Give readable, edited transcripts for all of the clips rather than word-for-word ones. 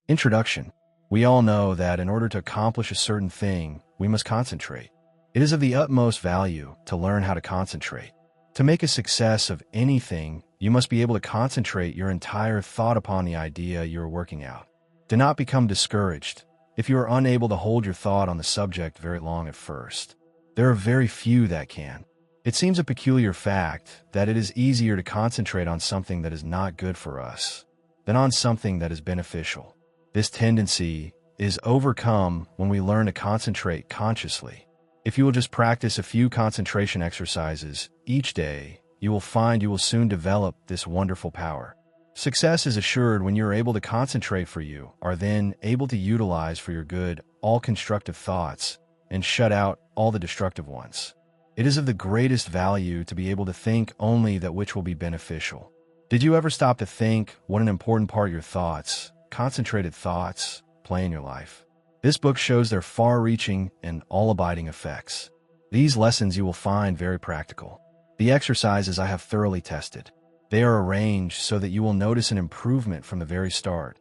Introduction. We all know that in order to accomplish a certain thing, we must concentrate. It is of the utmost value to learn how to concentrate. To make a success of anything, you must be able to concentrate your entire thought upon the idea you are working out. Do not become discouraged if you are unable to hold your thought on the subject very long at first. There are very few that can. It seems a peculiar fact that it is easier to concentrate on something that is not good for us than on something that is beneficial. This tendency is overcome when we learn to concentrate consciously. If you will just practice a few concentration exercises each day, you will find you will soon develop this wonderful power. Success is assured when you are able to concentrate for you, are then able to utilize for your good all constructive thoughts and shut out all the destructive ones. It is of the greatest value to be able to think only that which will be beneficial. Did you ever stop to think what an important part your thoughts, concentrated thoughts, play in your life? This book shows their far-reaching and all-abiding effects. These lessons you will find very practical. The exercises I have thoroughly tested. They are arranged so that you will notice an improvement from the very start,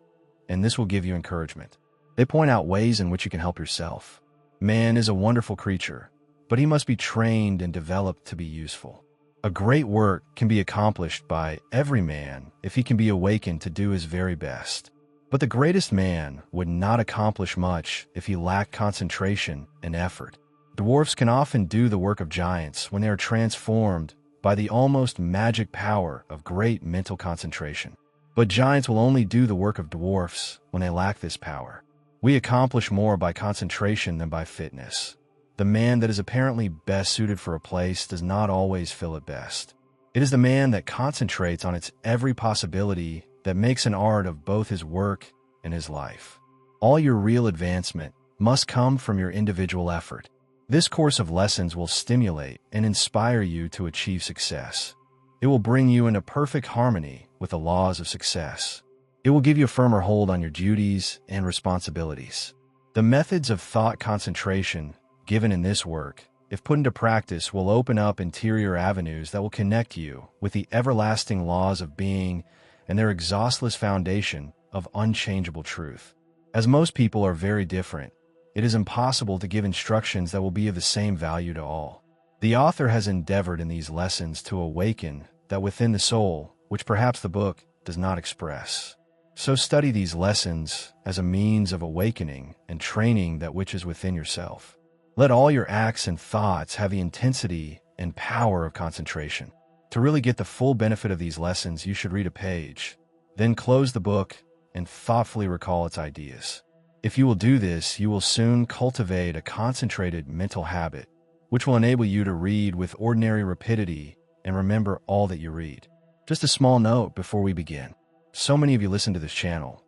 and this will give you encouragement. They point out ways in which you can help yourself. Man is a wonderful creature, but he must be trained and developed to be useful. A great work can be accomplished by every man if he can be awakened to do his very best. But the greatest man would not accomplish much if he lacked concentration and effort. Dwarfs can often do the work of giants when they are transformed by the almost magic power of great mental concentration. But giants will only do the work of dwarfs when they lack this power. We accomplish more by concentration than by fitness. The man that is apparently best suited for a place does not always fill it best. It is the man that concentrates on its every possibility that makes an art of both his work and his life. All your real advancement must come from your individual effort. This course of lessons will stimulate and inspire you to achieve success. It will bring you into perfect harmony with the laws of success. It will give you a firmer hold on your duties and responsibilities. The methods of thought concentration given in this work, if put into practice, will open up interior avenues that will connect you with the everlasting laws of being and their exhaustless foundation of unchangeable truth. As most people are very different, it is impossible to give instructions that will be of the same value to all. The author has endeavored in these lessons to awaken that within the soul, which perhaps the book does not express. So study these lessons as a means of awakening and training that which is within yourself. Let all your acts and thoughts have the intensity and power of concentration. To really get the full benefit of these lessons, you should read a page, then close the book and thoughtfully recall its ideas. If you will do this, you will soon cultivate a concentrated mental habit, which will enable you to read with ordinary rapidity and remember all that you read. Just a small note before we begin. So many of you listen to this channel,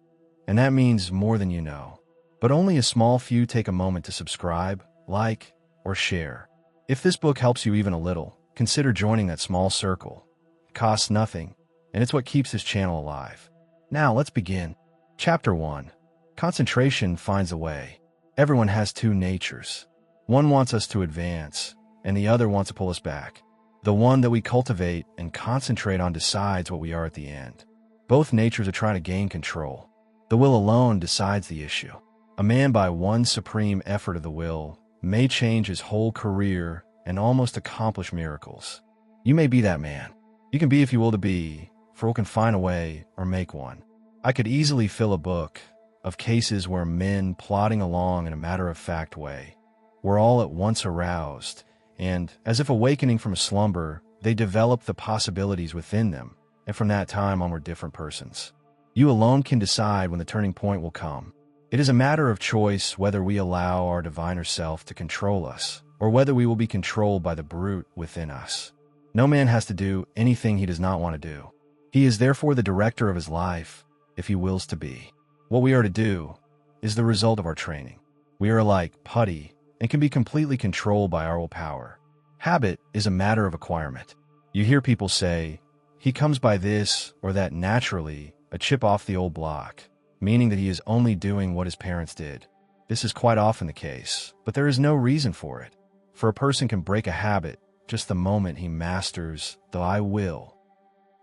and that means more than you know. But only a small few take a moment to subscribe, like, or share. If this book helps you even a little, consider joining that small circle. It costs nothing, and it's what keeps this channel alive. Now let's begin. Chapter 1. Concentration finds a way. Everyone has two natures. One wants us to advance, and the other wants to pull us back. The one that we cultivate and concentrate on decides what we are at the end. Both natures are trying to gain control. The will alone decides the issue. A man, by one supreme effort of the will, may change his whole career and almost accomplish miracles. You may be that man. You can be if you will to be, for we can find a way or make one. I could easily fill a book of cases where men plodding along in a matter-of-fact way were all at once aroused, and, as if awakening from a slumber, they developed the possibilities within them, and from that time on were different persons. You alone can decide when the turning point will come. It is a matter of choice whether we allow our diviner self to control us, or whether we will be controlled by the brute within us. No man has to do anything he does not want to do. He is therefore the director of his life, if he wills to be. What we are to do is the result of our training. We are like putty and can be completely controlled by our willpower. Habit is a matter of acquirement. You hear people say, he comes by this or that naturally, a chip off the old block, meaning that he is only doing what his parents did. This is quite often the case, but there is no reason for it. For a person can break a habit just the moment he masters the I will.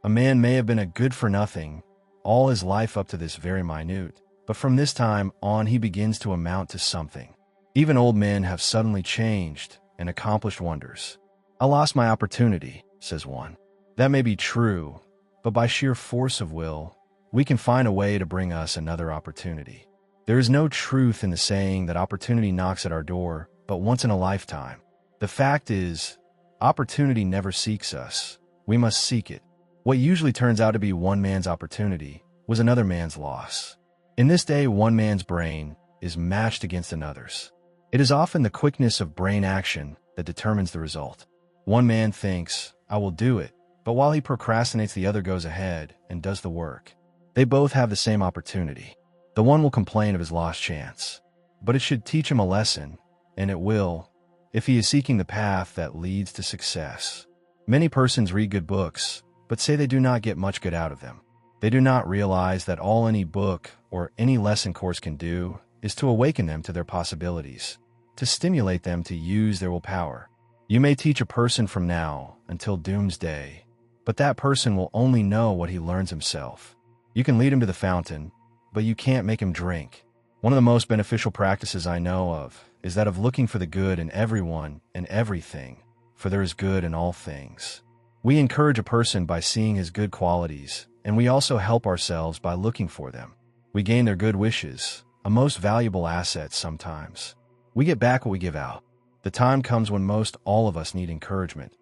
A man may have been a good-for-nothing all his life up to this very minute, but from this time on he begins to amount to something. Even old men have suddenly changed and accomplished wonders. "I lost my opportunity," says one. That may be true, but by sheer force of will, we can find a way to bring us another opportunity. There is no truth in the saying that opportunity knocks at our door, but once in a lifetime. The fact is, opportunity never seeks us. We must seek it. What usually turns out to be one man's opportunity was another man's loss. In this day, one man's brain is matched against another's. It is often the quickness of brain action that determines the result. One man thinks, "I will do it," but while he procrastinates, the other goes ahead and does the work. They both have the same opportunity. The one will complain of his lost chance, but it should teach him a lesson, and it will, if he is seeking the path that leads to success. Many persons read good books, but say they do not get much good out of them. They do not realize that all any book or any lesson course can do is to awaken them to their possibilities, to stimulate them to use their willpower. You may teach a person from now until doomsday, but that person will only know what he learns himself. You can lead him to the fountain, but you can't make him drink. One of the most beneficial practices I know of is that of looking for the good in everyone and everything, for there is good in all things. We encourage a person by seeing his good qualities, and we also help ourselves by looking for them. We gain their good wishes, a most valuable asset sometimes. We get back what we give out. The time comes when most all of us need encouragement,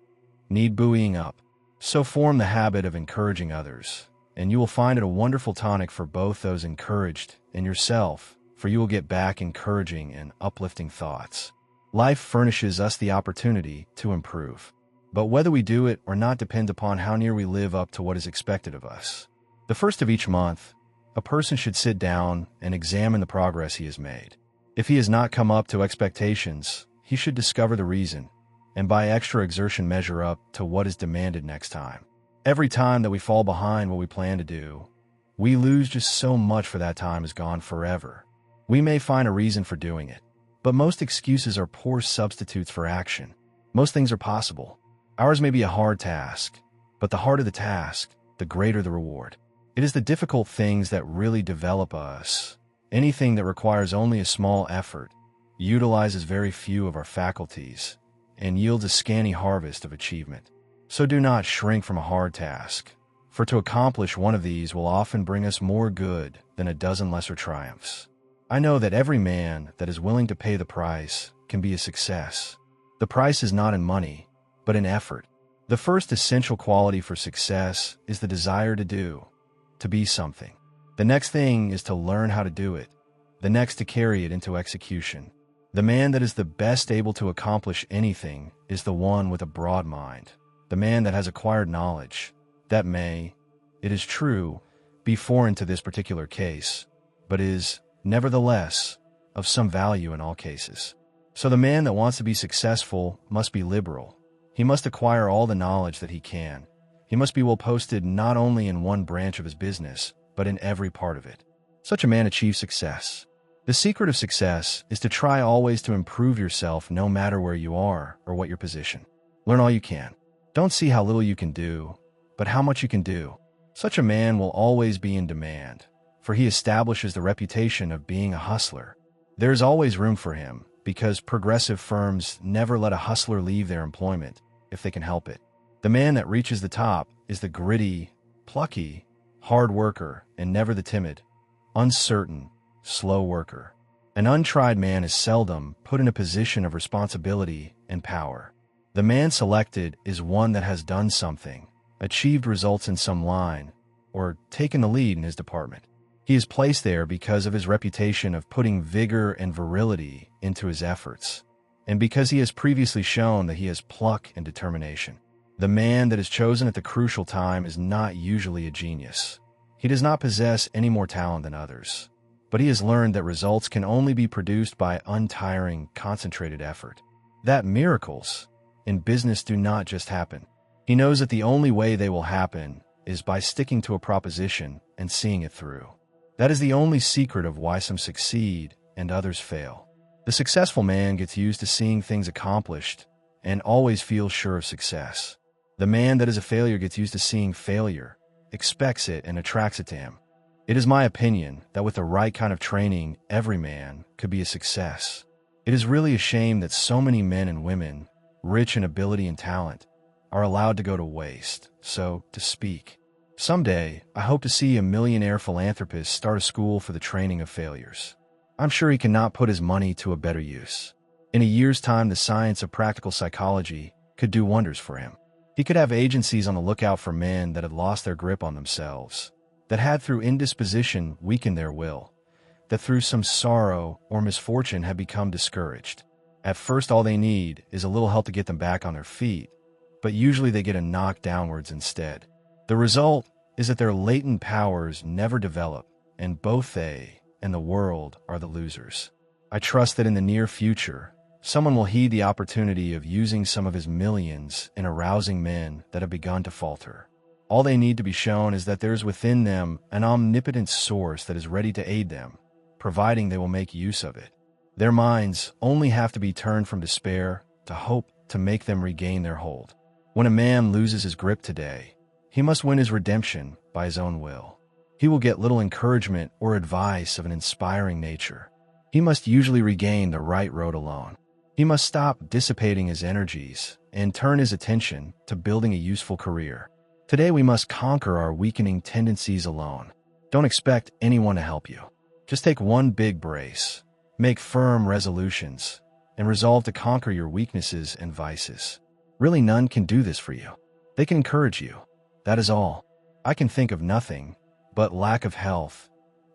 need buoying up. So form the habit of encouraging others, and you will find it a wonderful tonic for both those encouraged and yourself, for you will get back encouraging and uplifting thoughts. Life furnishes us the opportunity to improve, but whether we do it or not depends upon how near we live up to what is expected of us. The first of each month, a person should sit down and examine the progress he has made. If he has not come up to expectations, he should discover the reason, and by extra exertion measure up to what is demanded next time. Every time that we fall behind what we plan to do, we lose just so much, for that time is gone forever. We may find a reason for doing it, but most excuses are poor substitutes for action. Most things are possible. Ours may be a hard task, but the harder the task, the greater the reward. It is the difficult things that really develop us. Anything that requires only a small effort utilizes very few of our faculties and yields a scanty harvest of achievement. So do not shrink from a hard task, for to accomplish one of these will often bring us more good than a dozen lesser triumphs. I know that every man that is willing to pay the price can be a success. The price is not in money, but in effort. The first essential quality for success is the desire to do, to be something. The next thing is to learn how to do it. The next to carry it into execution. The man that is the best able to accomplish anything is the one with a broad mind. The man that has acquired knowledge, that may, it is true, be foreign to this particular case, but is, nevertheless, of some value in all cases. So the man that wants to be successful must be liberal. He must acquire all the knowledge that he can. He must be well posted not only in one branch of his business, but in every part of it. Such a man achieves success. The secret of success is to try always to improve yourself no matter where you are or what your position. Learn all you can. Don't see how little you can do, but how much you can do. Such a man will always be in demand, for he establishes the reputation of being a hustler. There is always room for him, because progressive firms never let a hustler leave their employment if they can help it. The man that reaches the top is the gritty, plucky, hard worker, and never the timid, uncertain, slow worker. An untried man is seldom put in a position of responsibility and power. The man selected is one that has done something, achieved results in some line, or taken the lead in his department. He is placed there because of his reputation of putting vigor and virility into his efforts, and because he has previously shown that he has pluck and determination. The man that is chosen at the crucial time is not usually a genius. He does not possess any more talent than others, but he has learned that results can only be produced by untiring, concentrated effort. That miracles in business do not just happen. He knows that the only way they will happen is by sticking to a proposition and seeing it through. That is the only secret of why some succeed and others fail. The successful man gets used to seeing things accomplished and always feels sure of success. The man that is a failure gets used to seeing failure, expects it, and attracts it to him. It is my opinion that with the right kind of training, every man could be a success. It is really a shame that so many men and women, rich in ability and talent, are allowed to go to waste, so to speak. Someday, I hope to see a millionaire philanthropist start a school for the training of failures. I'm sure he cannot put his money to a better use. In a year's time, the science of practical psychology could do wonders for him. He could have agencies on the lookout for men that had lost their grip on themselves, that had through indisposition weakened their will, that through some sorrow or misfortune had become discouraged. At first, all they need is a little help to get them back on their feet, but usually they get a knock downwards instead. The result is that their latent powers never develop, and both they and the world are the losers. I trust that in the near future, someone will heed the opportunity of using some of his millions in arousing men that have begun to falter. All they need to be shown is that there is within them an omnipotent source that is ready to aid them, providing they will make use of it. Their minds only have to be turned from despair to hope to make them regain their hold. When a man loses his grip today, he must win his redemption by his own will. He will get little encouragement or advice of an inspiring nature. He must usually regain the right road alone. He must stop dissipating his energies and turn his attention to building a useful career. Today we must conquer our weakening tendencies alone. Don't expect anyone to help you. Just take one big brace, make firm resolutions, and resolve to conquer your weaknesses and vices. Really, none can do this for you. They can encourage you. That is all. I can think of nothing but lack of health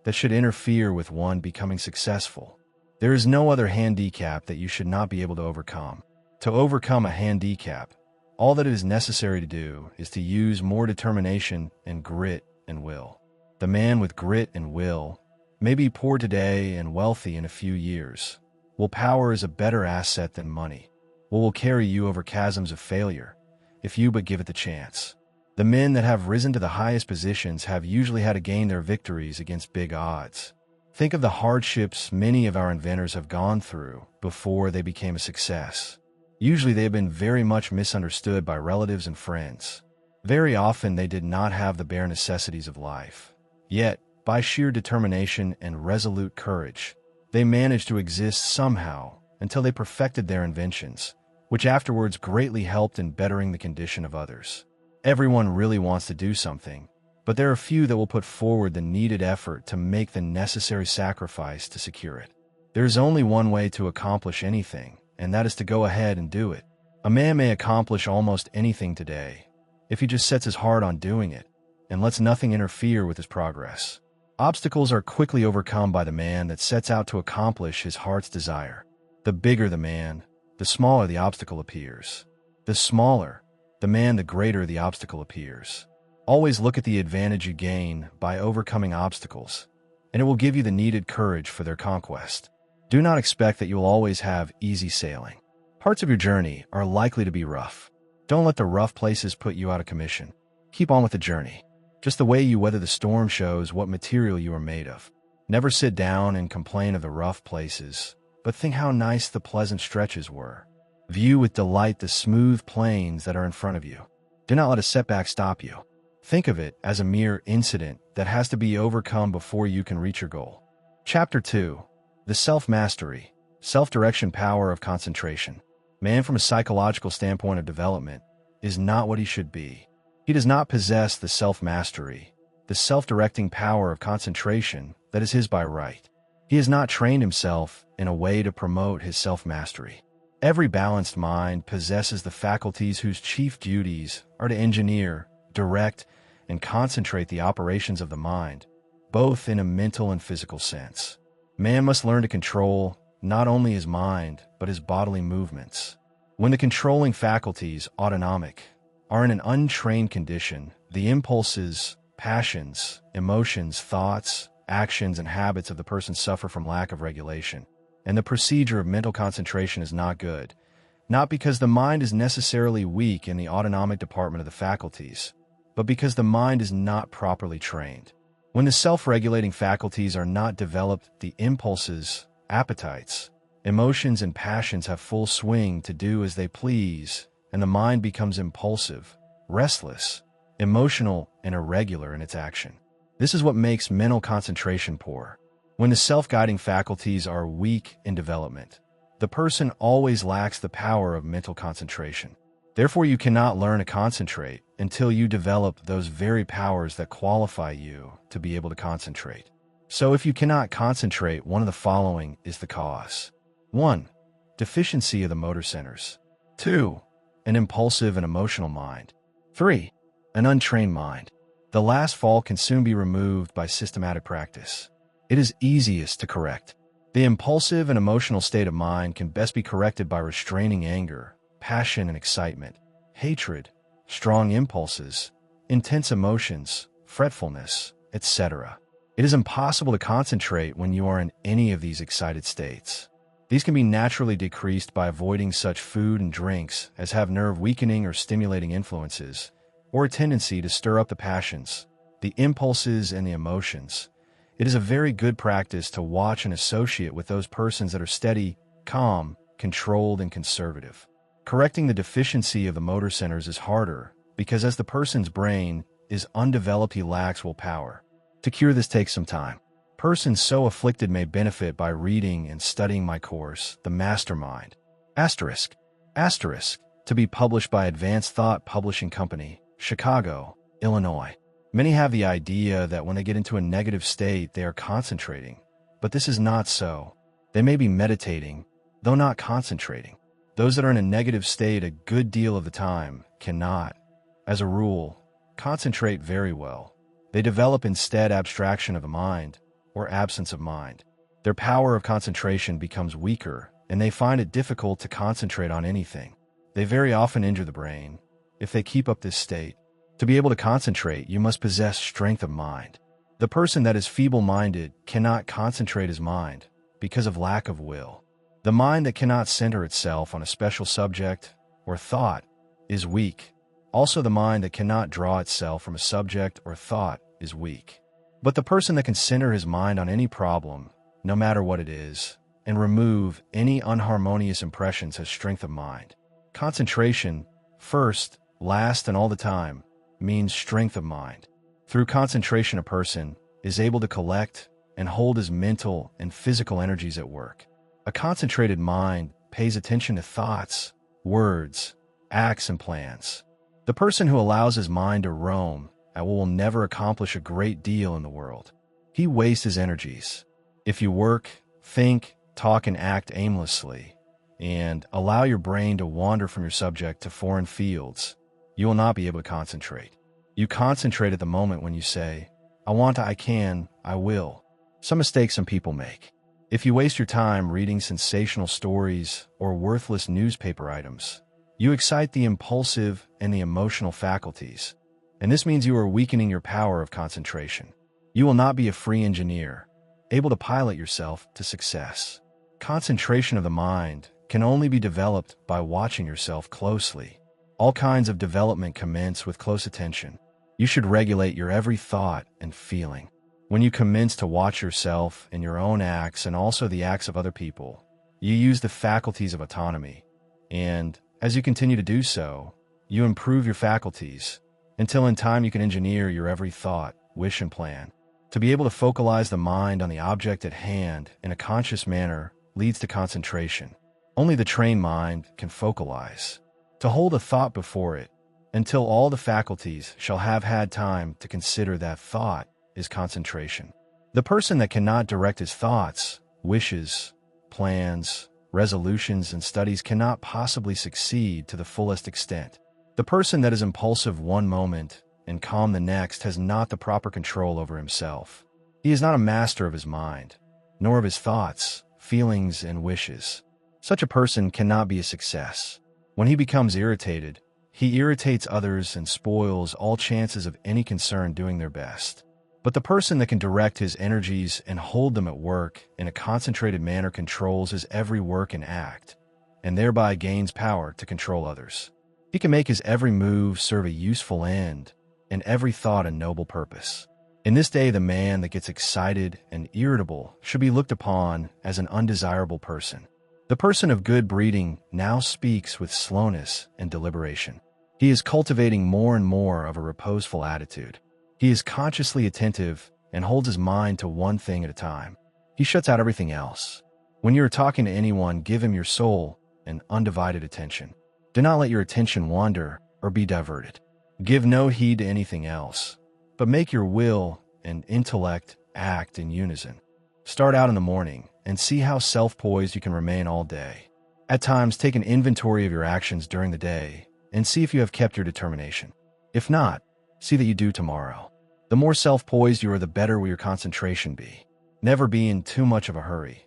that should interfere with one becoming successful. There is no other handicap that you should not be able to overcome. To overcome a handicap, all that it is necessary to do is to use more determination and grit and will. The man with grit and will may be poor today and wealthy in a few years. Willpower is a better asset than money. Will carry you over chasms of failure if you but give it the chance. The men that have risen to the highest positions have usually had to gain their victories against big odds. Think of the hardships many of our inventors have gone through before they became a success. Usually they have been very much misunderstood by relatives and friends. Very often they did not have the bare necessities of life. Yet, by sheer determination and resolute courage, they managed to exist somehow until they perfected their inventions, which afterwards greatly helped in bettering the condition of others. Everyone really wants to do something, but there are few that will put forward the needed effort to make the necessary sacrifice to secure it. There is only one way to accomplish anything, and that is to go ahead and do it. A man may accomplish almost anything today if he just sets his heart on doing it and lets nothing interfere with his progress. Obstacles are quickly overcome by the man that sets out to accomplish his heart's desire. The bigger the man, the smaller the obstacle appears. The smaller the man, the greater the obstacle appears. Always look at the advantage you gain by overcoming obstacles, and it will give you the needed courage for their conquest. Do not expect that you will always have easy sailing. Parts of your journey are likely to be rough. Don't let the rough places put you out of commission. Keep on with the journey. Just the way you weather the storm shows what material you are made of. Never sit down and complain of the rough places, but think how nice the pleasant stretches were. View with delight the smooth plains that are in front of you. Do not let a setback stop you. Think of it as a mere incident that has to be overcome before you can reach your goal. Chapter 2. The Self-Mastery, Self-Direction Power of Concentration. Man, from a psychological standpoint of development, is not what he should be. He does not possess the self-mastery, the self-directing power of concentration that is his by right. He has not trained himself in a way to promote his self-mastery. Every balanced mind possesses the faculties whose chief duties are to engineer, direct, and concentrate the operations of the mind, both in a mental and physical sense. Man must learn to control not only his mind, but his bodily movements. When the controlling faculties, autonomic, are in an untrained condition, the impulses, passions, emotions, thoughts, actions, and habits of the person suffer from lack of regulation. And the procedure of mental concentration is not good, not because the mind is necessarily weak in the autonomic department of the faculties, but because the mind is not properly trained. When the self-regulating faculties are not developed, the impulses, appetites, emotions, and passions have full swing to do as they please, and the mind becomes impulsive, restless, emotional, and irregular in its action. This is what makes mental concentration poor. When the self-guiding faculties are weak in development, the person always lacks the power of mental concentration. Therefore, you cannot learn to concentrate until you develop those very powers that qualify you to be able to concentrate. So if you cannot concentrate, one of the following is the cause. 1. Deficiency of the motor centers. 2. An impulsive and emotional mind. 3. An untrained mind. The last fault can soon be removed by systematic practice. It is easiest to correct. The impulsive and emotional state of mind can best be corrected by restraining anger, passion and excitement, hatred, strong impulses, intense emotions, fretfulness, etc. It is impossible to concentrate when you are in any of these excited states. These can be naturally decreased by avoiding such food and drinks as have nerve-weakening or stimulating influences, or a tendency to stir up the passions, the impulses, and the emotions. It is a very good practice to watch and associate with those persons that are steady, calm, controlled, and conservative. Correcting the deficiency of the motor centers is harder because as the person's brain is undeveloped, he lacks willpower. To cure this takes some time. Persons so afflicted may benefit by reading and studying my course, The Mastermind. Asterisk. To be published by Advanced Thought Publishing Company, Chicago, Illinois. Many have the idea that when they get into a negative state, they are concentrating, but this is not so. They may be meditating, though not concentrating. Those that are in a negative state a good deal of the time cannot, as a rule, concentrate very well. They develop instead abstraction of the mind, or absence of mind. Their power of concentration becomes weaker, and they find it difficult to concentrate on anything. They very often injure the brain, if they keep up this state. To be able to concentrate, you must possess strength of mind. The person that is feeble-minded cannot concentrate his mind because of lack of will. The mind that cannot center itself on a special subject or thought is weak. Also, the mind that cannot draw itself from a subject or thought is weak. But the person that can center his mind on any problem, no matter what it is, and remove any unharmonious impressions has strength of mind. Concentration, first, last, and all the time, means strength of mind. Through concentration, a person is able to collect and hold his mental and physical energies at work. A concentrated mind pays attention to thoughts, words, acts, and plans. The person who allows his mind to roam will never accomplish a great deal in the world. He wastes his energies. If you work, think, talk, and act aimlessly, and allow your brain to wander from your subject to foreign fields, you will not be able to concentrate. You concentrate at the moment when you say, I want, I can, I will. Some mistakes some people make. If you waste your time reading sensational stories or worthless newspaper items, you excite the impulsive and the emotional faculties, and this means you are weakening your power of concentration. You will not be a free engineer, able to pilot yourself to success. Concentration of the mind can only be developed by watching yourself closely. All kinds of development commence with close attention. You should regulate your every thought and feeling. When you commence to watch yourself and your own acts and also the acts of other people, you use the faculties of autonomy. And as you continue to do so, you improve your faculties until in time you can engineer your every thought, wish, and plan. To be able to focalize the mind on the object at hand in a conscious manner leads to concentration. Only the trained mind can focalize. To hold a thought before it, until all the faculties shall have had time to consider that thought, is concentration. The person that cannot direct his thoughts, wishes, plans, resolutions, and studies cannot possibly succeed to the fullest extent. The person that is impulsive one moment and calm the next has not the proper control over himself. He is not a master of his mind, nor of his thoughts, feelings, and wishes. Such a person cannot be a success. When he becomes irritated, he irritates others and spoils all chances of any concern doing their best. But the person that can direct his energies and hold them at work in a concentrated manner controls his every work and act, and thereby gains power to control others. He can make his every move serve a useful end, and every thought a noble purpose. In this day, the man that gets excited and irritable should be looked upon as an undesirable person. The person of good breeding now speaks with slowness and deliberation. He is cultivating more and more of a reposeful attitude. He is consciously attentive and holds his mind to one thing at a time. He shuts out everything else. When you are talking to anyone, give him your soul and undivided attention. Do not let your attention wander or be diverted. Give no heed to anything else, but make your will and intellect act in unison. Start out in the morning and see how self-poised you can remain all day. At times, take an inventory of your actions during the day and see if you have kept your determination. If not, see that you do tomorrow. The more self-poised you are, the better will your concentration be. Never be in too much of a hurry.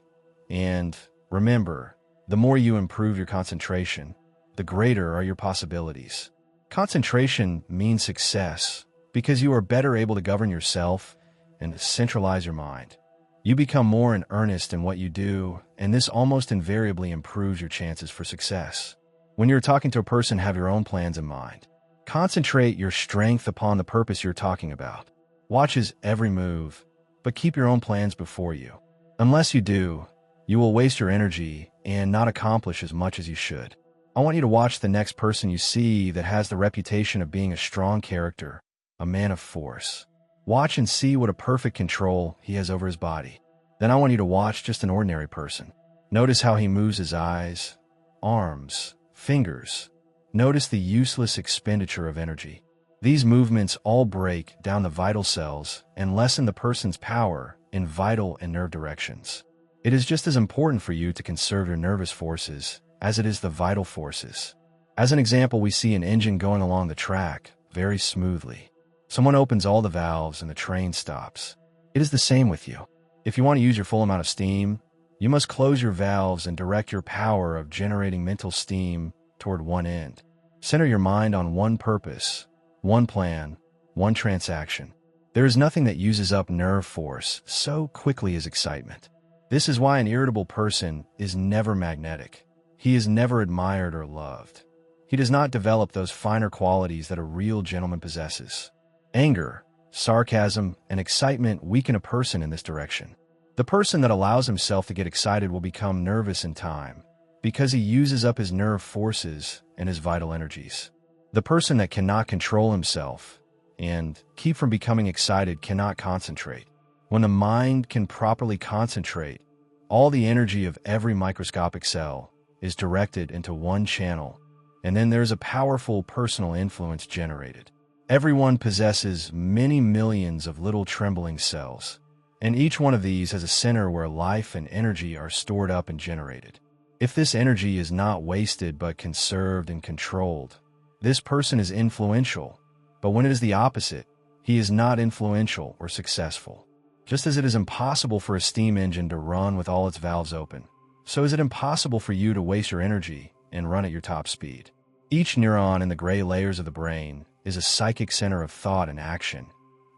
And remember, the more you improve your concentration, the greater are your possibilities. Concentration means success because you are better able to govern yourself and centralize your mind. You become more in earnest in what you do, and this almost invariably improves your chances for success. When you're talking to a person, have your own plans in mind. Concentrate your strength upon the purpose you're talking about. Watch his every move, but keep your own plans before you. Unless you do, you will waste your energy and not accomplish as much as you should. I want you to watch the next person you see that has the reputation of being a strong character, a man of force. Watch and see what a perfect control he has over his body. Then I want you to watch just an ordinary person. Notice how he moves his eyes, arms, fingers. Notice the useless expenditure of energy. These movements all break down the vital cells and lessen the person's power in vital and nerve directions. It is just as important for you to conserve your nervous forces as it is the vital forces. As an example, we see an engine going along the track very smoothly. Someone opens all the valves and the train stops. It is the same with you. If you want to use your full amount of steam, you must close your valves and direct your power of generating mental steam toward one end. Center your mind on one purpose, one plan, one transaction. There is nothing that uses up nerve force so quickly as excitement. This is why an irritable person is never magnetic. He is never admired or loved. He does not develop those finer qualities that a real gentleman possesses. Anger, sarcasm, and excitement weaken a person in this direction. The person that allows himself to get excited will become nervous in time because he uses up his nerve forces and his vital energies. The person that cannot control himself and keep from becoming excited cannot concentrate. When the mind can properly concentrate, all the energy of every microscopic cell is directed into one channel, and then there's a powerful personal influence generated. Everyone possesses many millions of little trembling cells, and each one of these has a center where life and energy are stored up and generated. If this energy is not wasted but conserved and controlled, this person is influential, but when it is the opposite, he is not influential or successful. Just as it is impossible for a steam engine to run with all its valves open, so is it impossible for you to waste your energy and run at your top speed. Each neuron in the gray layers of the brain is a psychic center of thought and action.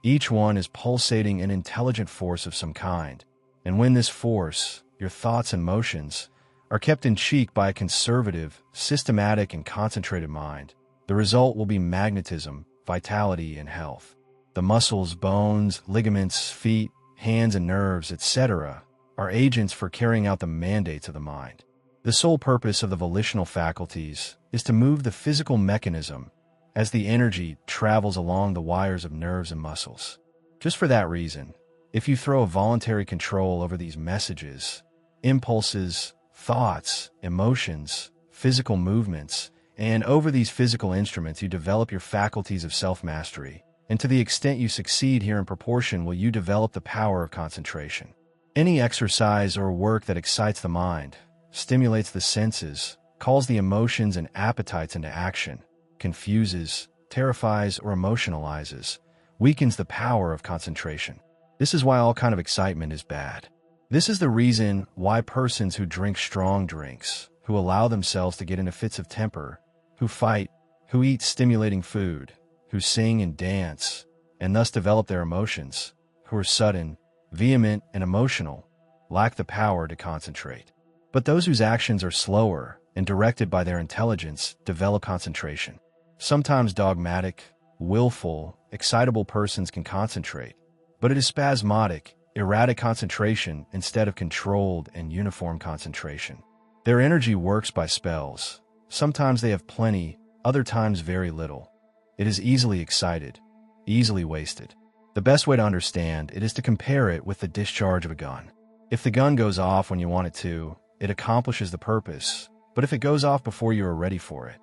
Each one is pulsating an intelligent force of some kind, and when this force, your thoughts and motions, are kept in check by a conservative, systematic, and concentrated mind, the result will be magnetism, vitality, and health. The muscles, bones, ligaments, feet, hands, and nerves, etc., are agents for carrying out the mandates of the mind. The sole purpose of the volitional faculties is to move the physical mechanism as the energy travels along the wires of nerves and muscles. Just for that reason, if you throw a voluntary control over these messages, impulses, thoughts, emotions, physical movements, and over these physical instruments, you develop your faculties of self-mastery, and to the extent you succeed here in proportion will you develop the power of concentration. Any exercise or work that excites the mind, stimulates the senses, calls the emotions and appetites into action, confuses, terrifies, or emotionalizes, weakens the power of concentration. This is why all kind of excitement is bad. This is the reason why persons who drink strong drinks, who allow themselves to get into fits of temper, who fight, who eat stimulating food, who sing and dance, and thus develop their emotions, who are sudden, vehement, and emotional, lack the power to concentrate. But those whose actions are slower and directed by their intelligence develop concentration. Sometimes dogmatic, willful, excitable persons can concentrate, but it is spasmodic, erratic concentration instead of controlled and uniform concentration. Their energy works by spells. Sometimes they have plenty, other times very little. It is easily excited, easily wasted. The best way to understand it is to compare it with the discharge of a gun. If the gun goes off when you want it to, it accomplishes the purpose, but if it goes off before you are ready for it,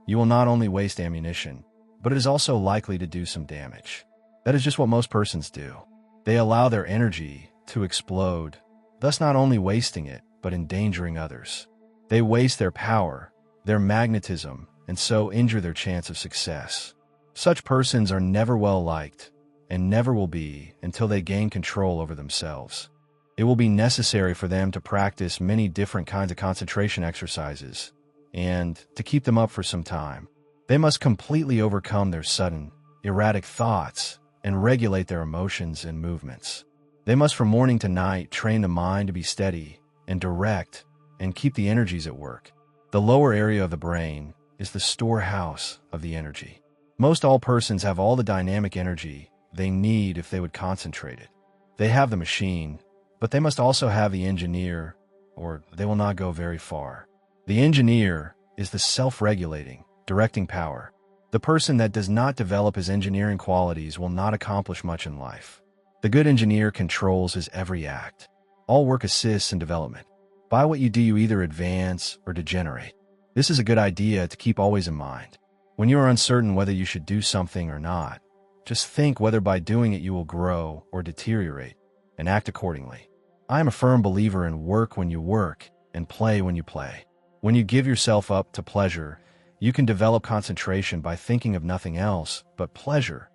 you will not only waste ammunition, but it is also likely to do some damage. That is just what most persons do. They allow their energy to explode, thus not only wasting it, but endangering others. They waste their power, their magnetism, and so injure their chance of success. Such persons are never well liked, and never will be until they gain control over themselves. It will be necessary for them to practice many different kinds of concentration exercises, and to keep them up for some time, they must completely overcome their sudden, erratic thoughts and regulate their emotions and movements. They must from morning to night train the mind to be steady and direct and keep the energies at work. The lower area of the brain is the storehouse of the energy. Most all persons have all the dynamic energy they need if they would concentrate it. They have the machine, but they must also have the engineer, or they will not go very far. The engineer is the self-regulating, directing power. The person that does not develop his engineering qualities will not accomplish much in life. The good engineer controls his every act. All work assists in development. By what you do, you either advance or degenerate. This is a good idea to keep always in mind. When you are uncertain whether you should do something or not, just think whether by doing it you will grow or deteriorate, and act accordingly. I am a firm believer in work when you work and play when you play. When you give yourself up to pleasure, you can develop concentration by thinking of nothing else but pleasure.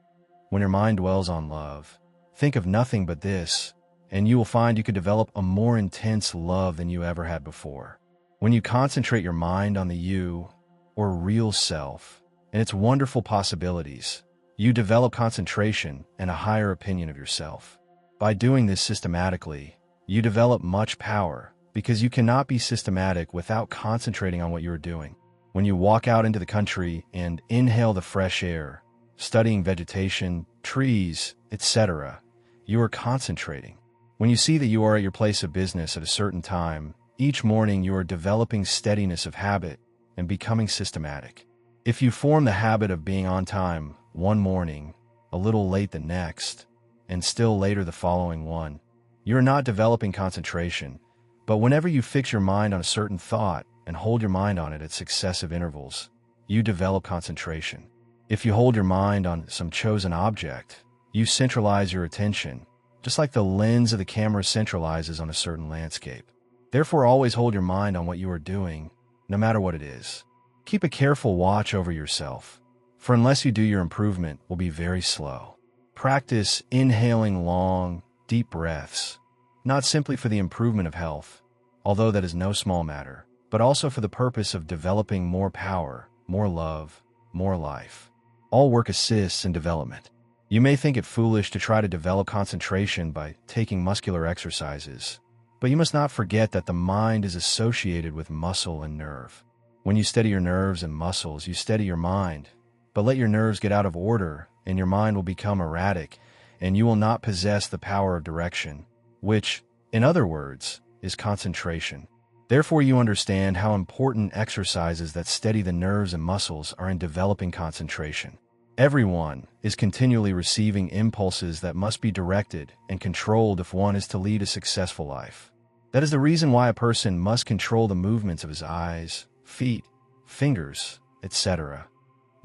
When your mind dwells on love, think of nothing but this, and you will find you could develop a more intense love than you ever had before. When you concentrate your mind on the you, or real self, and its wonderful possibilities, you develop concentration and a higher opinion of yourself. By doing this systematically, you develop much power, because you cannot be systematic without concentrating on what you are doing. When you walk out into the country and inhale the fresh air, studying vegetation, trees, etc., you are concentrating. When you see that you are at your place of business at a certain time, each morning you are developing steadiness of habit and becoming systematic. If you form the habit of being on time one morning, a little late the next, and still later the following one, you are not developing concentration, but whenever you fix your mind on a certain thought and hold your mind on it at successive intervals, you develop concentration. If you hold your mind on some chosen object, you centralize your attention, just like the lens of the camera centralizes on a certain landscape. Therefore, always hold your mind on what you are doing, no matter what it is. Keep a careful watch over yourself, for unless you do, your improvement will be very slow. Practice inhaling long, deep breaths, not simply for the improvement of health, although that is no small matter, but also for the purpose of developing more power, more love, more life. All work assists in development. You may think it foolish to try to develop concentration by taking muscular exercises, but you must not forget that the mind is associated with muscle and nerve. When you steady your nerves and muscles, you steady your mind, but let your nerves get out of order and your mind will become erratic, and you will not possess the power of direction, which, in other words, is concentration. Therefore, you understand how important exercises that steady the nerves and muscles are in developing concentration. Everyone is continually receiving impulses that must be directed and controlled if one is to lead a successful life. That is the reason why a person must control the movements of his eyes, feet, fingers, etc.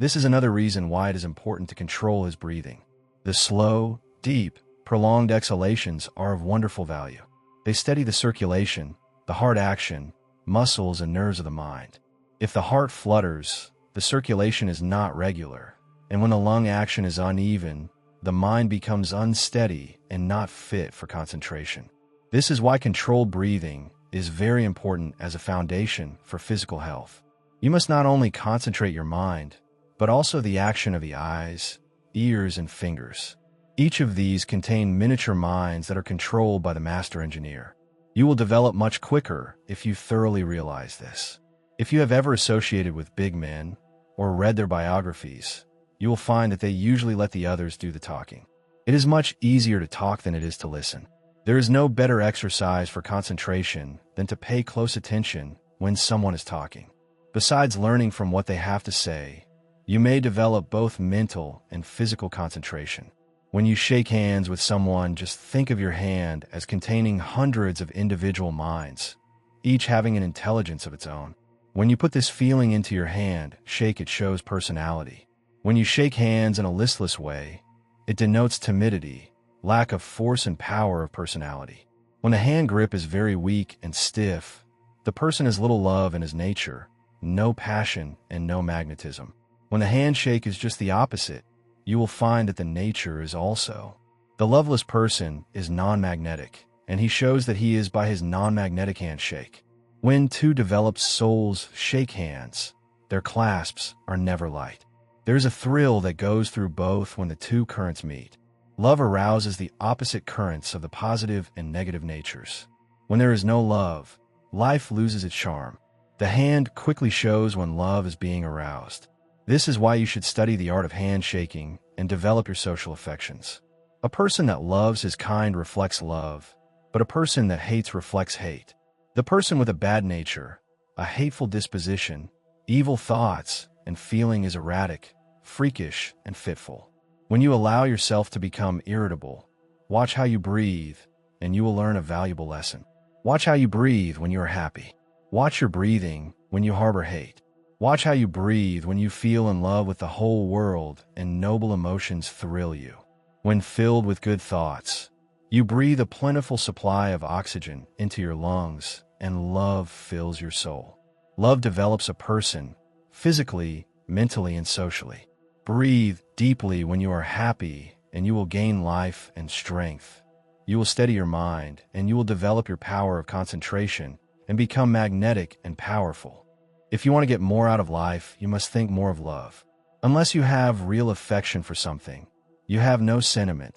This is another reason why it is important to control his breathing. The slow, deep, prolonged exhalations are of wonderful value. They steady the circulation, the heart action, muscles, and nerves of the mind. If the heart flutters, the circulation is not regular, and when the lung action is uneven, the mind becomes unsteady and not fit for concentration. This is why controlled breathing is very important as a foundation for physical health. You must not only concentrate your mind, but also the action of the eyes, ears, and fingers. Each of these contain miniature minds that are controlled by the master engineer. You will develop much quicker if you thoroughly realize this. If you have ever associated with big men or read their biographies, you will find that they usually let the others do the talking. It is much easier to talk than it is to listen. There is no better exercise for concentration than to pay close attention when someone is talking. Besides learning from what they have to say, you may develop both mental and physical concentration. When you shake hands with someone, just think of your hand as containing hundreds of individual minds, each having an intelligence of its own. When you put this feeling into your hand, shake it shows personality. When you shake hands in a listless way, it denotes timidity, lack of force and power of personality. When the hand grip is very weak and stiff, the person has little love in his nature, no passion and no magnetism. When the handshake is just the opposite, you will find that the nature is also. The loveless person is non-magnetic, and he shows that he is by his non-magnetic handshake. When two developed souls shake hands, their clasps are never light. There's a thrill that goes through both when the two currents meet. Love arouses the opposite currents of the positive and negative natures. When there is no love, life loses its charm. The hand quickly shows when love is being aroused. This is why you should study the art of handshaking and develop your social affections. A person that loves his kind reflects love, but a person that hates reflects hate. The person with a bad nature, a hateful disposition, evil thoughts, and feeling is erratic, freakish, and fitful. When you allow yourself to become irritable, watch how you breathe, and you will learn a valuable lesson. Watch how you breathe when you are happy. Watch your breathing when you harbor hate. Watch how you breathe when you feel in love with the whole world and noble emotions thrill you. When filled with good thoughts, you breathe a plentiful supply of oxygen into your lungs, and love fills your soul. Love develops a person, physically, mentally, and socially. Breathe deeply when you are happy, and you will gain life and strength. You will steady your mind, and you will develop your power of concentration and become magnetic and powerful. If you want to get more out of life, you must think more of love. Unless you have real affection for something, you have no sentiment,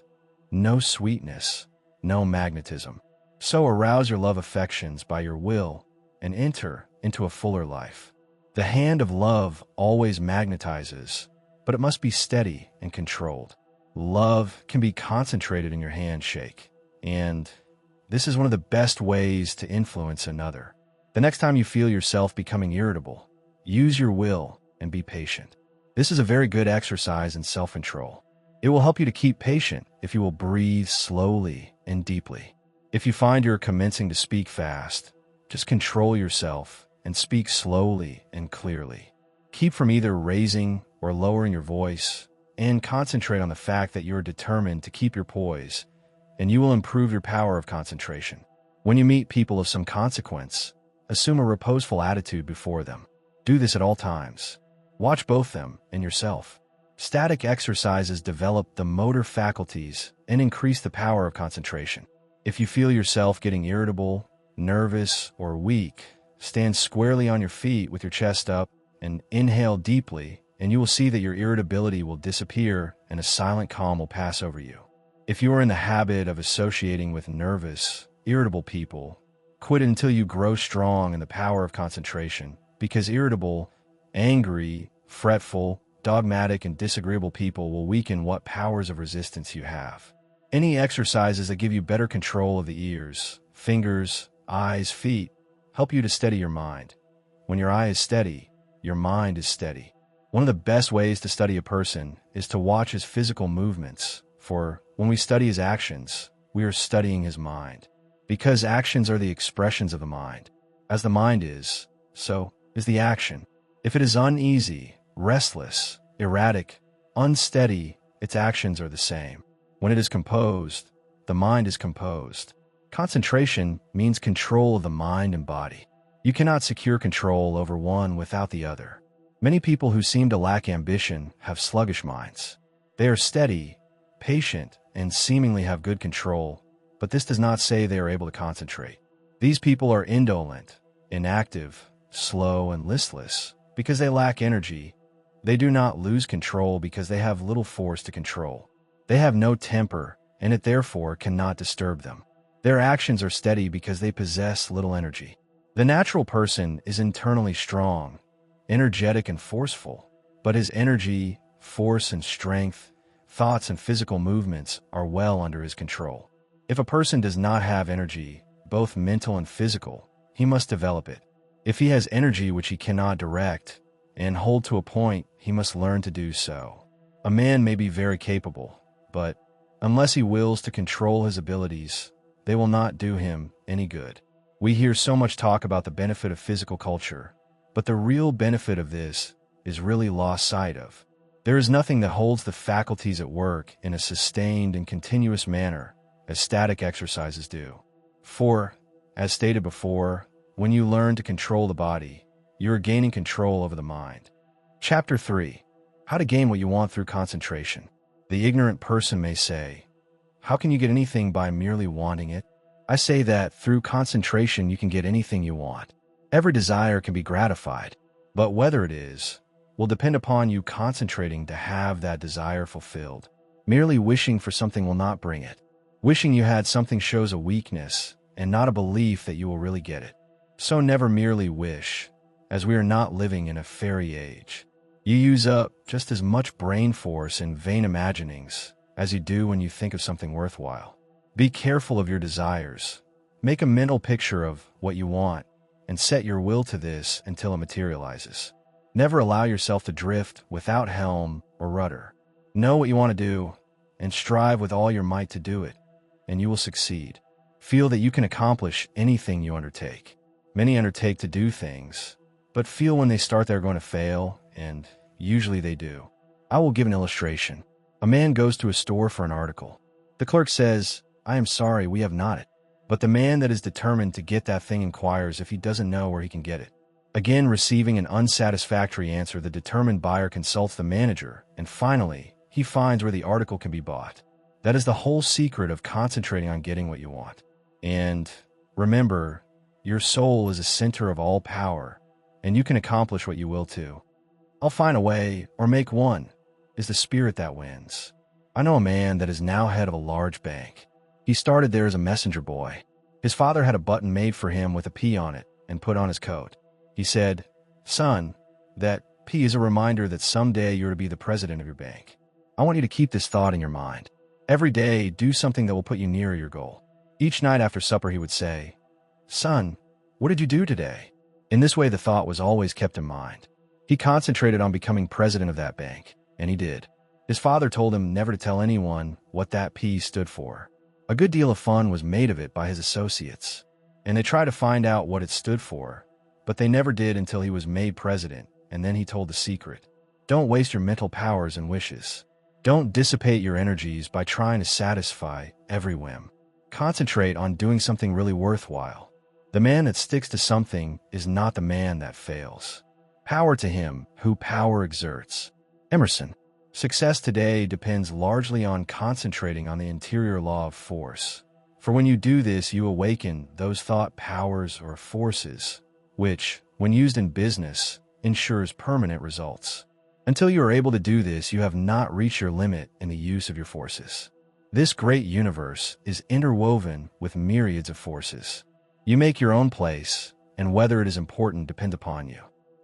no sweetness, no magnetism. So arouse your love affections by your will and enter into a fuller life. The hand of love always magnetizes, but it must be steady and controlled. Love can be concentrated in your handshake, and this is one of the best ways to influence another. The next time you feel yourself becoming irritable, use your will and be patient. This is a very good exercise in self-control. It will help you to keep patient if you will breathe slowly and deeply. If you find you're commencing to speak fast, just control yourself and speak slowly and clearly. Keep from either raising or lowering your voice, and concentrate on the fact that you are determined to keep your poise, and you will improve your power of concentration. When you meet people of some consequence, assume a reposeful attitude before them. Do this at all times. Watch both them and yourself. Static exercises develop the motor faculties and increase the power of concentration. If you feel yourself getting irritable, nervous, or weak, stand squarely on your feet with your chest up and inhale deeply, and you will see that your irritability will disappear and a silent calm will pass over you. If you are in the habit of associating with nervous, irritable people, quit until you grow strong in the power of concentration, because irritable, angry, fretful, dogmatic, and disagreeable people will weaken what powers of resistance you have. Any exercises that give you better control of the ears, fingers, eyes, feet, help you to steady your mind. When your eye is steady, your mind is steady. One of the best ways to study a person is to watch his physical movements, for when we study his actions, we are studying his mind. Because actions are the expressions of the mind. As the mind is, so is the action. If it is uneasy, restless, erratic, unsteady, its actions are the same. When it is composed, the mind is composed. Concentration means control of the mind and body. You cannot secure control over one without the other. Many people who seem to lack ambition have sluggish minds. They are steady, patient, and seemingly have good control, but this does not say they are able to concentrate. These people are indolent, inactive, slow, and listless because they lack energy. They do not lose control because they have little force to control. They have no temper, and it therefore cannot disturb them. Their actions are steady because they possess little energy. The natural person is internally strong, energetic, and forceful, but his energy, force, and strength, thoughts, and physical movements are well under his control. If a person does not have energy, both mental and physical, he must develop it. If he has energy which he cannot direct and hold to a point, he must learn to do so. A man may be very capable, but Unless he wills to control his abilities, they will not do him any good. We hear so much talk about the benefit of physical culture, but the real benefit of this is really lost sight of. There is nothing that holds the faculties at work in a sustained and continuous manner as static exercises do. For, as stated before, when you learn to control the body, you are gaining control over the mind. Chapter 3. How to gain what you want through concentration. The ignorant person may say, how can you get anything by merely wanting it? I say that through concentration you can get anything you want. Every desire can be gratified, but whether it is, will depend upon you concentrating to have that desire fulfilled. Merely wishing for something will not bring it. Wishing you had something shows a weakness and not a belief that you will really get it. So never merely wish, as we are not living in a fairy age. You use up just as much brain force in vain imaginings as you do when you think of something worthwhile. Be careful of your desires. Make a mental picture of what you want and set your will to this until it materializes. Never allow yourself to drift without helm or rudder. Know what you want to do and strive with all your might to do it, and you will succeed. Feel that you can accomplish anything you undertake. Many undertake to do things, but feel when they start they're going to fail, and usually they do. I will give an illustration. A man goes to a store for an article. The clerk says, I am sorry, we have not it. But the man that is determined to get that thing inquires if he doesn't know where he can get it. Again, receiving an unsatisfactory answer, the determined buyer consults the manager, and finally, he finds where the article can be bought. That is the whole secret of concentrating on getting what you want. And remember, your soul is a center of all power, and you can accomplish what you will too. I'll find a way, or make one, is the spirit that wins. I know a man that is now head of a large bank. He started there as a messenger boy. His father had a button made for him with a P on it and put on his coat. He said, son, that P is a reminder that someday you're to be the president of your bank. I want you to keep this thought in your mind. Every day, do something that will put you nearer your goal. Each night after supper, he would say, son, what did you do today? In this way, the thought was always kept in mind. He concentrated on becoming president of that bank, and he did. His father told him never to tell anyone what that P stood for. A good deal of fun was made of it by his associates, and they tried to find out what it stood for, but they never did until he was made president, and then he told the secret. Don't waste your mental powers and wishes. Don't dissipate your energies by trying to satisfy every whim. Concentrate on doing something really worthwhile. The man that sticks to something is not the man that fails. Power to him who power exerts. Emerson. Success today depends largely on concentrating on the interior law of force. For when you do this, you awaken those thought powers or forces, which, when used in business, ensures permanent results. Until you are able to do this, you have not reached your limit in the use of your forces. This great universe is interwoven with myriads of forces. You make your own place, and whether it is important depends upon you.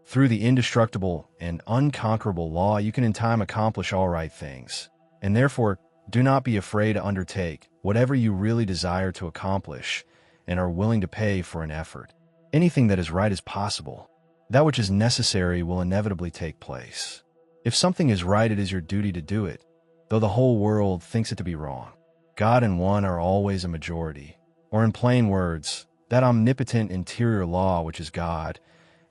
Through the indestructible and unconquerable law, you can in time accomplish all right things, and therefore do not be afraid to undertake whatever you really desire to accomplish and are willing to pay for an effort. Anything that is right is possible. That which is necessary will inevitably take place. If something is right, it is your duty to do it, though the whole world thinks it to be wrong. God and one are always a majority, or in plain words, that omnipotent interior law which is God,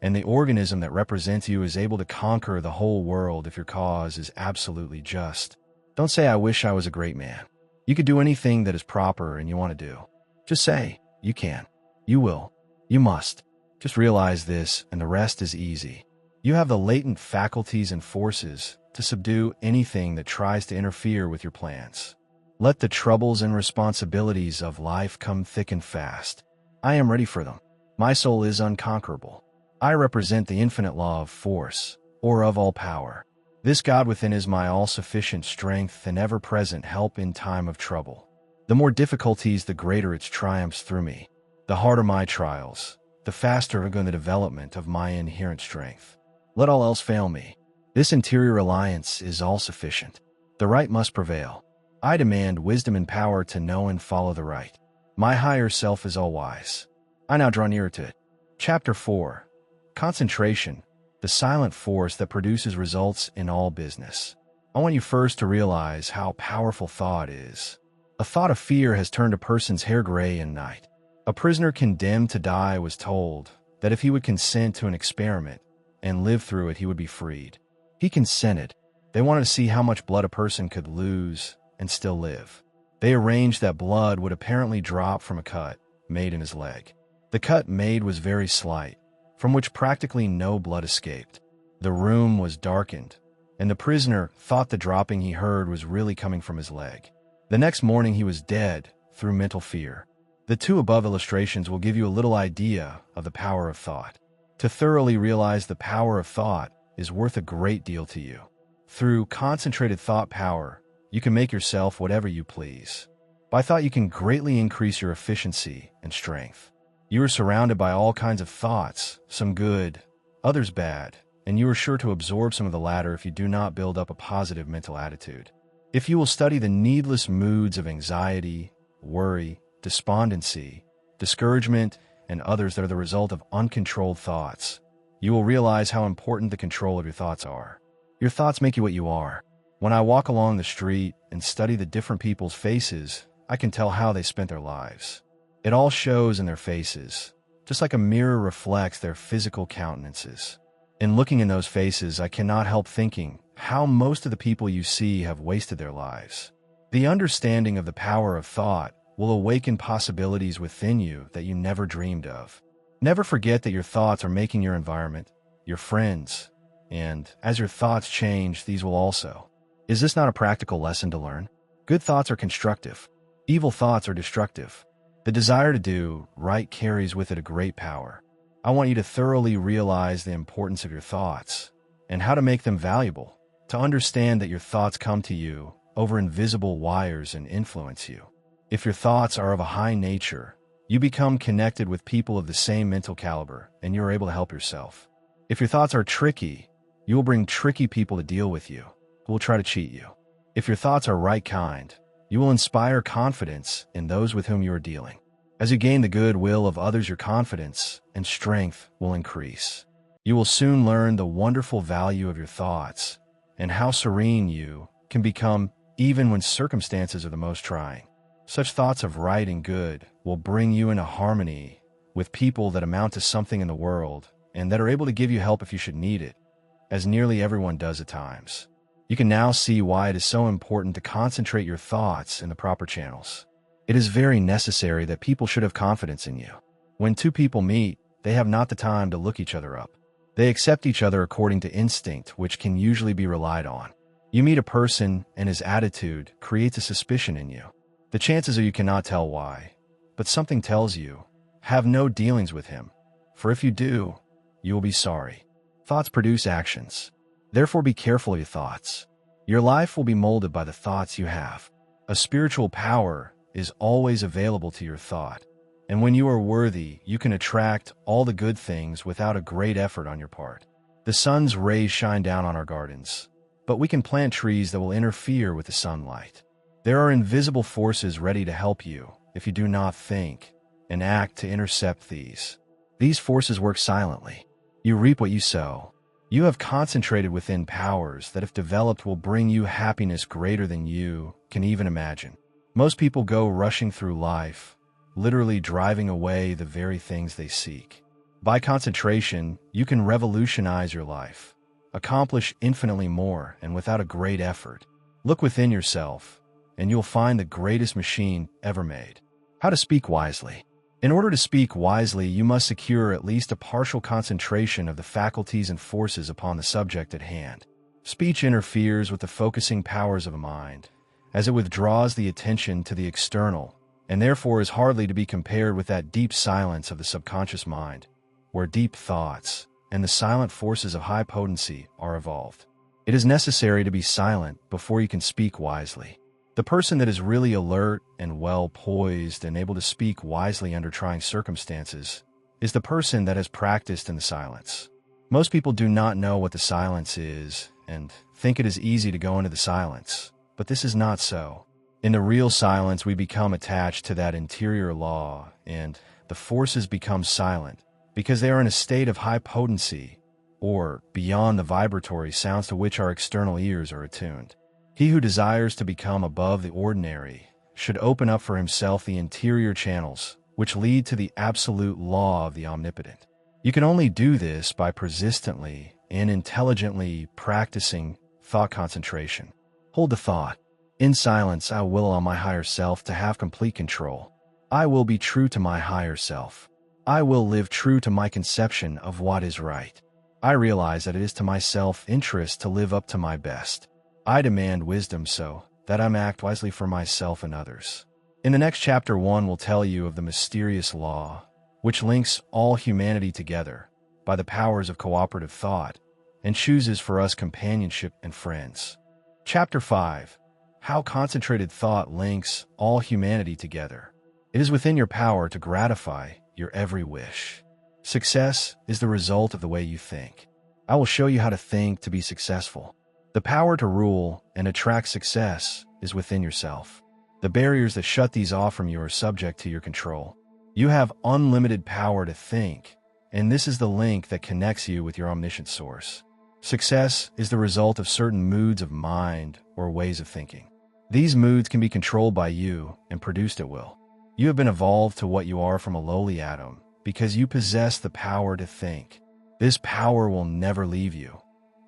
and the organism that represents you is able to conquer the whole world if your cause is absolutely just. Don't say, I wish I was a great man. You could do anything that is proper and you want to do. Just say, you can. You will. You must. Just realize this, and the rest is easy. You have the latent faculties and forces to subdue anything that tries to interfere with your plans. Let the troubles and responsibilities of life come thick and fast. I am ready for them. My soul is unconquerable. I represent the infinite law of force, or of all power. This God within is my all-sufficient strength and ever-present help in time of trouble. The more difficulties, the greater its triumphs through me. The harder my trials, the faster are going the development of my inherent strength. Let all else fail me. This interior alliance is all-sufficient. The right must prevail. I demand wisdom and power to know and follow the right. My higher self is all-wise. I now draw nearer to it. Chapter 4. Concentration, the silent force that produces results in all business. I want you first to realize how powerful thought is. A thought of fear has turned a person's hair gray in night. A prisoner condemned to die was told that if he would consent to an experiment and live through it, he would be freed. He consented. They wanted to see how much blood a person could lose and still live. They arranged that blood would apparently drop from a cut made in his leg. The cut made was very slight, from which practically no blood escaped. The room was darkened, and the prisoner thought the dropping he heard was really coming from his leg. The next morning he was dead through mental fear. The two above illustrations will give you a little idea of the power of thought. To thoroughly realize the power of thought is worth a great deal to you. Through concentrated thought power, you can make yourself whatever you please. By thought, you can greatly increase your efficiency and strength. You are surrounded by all kinds of thoughts, some good, others bad, and you are sure to absorb some of the latter if you do not build up a positive mental attitude. If you will study the needless moods of anxiety, worry, despondency, discouragement, and others that are the result of uncontrolled thoughts, you will realize how important the control of your thoughts are. Your thoughts make you what you are. When I walk along the street and study the different people's faces, I can tell how they spent their lives. It all shows in their faces, just like a mirror reflects their physical countenances. In looking in those faces, I cannot help thinking how most of the people you see have wasted their lives. The understanding of the power of thought will awaken possibilities within you that you never dreamed of. Never forget that your thoughts are making your environment, your friends, and as your thoughts change, these will also. Is this not a practical lesson to learn? Good thoughts are constructive. Evil thoughts are destructive. The desire to do right carries with it a great power. I want you to thoroughly realize the importance of your thoughts and how to make them valuable, to understand that your thoughts come to you over invisible wires and influence you. If your thoughts are of a high nature, you become connected with people of the same mental caliber and you're able to help yourself. If your thoughts are tricky, you will bring tricky people to deal with you who will try to cheat you. If your thoughts are right kind, you will inspire confidence in those with whom you are dealing. As you gain the goodwill of others, your confidence and strength will increase. You will soon learn the wonderful value of your thoughts and how serene you can become even when circumstances are the most trying. Such thoughts of right and good will bring you into harmony with people that amount to something in the world and that are able to give you help if you should need it, as nearly everyone does at times. You can now see why it is so important to concentrate your thoughts in the proper channels. It is very necessary that people should have confidence in you. When two people meet, they have not the time to look each other up. They accept each other according to instinct, which can usually be relied on. You meet a person and his attitude creates a suspicion in you. The chances are you cannot tell why, but something tells you, have no dealings with him, for if you do, you will be sorry. Thoughts produce actions. Therefore, be careful of your thoughts. Your life will be molded by the thoughts you have. A spiritual power is always available to your thought, and when you are worthy, you can attract all the good things without a great effort on your part. The sun's rays shine down on our gardens, but we can plant trees that will interfere with the sunlight. There are invisible forces ready to help you if you do not think and act to intercept these. These forces work silently. You reap what you sow. You have concentrated within powers that, if developed, will bring you happiness greater than you can even imagine. Most people go rushing through life, literally driving away the very things they seek. By concentration, you can revolutionize your life, accomplish infinitely more, and without a great effort. Look within yourself, and you'll find the greatest machine ever made. How to speak wisely. In order to speak wisely, you must secure at least a partial concentration of the faculties and forces upon the subject at hand. Speech interferes with the focusing powers of a mind, as it withdraws the attention to the external, and therefore is hardly to be compared with that deep silence of the subconscious mind, where deep thoughts and the silent forces of high potency are evolved. It is necessary to be silent before you can speak wisely. The person that is really alert and well poised and able to speak wisely under trying circumstances is the person that has practiced in the silence. Most people do not know what the silence is and think it is easy to go into the silence, but this is not so. In the real silence, we become attached to that interior law, and the forces become silent because they are in a state of high potency or beyond the vibratory sounds to which our external ears are attuned. He who desires to become above the ordinary should open up for himself the interior channels which lead to the absolute law of the omnipotent. You can only do this by persistently and intelligently practicing thought concentration. Hold the thought. In silence, I will allow my higher self to have complete control. I will be true to my higher self. I will live true to my conception of what is right. I realize that it is to my self-interest to live up to my best. I demand wisdom so that I may act wisely for myself and others. In the next chapter, 1 will tell you of the mysterious law, which links all humanity together by the powers of cooperative thought and chooses for us companionship and friends. Chapter 5. How concentrated thought links all humanity together. It is within your power to gratify your every wish. Success is the result of the way you think. I will show you how to think to be successful. The power to rule and attract success is within yourself. The barriers that shut these off from you are subject to your control. You have unlimited power to think, and this is the link that connects you with your omniscient source. Success is the result of certain moods of mind or ways of thinking. These moods can be controlled by you and produced at will. You have been evolved to what you are from a lowly atom because you possess the power to think. This power will never leave you,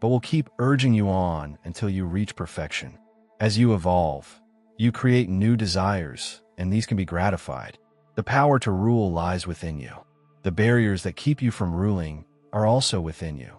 but will keep urging you on until you reach perfection. As you evolve, you create new desires, and these can be gratified. The power to rule lies within you. The barriers that keep you from ruling are also within you.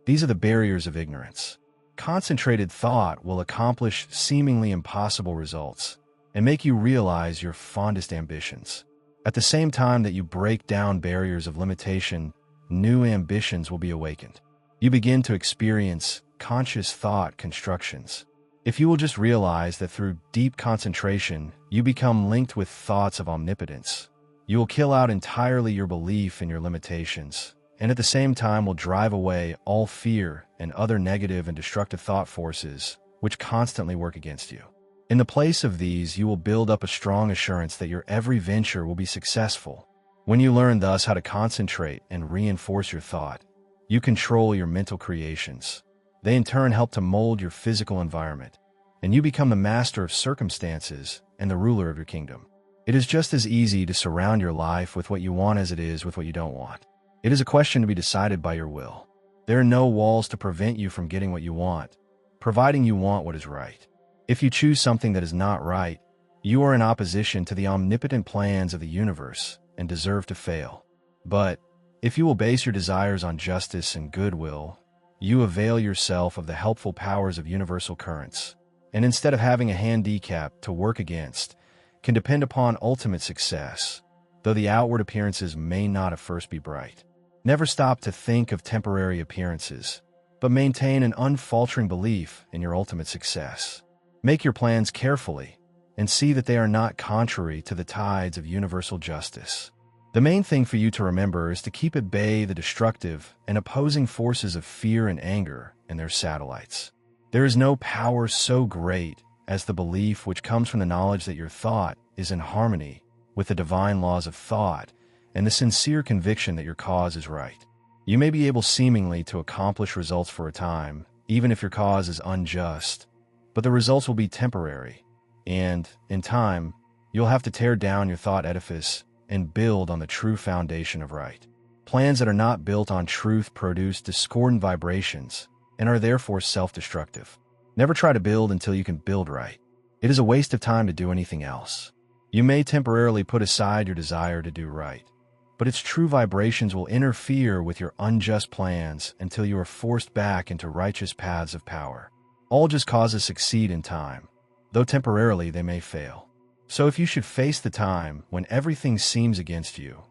These are the barriers of ignorance. Concentrated thought will accomplish seemingly impossible results and make you realize your fondest ambitions. At the same time that you break down barriers of limitation, new ambitions will be awakened. You begin to experience conscious thought constructions. If you will just realize that through deep concentration, you become linked with thoughts of omnipotence, you will kill out entirely your belief in your limitations, and at the same time will drive away all fear and other negative and destructive thought forces which constantly work against you. In the place of these, you will build up a strong assurance that your every venture will be successful. When you learn thus how to concentrate and reinforce your thought, you control your mental creations. They in turn help to mold your physical environment, and you become the master of circumstances and the ruler of your kingdom. It is just as easy to surround your life with what you want as it is with what you don't want. It is a question to be decided by your will. There are no walls to prevent you from getting what you want, providing you want what is right. If you choose something that is not right, you are in opposition to the omnipotent plans of the universe and deserve to fail. But if you will base your desires on justice and goodwill, you avail yourself of the helpful powers of universal currents, and instead of having a handicap to work against, can depend upon ultimate success, though the outward appearances may not at first be bright. Never stop to think of temporary appearances, but maintain an unfaltering belief in your ultimate success. Make your plans carefully, and see that they are not contrary to the tides of universal justice. The main thing for you to remember is to keep at bay the destructive and opposing forces of fear and anger and their satellites. There is no power so great as the belief which comes from the knowledge that your thought is in harmony with the divine laws of thought and the sincere conviction that your cause is right. You may be able seemingly to accomplish results for a time, even if your cause is unjust, but the results will be temporary, and, in time, you'll have to tear down your thought edifice and build on the true foundation of right. Plans that are not built on truth produce discordant vibrations and are therefore self-destructive. Never try to build until you can build right. It is a waste of time to do anything else. You may temporarily put aside your desire to do right, but its true vibrations will interfere with your unjust plans until you are forced back into righteous paths of power. All just causes succeed in time, though temporarily they may fail. So if you should face the time when everything seems against you,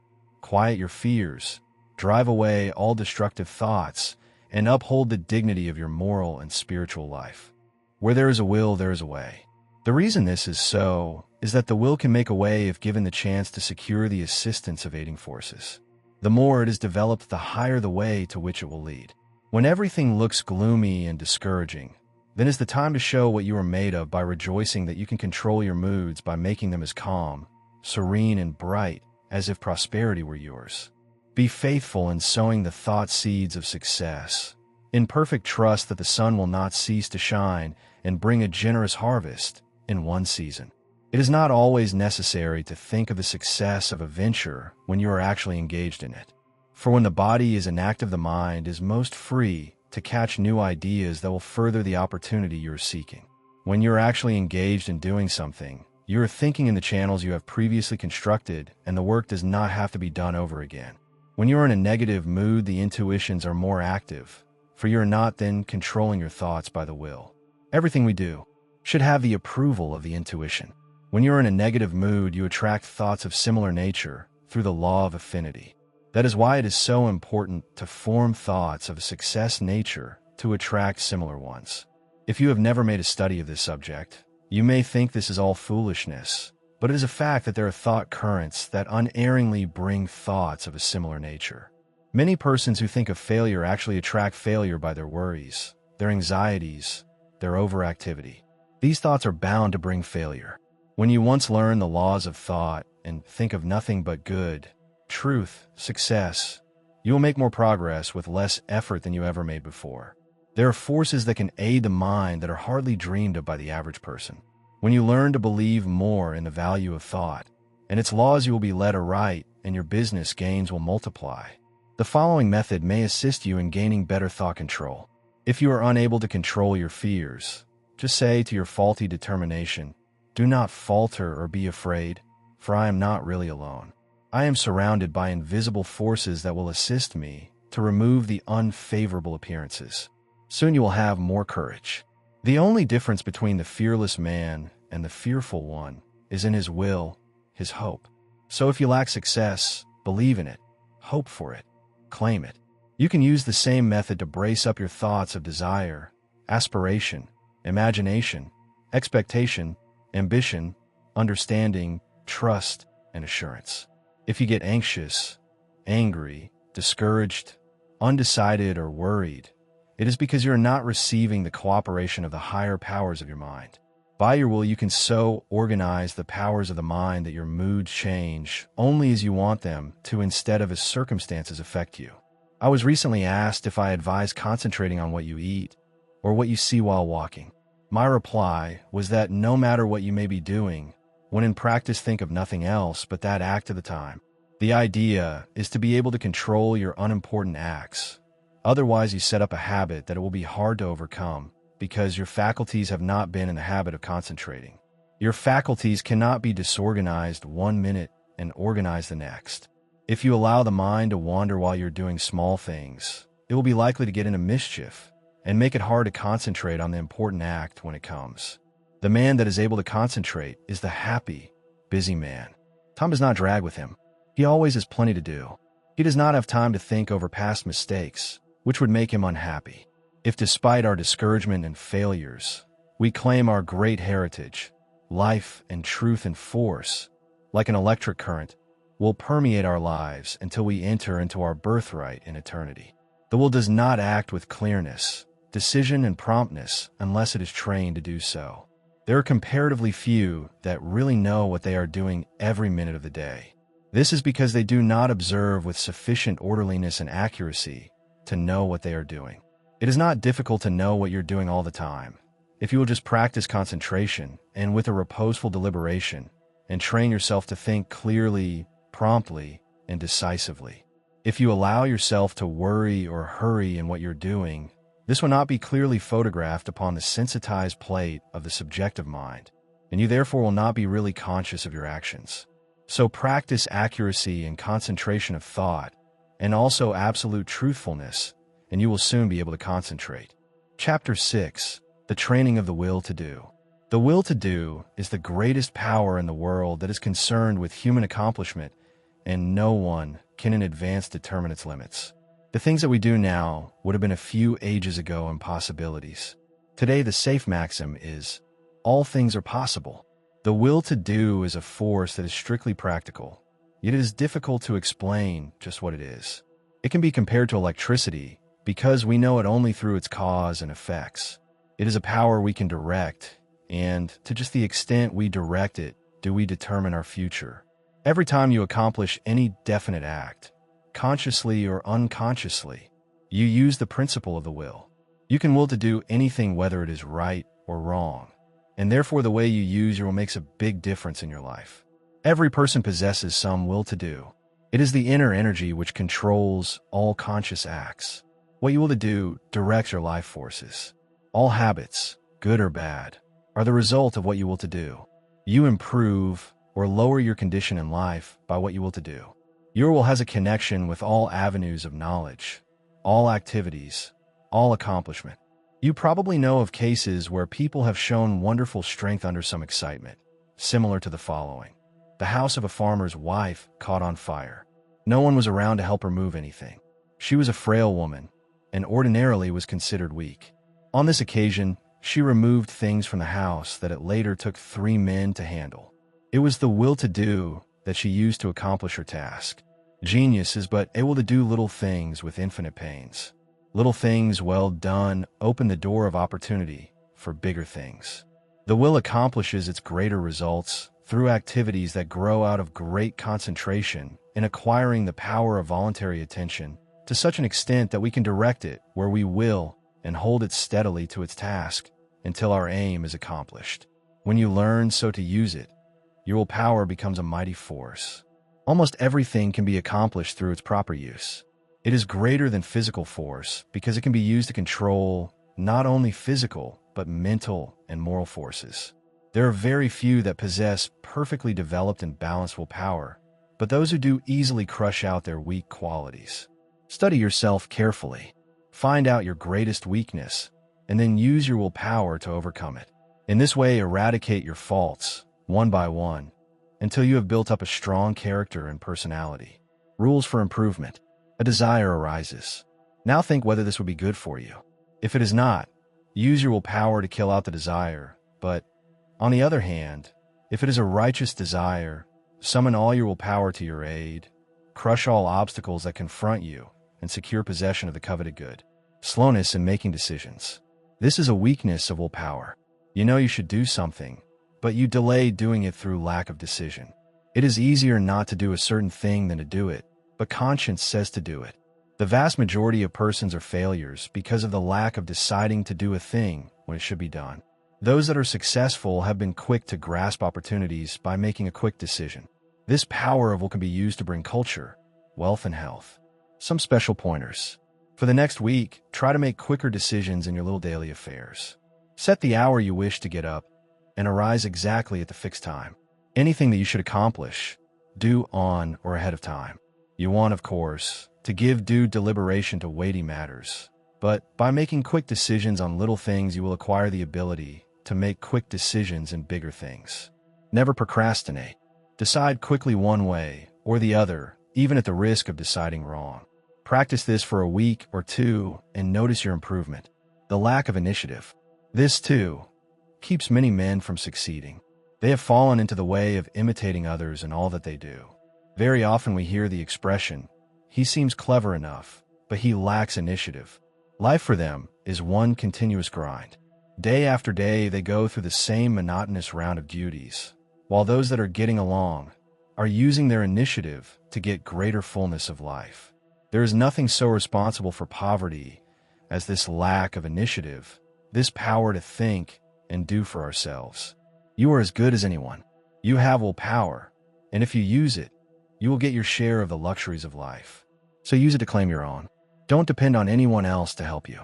quiet your fears, drive away all destructive thoughts, and uphold the dignity of your moral and spiritual life. Where there is a will, there is a way. The reason this is so is that the will can make a way if given the chance to secure the assistance of aiding forces. The more it is developed, the higher the way to which it will lead. When everything looks gloomy and discouraging, then is the time to show what you are made of by rejoicing that you can control your moods by making them as calm, serene, and bright as if prosperity were yours. Be faithful in sowing the thought seeds of success, in perfect trust that the sun will not cease to shine and bring a generous harvest in one season. It is not always necessary to think of the success of a venture when you are actually engaged in it. For when the body is inactive, the mind is most free to catch new ideas that will further the opportunity you are seeking. When you are actually engaged in doing something, you are thinking in the channels you have previously constructed, and the work does not have to be done over again. When you are in a negative mood, the intuitions are more active, for you are not then controlling your thoughts by the will. Everything we do should have the approval of the intuition. When you are in a negative mood, you attract thoughts of similar nature through the law of affinity. That is why it is so important to form thoughts of a success nature to attract similar ones. If you have never made a study of this subject, you may think this is all foolishness, but it is a fact that there are thought currents that unerringly bring thoughts of a similar nature. Many persons who think of failure actually attract failure by their worries, their anxieties, their overactivity. These thoughts are bound to bring failure. When you once learn the laws of thought and think of nothing but good, truth, success, you will make more progress with less effort than you ever made before. There are forces that can aid the mind that are hardly dreamed of by the average person. When you learn to believe more in the value of thought and its laws, you will be led aright and your business gains will multiply. The following method may assist you in gaining better thought control. If you are unable to control your fears, just say to your faulty determination, "Do not falter or be afraid, for I am not really alone. I am surrounded by invisible forces that will assist me to remove the unfavorable appearances." Soon you will have more courage. The only difference between the fearless man and the fearful one is in his will, his hope. So if you lack success, believe in it, hope for it, claim it. You can use the same method to brace up your thoughts of desire, aspiration, imagination, expectation, ambition, understanding, trust, and assurance. If you get anxious, angry, discouraged, undecided, or worried, it is because you are not receiving the cooperation of the higher powers of your mind. By your will, you can so organize the powers of the mind that your moods change only as you want them to instead of as circumstances affect you. I was recently asked if I advise concentrating on what you eat or what you see while walking. My reply was that no matter what you may be doing, when in practice, think of nothing else but that act of the time. The idea is to be able to control your unimportant acts. Otherwise, you set up a habit that it will be hard to overcome because your faculties have not been in the habit of concentrating. Your faculties cannot be disorganized one minute and organized the next. If you allow the mind to wander while you're doing small things, it will be likely to get into mischief and make it hard to concentrate on the important act when it comes. The man that is able to concentrate is the happy, busy man. Time does not drag with him. He always has plenty to do. He does not have time to think over past mistakes, which would make him unhappy. If despite our discouragement and failures, we claim our great heritage, life and truth and force, like an electric current, will permeate our lives until we enter into our birthright in eternity. The will does not act with clearness, decision, and promptness unless it is trained to do so. There are comparatively few that really know what they are doing every minute of the day. This is because they do not observe with sufficient orderliness and accuracy to know what they are doing. It is not difficult to know what you're doing all the time, if you will just practice concentration and with a reposeful deliberation, and train yourself to think clearly, promptly, and decisively. If you allow yourself to worry or hurry in what you're doing, this will not be clearly photographed upon the sensitized plate of the subjective mind, and you therefore will not be really conscious of your actions. So practice accuracy and concentration of thought, and also absolute truthfulness, and you will soon be able to concentrate. Chapter 6. The Training of the Will to Do. The will to do is the greatest power in the world that is concerned with human accomplishment, and no one can in advance determine its limits. The things that we do now would have been a few ages ago impossibilities. Today, the safe maxim is, all things are possible. The will to do is a force that is strictly practical, yet it is difficult to explain just what it is. It can be compared to electricity because we know it only through its cause and effects. It is a power we can direct, and to just the extent we direct it, do we determine our future. Every time you accomplish any definite act, consciously or unconsciously, You use the principle of the will. You can will to do anything whether it is right or wrong, and therefore the way you use your will makes a big difference in your life. Every person possesses some will to do. It is the inner energy which controls all conscious acts. What you will to do directs your life forces. All habits, good or bad, are the result of what you will to do. You improve or lower your condition in life by what you will to do. Your will has a connection with all avenues of knowledge, all activities, all accomplishment. You probably know of cases where people have shown wonderful strength under some excitement, similar to the following. The house of a farmer's wife caught on fire. No one was around to help her move anything. She was a frail woman, and ordinarily was considered weak. On this occasion, she removed things from the house that it later took 3 men to handle. It was the will to do that she used to accomplish her task. Genius is but able to do little things with infinite pains. Little things well done open the door of opportunity for bigger things. The will accomplishes its greater results through activities that grow out of great concentration in acquiring the power of voluntary attention to such an extent that we can direct it where we will and hold it steadily to its task until our aim is accomplished. When you learn so to use it, your willpower becomes a mighty force. Almost everything can be accomplished through its proper use. It is greater than physical force because it can be used to control not only physical but mental and moral forces. There are very few that possess perfectly developed and balanced willpower, but those who do easily crush out their weak qualities. Study yourself carefully. Find out your greatest weakness, and then use your willpower to overcome it. In this way, eradicate your faults, one by one, until you have built up a strong character and personality. Rules for improvement. A desire arises. Now think whether this would be good for you. If it is not, use your willpower to kill out the desire, but, on the other hand, if it is a righteous desire, summon all your willpower to your aid, crush all obstacles that confront you, and secure possession of the coveted good. Slowness in making decisions. This is a weakness of willpower. You know you should do something, but you delay doing it through lack of decision. It is easier not to do a certain thing than to do it, but conscience says to do it. The vast majority of persons are failures because of the lack of deciding to do a thing when it should be done. Those that are successful have been quick to grasp opportunities by making a quick decision. This power of will can be used to bring culture, wealth, and health. Some special pointers. For the next week, try to make quicker decisions in your little daily affairs. Set the hour you wish to get up, and arise exactly at the fixed time. Anything that you should accomplish, do on or ahead of time. You want, of course, to give due deliberation to weighty matters, but by making quick decisions on little things you will acquire the ability to make quick decisions in bigger things. Never procrastinate. Decide quickly one way or the other, even at the risk of deciding wrong. Practice this for a week or two and notice your improvement. The lack of initiative. This, too, keeps many men from succeeding. They have fallen into the way of imitating others in all that they do. Very often we hear the expression, "He seems clever enough, but he lacks initiative." Life for them is one continuous grind. Day after day they go through the same monotonous round of duties, while those that are getting along are using their initiative to get greater fullness of life. There is nothing so responsible for poverty as this lack of initiative, this power to think and do for ourselves. You are as good as anyone. You have willpower, and if you use it, you will get your share of the luxuries of life. So use it to claim your own. Don't depend on anyone else to help you.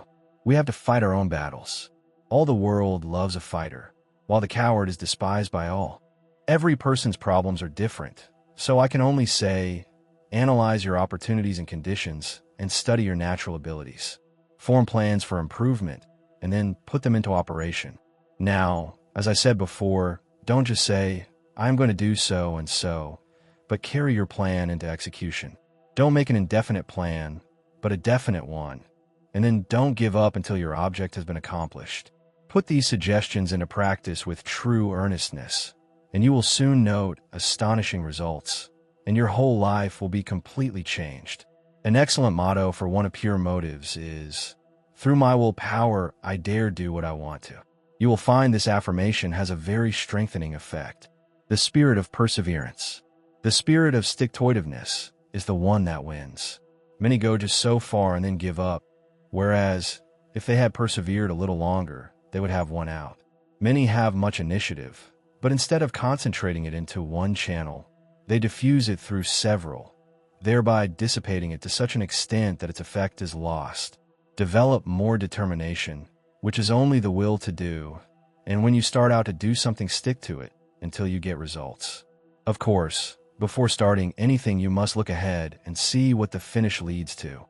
We have to fight our own battles. All the world loves a fighter, while the coward is despised by all. Every person's problems are different, so I can only say, analyze your opportunities and conditions and study your natural abilities. Form plans for improvement, and then put them into operation. Now, as I said before, don't just say, "I'm going to do so and so," but carry your plan into execution. Don't make an indefinite plan, but a definite one, and then don't give up until your object has been accomplished. Put these suggestions into practice with true earnestness, and you will soon note astonishing results, and your whole life will be completely changed. An excellent motto for one of pure motives is, "Through my willpower, I dare do what I want to." You will find this affirmation has a very strengthening effect. The spirit of perseverance. The spirit of stick-to-itiveness is the one that wins. Many go just so far and then give up, whereas if they had persevered a little longer, they would have won out. Many have much initiative, but instead of concentrating it into one channel, they diffuse it through several, thereby dissipating it to such an extent that its effect is lost. Develop more determination, which is only the will to do, and when you start out to do something, stick to it until you get results. Of course, before starting anything, you must look ahead and see what the finish leads to.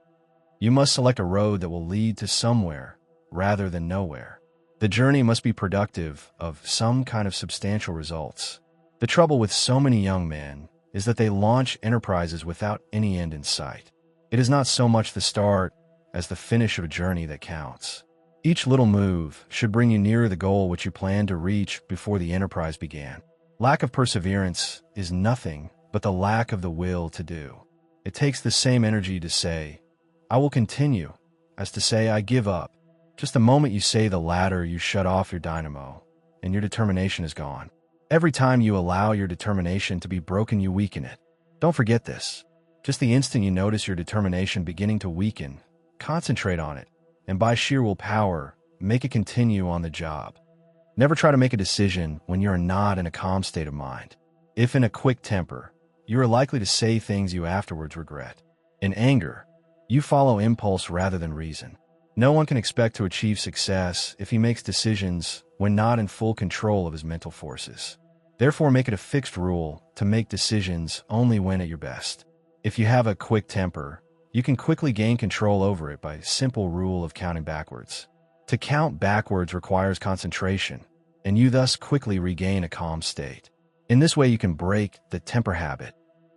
You must select a road that will lead to somewhere rather than nowhere. The journey must be productive of some kind of substantial results. The trouble with so many young men is that they launch enterprises without any end in sight. It is not so much the start as the finish of a journey that counts. Each little move should bring you nearer the goal which you planned to reach before the enterprise began. Lack of perseverance is nothing but the lack of the will to do. It takes the same energy to say, "I will continue," as to say, "I give up." Just the moment you say the latter, you shut off your dynamo, and your determination is gone. Every time you allow your determination to be broken, you weaken it. Don't forget this. Just the instant you notice your determination beginning to weaken, concentrate on it, and by sheer willpower, make it continue on the job. Never try to make a decision when you are not in a calm state of mind. If in a quick temper, you are likely to say things you afterwards regret. In anger, you follow impulse rather than reason. No one can expect to achieve success if he makes decisions when not in full control of his mental forces. Therefore, make it a fixed rule to make decisions only when at your best. If you have a quick temper, you can quickly gain control over it by a simple rule of counting backwards. To count backwards requires concentration, and you thus quickly regain a calm state. In this way, you can break the temper habit.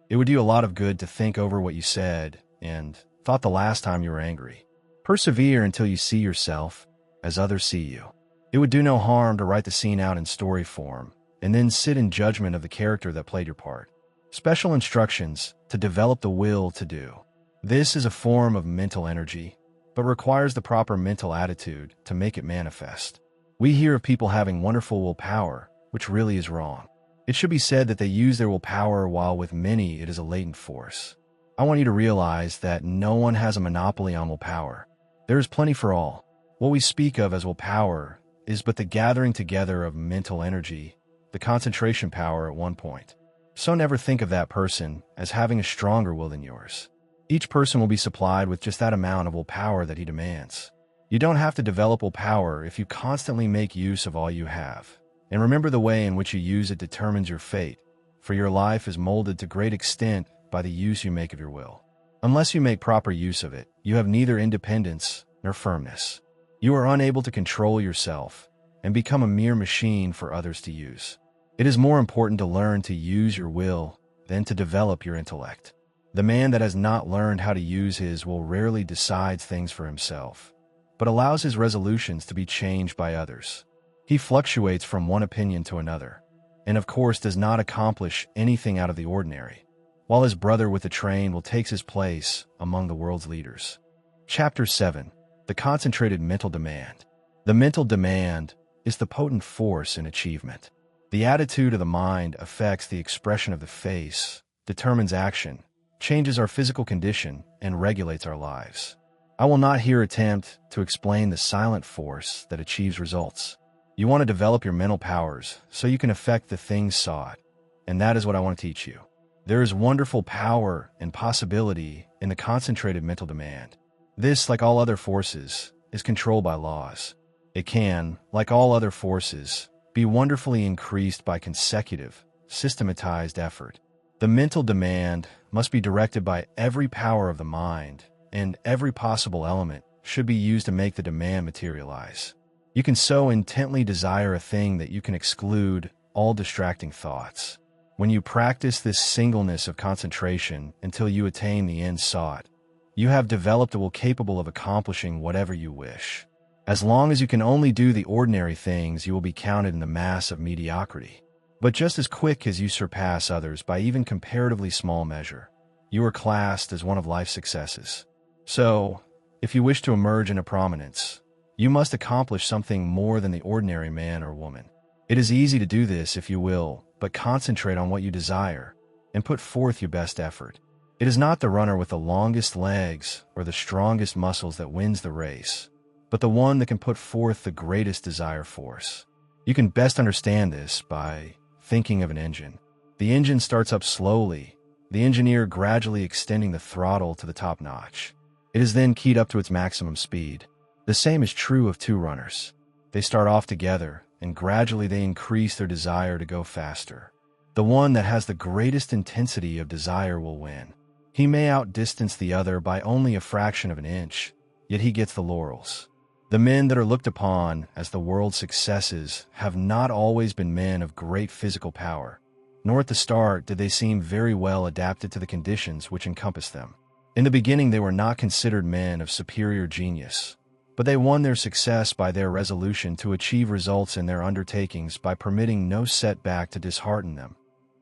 It would do a lot of good to think over what you said and thought the last time you were angry. Persevere until you see yourself as others see you. It would do no harm to write the scene out in story form and then sit in judgment of the character that played your part. Special instructions to develop the will to do. This is a form of mental energy, but requires the proper mental attitude to make it manifest. We hear of people having wonderful willpower, which really is wrong. It should be said that they use their willpower, while with many it is a latent force. I want you to realize that no one has a monopoly on willpower. There is plenty for all. What we speak of as willpower is but the gathering together of mental energy, the concentration power at one point. So never think of that person as having a stronger will than yours. Each person will be supplied with just that amount of willpower that he demands. You don't have to develop willpower if you constantly make use of all you have. And remember, the way in which you use it determines your fate, for your life is molded to great extent by the use you make of your will. Unless you make proper use of it, you have neither independence nor firmness. You are unable to control yourself and become a mere machine for others to use. It is more important to learn to use your will than to develop your intellect. The man that has not learned how to use his will rarely decides things for himself, but allows his resolutions to be changed by others. He fluctuates from one opinion to another, and of course does not accomplish anything out of the ordinary, while his brother with the train will take his place among the world's leaders. Chapter 7. The Concentrated Mental Demand. The mental demand is the potent force in achievement. The attitude of the mind affects the expression of the face, determines action, changes our physical condition, and regulates our lives. I will not here attempt to explain the silent force that achieves results. You want to develop your mental powers so you can affect the things sought, and that is what I want to teach you. There is wonderful power and possibility in the concentrated mental demand. This, like all other forces, is controlled by laws. It can, like all other forces, be wonderfully increased by consecutive, systematized effort. The mental demand must be directed by every power of the mind, and every possible element should be used to make the demand materialize. You can so intently desire a thing that you can exclude all distracting thoughts. When you practice this singleness of concentration until you attain the end sought, you have developed a will capable of accomplishing whatever you wish. As long as you can only do the ordinary things, you will be counted in the mass of mediocrity. But just as quick as you surpass others by even comparatively small measure, you are classed as one of life's successes. So, if you wish to emerge into prominence, you must accomplish something more than the ordinary man or woman. It is easy to do this if you will, but concentrate on what you desire and put forth your best effort. It is not the runner with the longest legs or the strongest muscles that wins the race, but the one that can put forth the greatest desire force. You can best understand this by thinking of an engine. The engine starts up slowly, the engineer gradually extending the throttle to the top notch. It is then keyed up to its maximum speed. The same is true of two runners. They start off together, and gradually they increase their desire to go faster. The one that has the greatest intensity of desire will win. He may outdistance the other by only a fraction of an inch, yet he gets the laurels. The men that are looked upon as the world's successes have not always been men of great physical power, nor at the start did they seem very well adapted to the conditions which encompass them. In the beginning they were not considered men of superior genius, but they won their success by their resolution to achieve results in their undertakings by permitting no setback to dishearten them,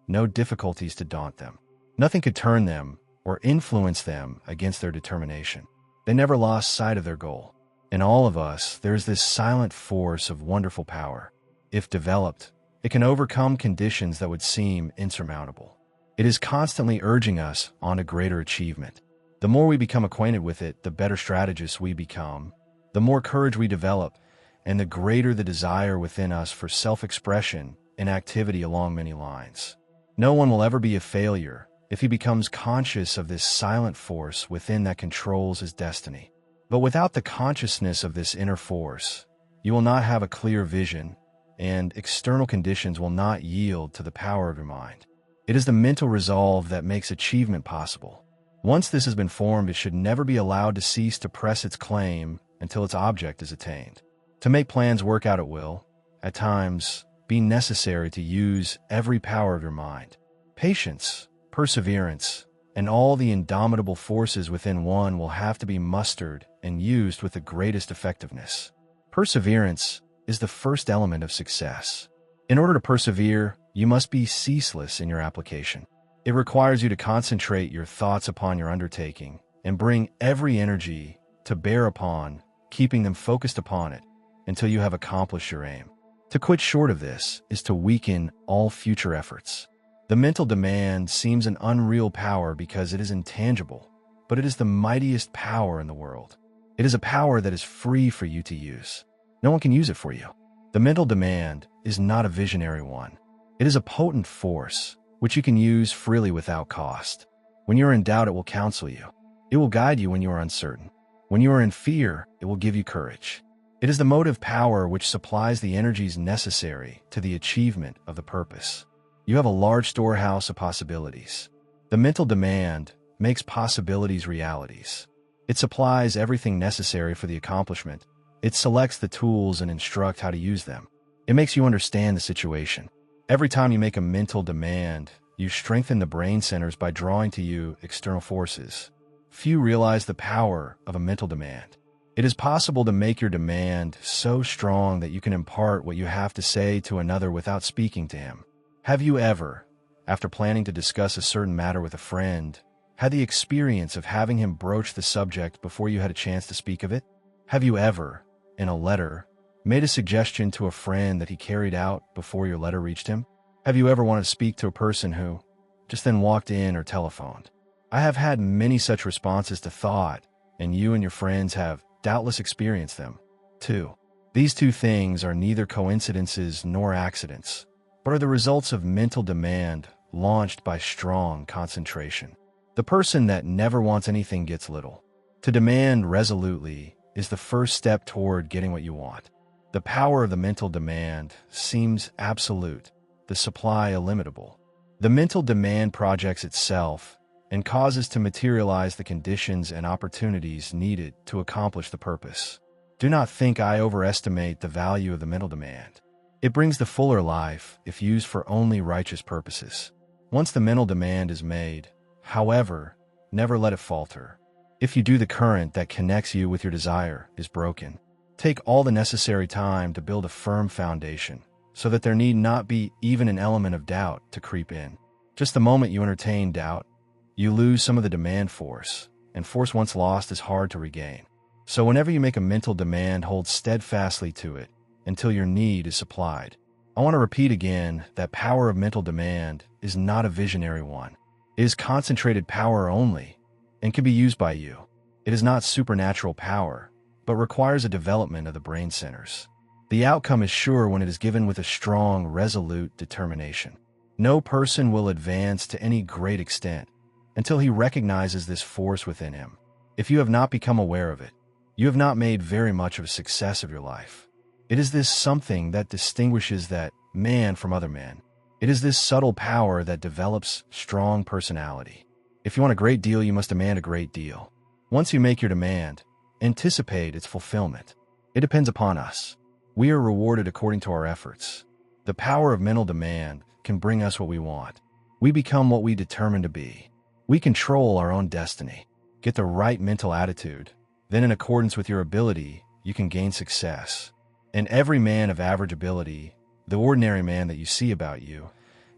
no difficulties to daunt them. Nothing could turn them or influence them against their determination. They never lost sight of their goal. In all of us, there is this silent force of wonderful power. If developed, it can overcome conditions that would seem insurmountable. It is constantly urging us on to greater achievement. The more we become acquainted with it, the better strategists we become, the more courage we develop, and the greater the desire within us for self-expression and activity along many lines. No one will ever be a failure if he becomes conscious of this silent force within that controls his destiny. But without the consciousness of this inner force, you will not have a clear vision, and external conditions will not yield to the power of your mind. It is the mental resolve that makes achievement possible. Once this has been formed, it should never be allowed to cease to press its claim until its object is attained. To make plans work out at will, at times, be necessary to use every power of your mind. Patience, perseverance, and all the indomitable forces within one will have to be mustered and used with the greatest effectiveness. Perseverance is the first element of success. In order to persevere, you must be ceaseless in your application. It requires you to concentrate your thoughts upon your undertaking and bring every energy to bear upon, keeping them focused upon it until you have accomplished your aim. To quit short of this is to weaken all future efforts. The mental demand seems an unreal power because it is intangible, but it is the mightiest power in the world. It is a power that is free for you to use. No one can use it for you. The mental demand is not a visionary one. It is a potent force, which you can use freely without cost. When you are in doubt, it will counsel you. It will guide you when you are uncertain. When you are in fear, it will give you courage. It is the motive power which supplies the energies necessary to the achievement of the purpose. You have a large storehouse of possibilities. The mental demand makes possibilities realities. It supplies everything necessary for the accomplishment. It selects the tools and instructs how to use them. It makes you understand the situation. Every time you make a mental demand, you strengthen the brain centers by drawing to you external forces. Few realize the power of a mental demand. It is possible to make your demand so strong that you can impart what you have to say to another without speaking to him. Have you ever, after planning to discuss a certain matter with a friend, had the experience of having him broach the subject before you had a chance to speak of it? Have you ever, in a letter, made a suggestion to a friend that he carried out before your letter reached him? Have you ever wanted to speak to a person who just then walked in or telephoned? I have had many such responses to thought, and you and your friends have doubtless experienced them, too. These two things are neither coincidences nor accidents, but are the results of mental demand launched by strong concentration. The person that never wants anything gets little. To demand resolutely is the first step toward getting what you want. The power of the mental demand seems absolute, the supply illimitable. The mental demand projects itself and causes to materialize the conditions and opportunities needed to accomplish the purpose. Do not think I overestimate the value of the mental demand. It brings the fuller life if used for only righteous purposes. Once the mental demand is made, however, never let it falter. If you do, the current that connects you with your desire is broken. Take all the necessary time to build a firm foundation so that there need not be even an element of doubt to creep in. Just the moment you entertain doubt, you lose some of the demand force, and force once lost is hard to regain. So whenever you make a mental demand, hold steadfastly to it until your need is supplied. I want to repeat again that power of mental demand is not a visionary one. It is concentrated power only and can be used by you. It is not supernatural power, but requires a development of the brain centers. The outcome is sure when it is given with a strong, resolute determination. No person will advance to any great extent until he recognizes this force within him. If you have not become aware of it, you have not made very much of a success of your life. It is this something that distinguishes that man from other men. It is this subtle power that develops strong personality. If you want a great deal, you must demand a great deal. Once you make your demand, anticipate its fulfillment. It depends upon us. We are rewarded according to our efforts. The power of mental demand can bring us what we want. We become what we determine to be. We control our own destiny. Get the right mental attitude. Then, in accordance with your ability, you can gain success. And every man of average ability, the ordinary man that you see about you,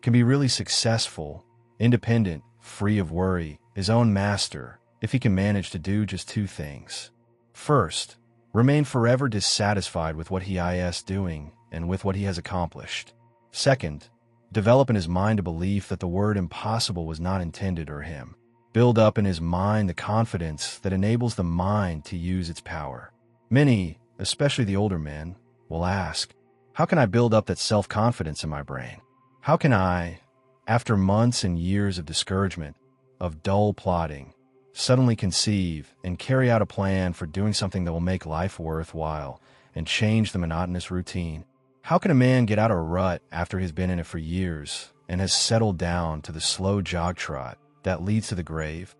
can be really successful, independent, free of worry, his own master, if he can manage to do just two things. First, remain forever dissatisfied with what he is doing and with what he has accomplished. Second, develop in his mind a belief that the word impossible was not intended for him. Build up in his mind the confidence that enables the mind to use its power. Many, especially the older men, will ask, how can I build up that self-confidence in my brain? How can I, after months and years of discouragement, of dull plodding, suddenly conceive and carry out a plan for doing something that will make life worthwhile and change the monotonous routine? How can a man get out of a rut after he's been in it for years and has settled down to the slow jog trot that leads to the grave?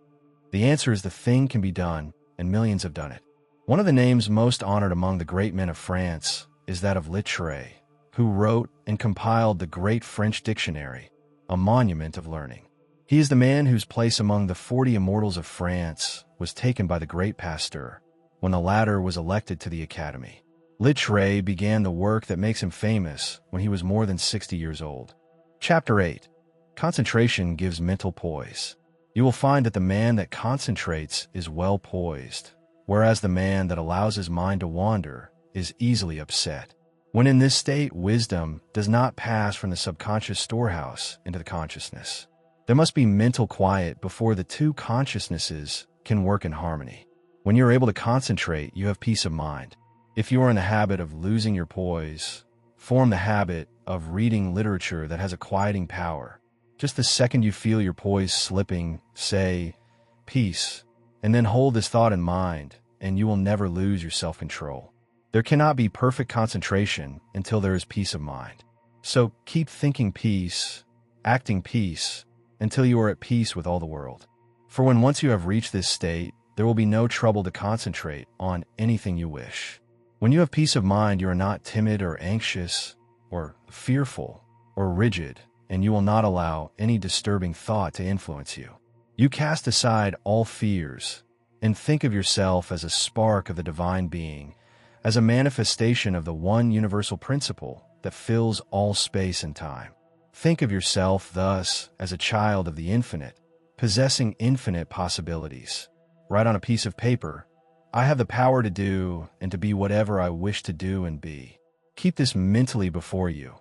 The answer is the thing can be done, and millions have done it. One of the names most honored among the great men of France is that of Littre, who wrote and compiled the great French dictionary, a monument of learning. He is the man whose place among the 40 immortals of France was taken by the great Pasteur when the latter was elected to the Academy. Littre began the work that makes him famous when he was more than 60 years old. Chapter 8. Concentration gives mental poise. You will find that the man that concentrates is well poised, whereas the man that allows his mind to wander is easily upset. When in this state, wisdom does not pass from the subconscious storehouse into the consciousness. There must be mental quiet before the two consciousnesses can work in harmony. When you are able to concentrate, you have peace of mind. If you are in the habit of losing your poise, form the habit of reading literature that has a quieting power. Just the second you feel your poise slipping, say, peace, and then hold this thought in mind, and you will never lose your self-control. There cannot be perfect concentration until there is peace of mind. So keep thinking peace, acting peace, until you are at peace with all the world. For when once you have reached this state, there will be no trouble to concentrate on anything you wish. When you have peace of mind, you are not timid or anxious or fearful or rigid, and you will not allow any disturbing thought to influence you. You cast aside all fears and think of yourself as a spark of the divine being, as a manifestation of the one universal principle that fills all space and time. Think of yourself thus as a child of the infinite, possessing infinite possibilities. Write on a piece of paper, I have the power to do and to be whatever I wish to do and be. Keep this mentally before you,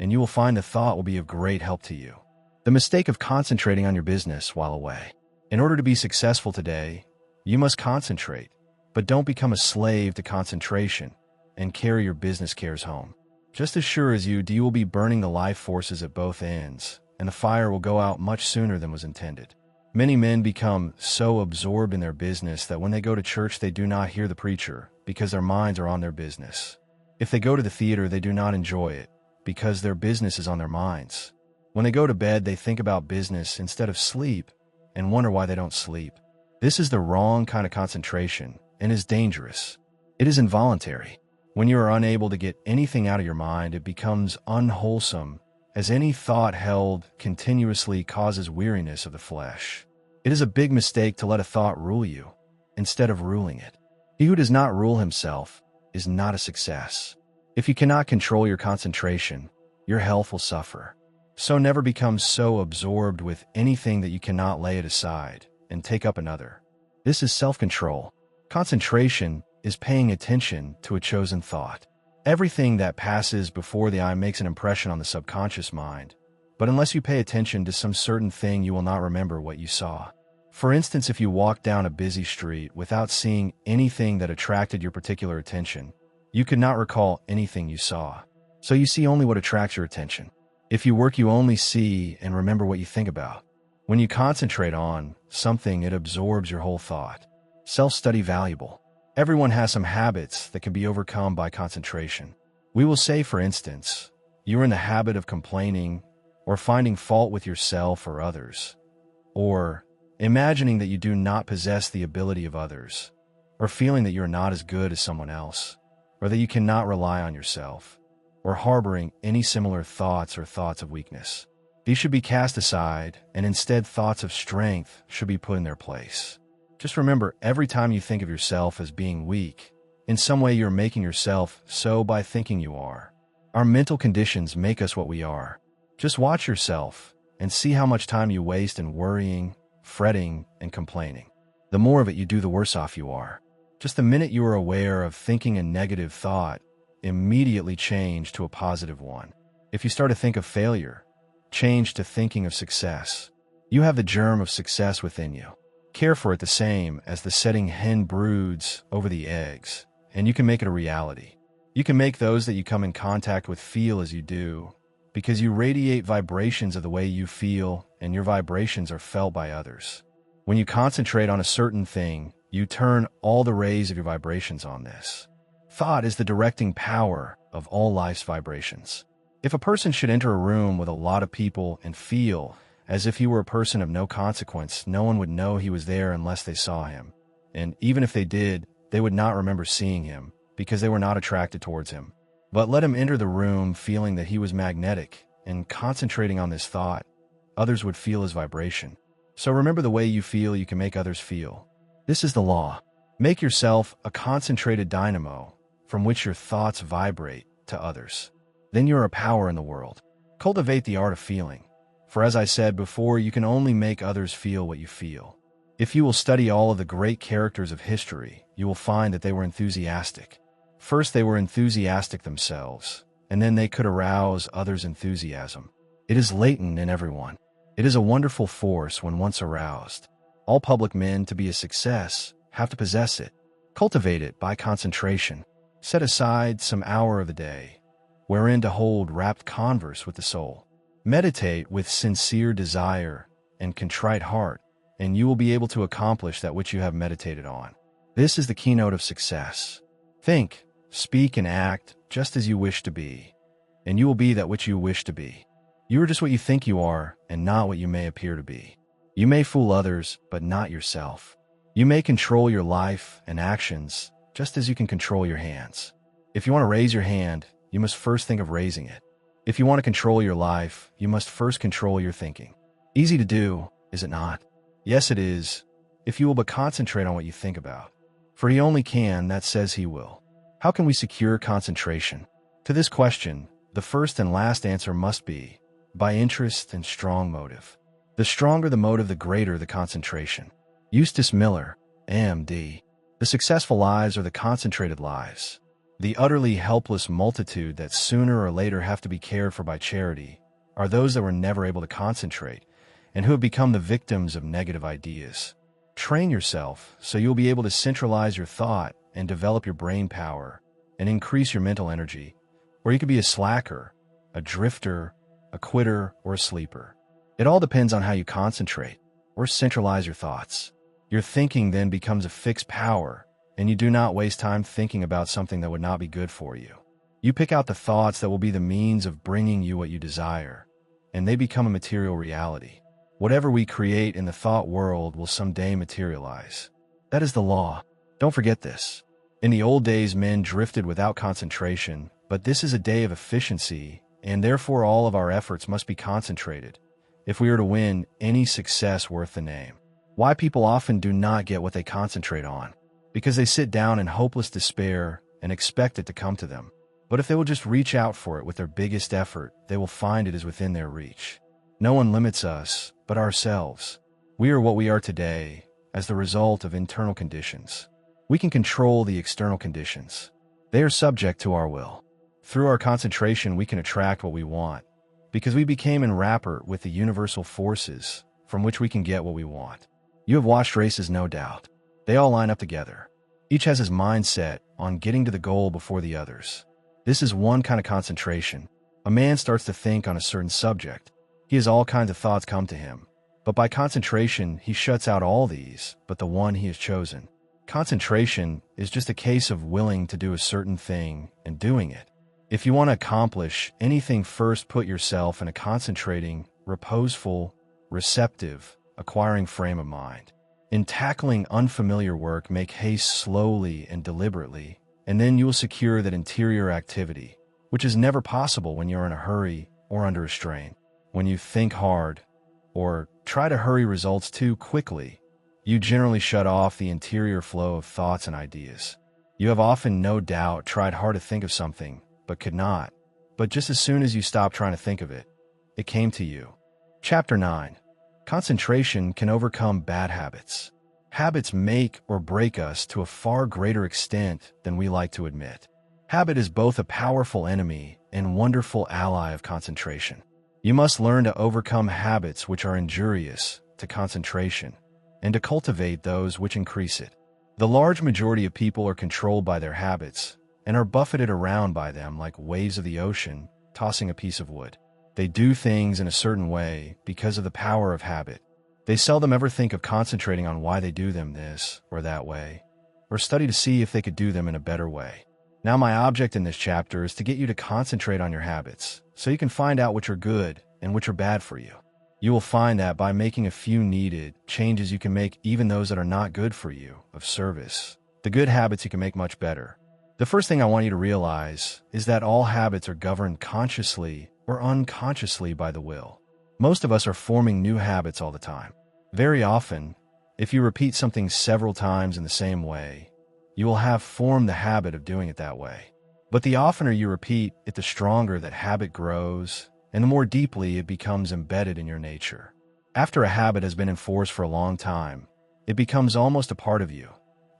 and you will find the thought will be of great help to you. The mistake of concentrating on your business while away. In order to be successful today, you must concentrate, but don't become a slave to concentration and carry your business cares home. Just as sure as you do, you will be burning the life forces at both ends, and the fire will go out much sooner than was intended. Many men become so absorbed in their business that when they go to church, they do not hear the preacher because their minds are on their business. If they go to the theater, they do not enjoy it because their business is on their minds. When they go to bed, they think about business instead of sleep and wonder why they don't sleep. This is the wrong kind of concentration and is dangerous. It is involuntary. When you are unable to get anything out of your mind, it becomes unwholesome, as any thought held continuously causes weariness of the flesh. It is a big mistake to let a thought rule you, instead of ruling it. He who does not rule himself is not a success. If you cannot control your concentration, your health will suffer. So never become so absorbed with anything that you cannot lay it aside and take up another. This is self-control. Concentration is paying attention to a chosen thought. Everything that passes before the eye makes an impression on the subconscious mind, But unless you pay attention to some certain thing, you will not remember what you saw. For instance, if you walk down a busy street without seeing anything that attracted your particular attention, you could not recall anything you saw. So you see only what attracts your attention. If you work, you only see and remember what you think about. When you concentrate on something, it absorbs your whole thought. Self-study valuable. Everyone has some habits that can be overcome by concentration. We will say, for instance, you are in the habit of complaining or finding fault with yourself or others, or imagining that you do not possess the ability of others, or feeling that you are not as good as someone else, or that you cannot rely on yourself, or harboring any similar thoughts or thoughts of weakness. These should be cast aside, and instead thoughts of strength should be put in their place. Just remember, every time you think of yourself as being weak, in some way you're making yourself so by thinking you are. Our mental conditions make us what we are. Just watch yourself and see how much time you waste in worrying, fretting, and complaining. The more of it you do, the worse off you are. Just the minute you are aware of thinking a negative thought, immediately change to a positive one. If you start to think of failure, change to thinking of success. You have the germ of success within you. Care for it the same as the setting hen broods over the eggs, and you can make it a reality. You can make those that you come in contact with feel as you do, because you radiate vibrations of the way you feel, and your vibrations are felt by others. When you concentrate on a certain thing, you turn all the rays of your vibrations on this. Thought is the directing power of all life's vibrations. If a person should enter a room with a lot of people and feel as if he were a person of no consequence, no one would know he was there unless they saw him. And even if they did, they would not remember seeing him, because they were not attracted towards him. But let him enter the room feeling that he was magnetic, and concentrating on this thought, others would feel his vibration. So remember, the way you feel, you can make others feel. This is the law. Make yourself a concentrated dynamo from which your thoughts vibrate to others. Then you are a power in the world. Cultivate the art of feeling. For as I said before, you can only make others feel what you feel. If you will study all of the great characters of history, you will find that they were enthusiastic. First, they were enthusiastic themselves, and then they could arouse others' enthusiasm. It is latent in everyone. It is a wonderful force when once aroused. All public men, to be a success, have to possess it. Cultivate it by concentration. Set aside some hour of the day, wherein to hold rapt converse with the soul. Meditate with sincere desire and contrite heart, and you will be able to accomplish that which you have meditated on. This is the keynote of success. Think, speak, and act just as you wish to be, and you will be that which you wish to be. You are just what you think you are, and not what you may appear to be. You may fool others, but not yourself. You may control your life and actions, just as you can control your hands. If you want to raise your hand, you must first think of raising it. If you want to control your life, you must first control your thinking. Easy to do, is it not? Yes, it is, if you will but concentrate on what you think about. For he only can that says he will. How can we secure concentration? To this question, the first and last answer must be by interest and strong motive. The stronger the motive, the greater the concentration. Eustace Miller, M.D. The successful lives are the concentrated lives. The utterly helpless multitude that sooner or later have to be cared for by charity are those that were never able to concentrate and who have become the victims of negative ideas. Train yourself so you'll be able to centralize your thought and develop your brain power and increase your mental energy, or you could be a slacker, a drifter, a quitter, or a sleeper. It all depends on how you concentrate or centralize your thoughts. Your thinking then becomes a fixed power, and you do not waste time thinking about something that would not be good for you. You pick out the thoughts that will be the means of bringing you what you desire, and they become a material reality. Whatever we create in the thought world will someday materialize. That is the law. Don't forget this. In the old days, men drifted without concentration, but this is a day of efficiency, and therefore all of our efforts must be concentrated if we are to win any success worth the name. Why people often do not get what they concentrate on? Because they sit down in hopeless despair and expect it to come to them. But if they will just reach out for it with their biggest effort, they will find it is within their reach. No one limits us but ourselves. We are what we are today as the result of internal conditions. We can control the external conditions. They are subject to our will. Through our concentration, we can attract what we want, because we became in rapport with the universal forces from which we can get what we want. You have watched races, no doubt. They all line up together. Each has his mind set on getting to the goal before the others. This is one kind of concentration. A man starts to think on a certain subject. He has all kinds of thoughts come to him. But by concentration, he shuts out all these, but the one he has chosen. Concentration is just a case of willing to do a certain thing and doing it. If you want to accomplish anything, first put yourself in a concentrating, reposeful, receptive, acquiring frame of mind. In tackling unfamiliar work, make haste slowly and deliberately, and then you will secure that interior activity, which is never possible when you're in a hurry or under a strain. When you think hard or try to hurry results too quickly, you generally shut off the interior flow of thoughts and ideas. You have often, no doubt, tried hard to think of something, but could not. But just as soon as you stopped trying to think of it, it came to you. Chapter 9. Concentration can overcome bad habits. Habits make or break us to a far greater extent than we like to admit. Habit is both a powerful enemy and wonderful ally of concentration. You must learn to overcome habits which are injurious to concentration, and to cultivate those which increase it. The large majority of people are controlled by their habits, and are buffeted around by them like waves of the ocean, tossing a piece of wood. They do things in a certain way because of the power of habit. They seldom ever think of concentrating on why they do them this or that way, or study to see if they could do them in a better way. Now, my object in this chapter is to get you to concentrate on your habits, so you can find out which are good and which are bad for you. You will find that by making a few needed changes, you can make even those that are not good for you of service. The good habits you can make much better. The first thing I want you to realize is that all habits are governed consciously or unconsciously by the will. Most of us are forming new habits all the time. Very often, if you repeat something several times in the same way, you will have formed the habit of doing it that way. But the oftener you repeat it, the stronger that habit grows, and the more deeply it becomes embedded in your nature. After a habit has been in force for a long time, it becomes almost a part of you,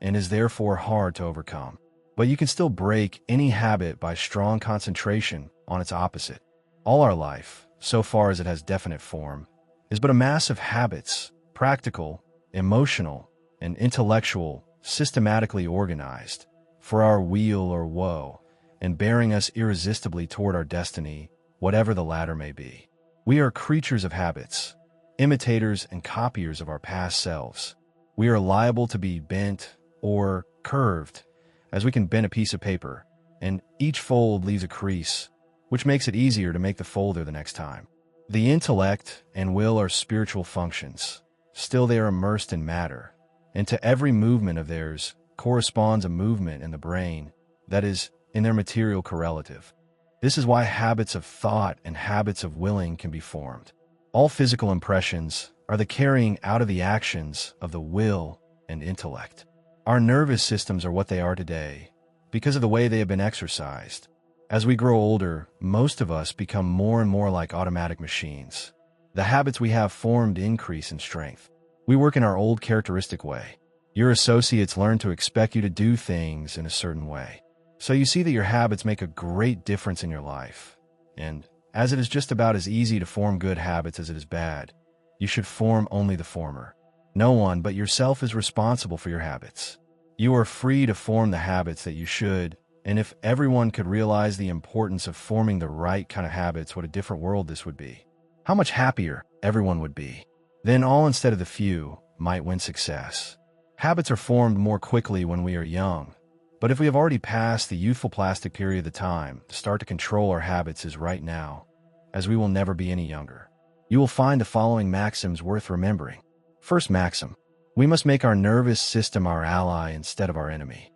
and is therefore hard to overcome. But you can still break any habit by strong concentration on its opposite. All our life, so far as it has definite form, is but a mass of habits, practical, emotional, and intellectual, systematically organized, for our weal or woe, and bearing us irresistibly toward our destiny, whatever the latter may be. We are creatures of habits, imitators and copiers of our past selves. We are liable to be bent or curved, as we can bend a piece of paper, and each fold leaves a crease, which makes it easier to make the folder the next time. The intellect and will are spiritual functions. Still, they are immersed in matter, and to every movement of theirs corresponds a movement in the brain, that is, in their material correlative. This is why habits of thought and habits of willing can be formed. All physical impressions are the carrying out of the actions of the will and intellect. Our nervous systems are what they are today because of the way they have been exercised. As we grow older, most of us become more and more like automatic machines. The habits we have formed increase in strength. We work in our old characteristic way. Your associates learn to expect you to do things in a certain way. So you see that your habits make a great difference in your life. And as it is just about as easy to form good habits as it is bad, you should form only the former. No one but yourself is responsible for your habits. You are free to form the habits that you should. And if everyone could realize the importance of forming the right kind of habits, what a different world this would be. How much happier everyone would be. Then all instead of the few might win success. Habits are formed more quickly when we are young, but if we have already passed the youthful plastic period, the time to start to control our habits is right now, as we will never be any younger. You will find the following maxims worth remembering. First maxim: we must make our nervous system our ally instead of our enemy.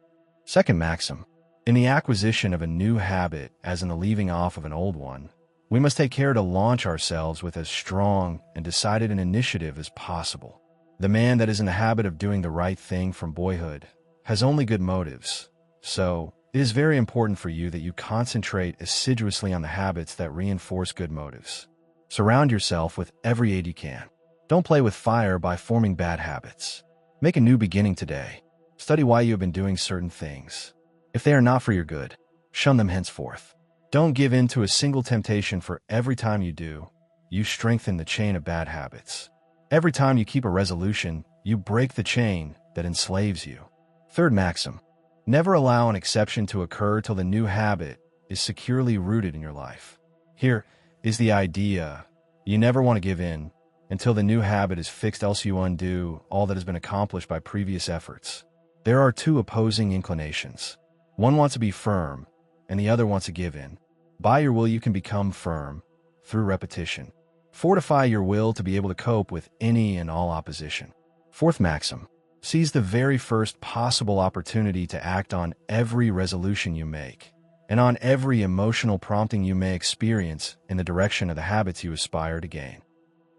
Second maxim: in the acquisition of a new habit, as in the leaving off of an old one, we must take care to launch ourselves with as strong and decided an initiative as possible. The man that is in the habit of doing the right thing from boyhood has only good motives, so it is very important for you that you concentrate assiduously on the habits that reinforce good motives. Surround yourself with every aid you can. Don't play with fire by forming bad habits. Make a new beginning today. Study why you have been doing certain things. If they are not for your good, shun them henceforth. Don't give in to a single temptation, for every time you do, you strengthen the chain of bad habits. Every time you keep a resolution, you break the chain that enslaves you. Third maxim: never allow an exception to occur till the new habit is securely rooted in your life. Here is the idea: you never want to give in until the new habit is fixed, else you undo all that has been accomplished by previous efforts. There are two opposing inclinations. One wants to be firm, and the other wants to give in. By your will, you can become firm through repetition. Fortify your will to be able to cope with any and all opposition. Fourth maxim: seize the very first possible opportunity to act on every resolution you make, and on every emotional prompting you may experience in the direction of the habits you aspire to gain.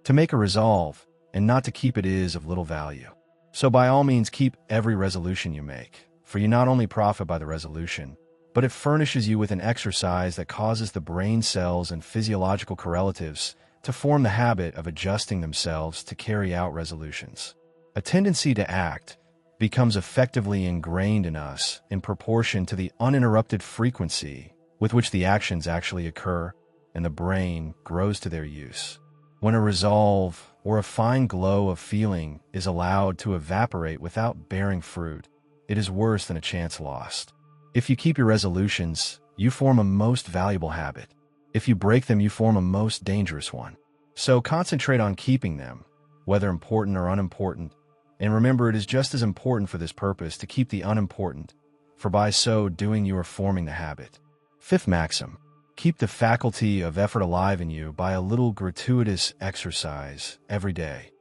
To make a resolve and not to keep it is of little value. So by all means keep every resolution you make, for you not only profit by the resolution, but it furnishes you with an exercise that causes the brain cells and physiological correlatives to form the habit of adjusting themselves to carry out resolutions. A tendency to act becomes effectively ingrained in us in proportion to the uninterrupted frequency with which the actions actually occur, and the brain grows to their use. When a resolve or a fine glow of feeling is allowed to evaporate without bearing fruit, it is worse than a chance lost. If you keep your resolutions, you form a most valuable habit. If you break them, you form a most dangerous one. So concentrate on keeping them, whether important or unimportant, and remember it is just as important for this purpose to keep the unimportant, for by so doing you are forming the habit. Fifth maxim: keep the faculty of effort alive in you by a little gratuitous exercise every day.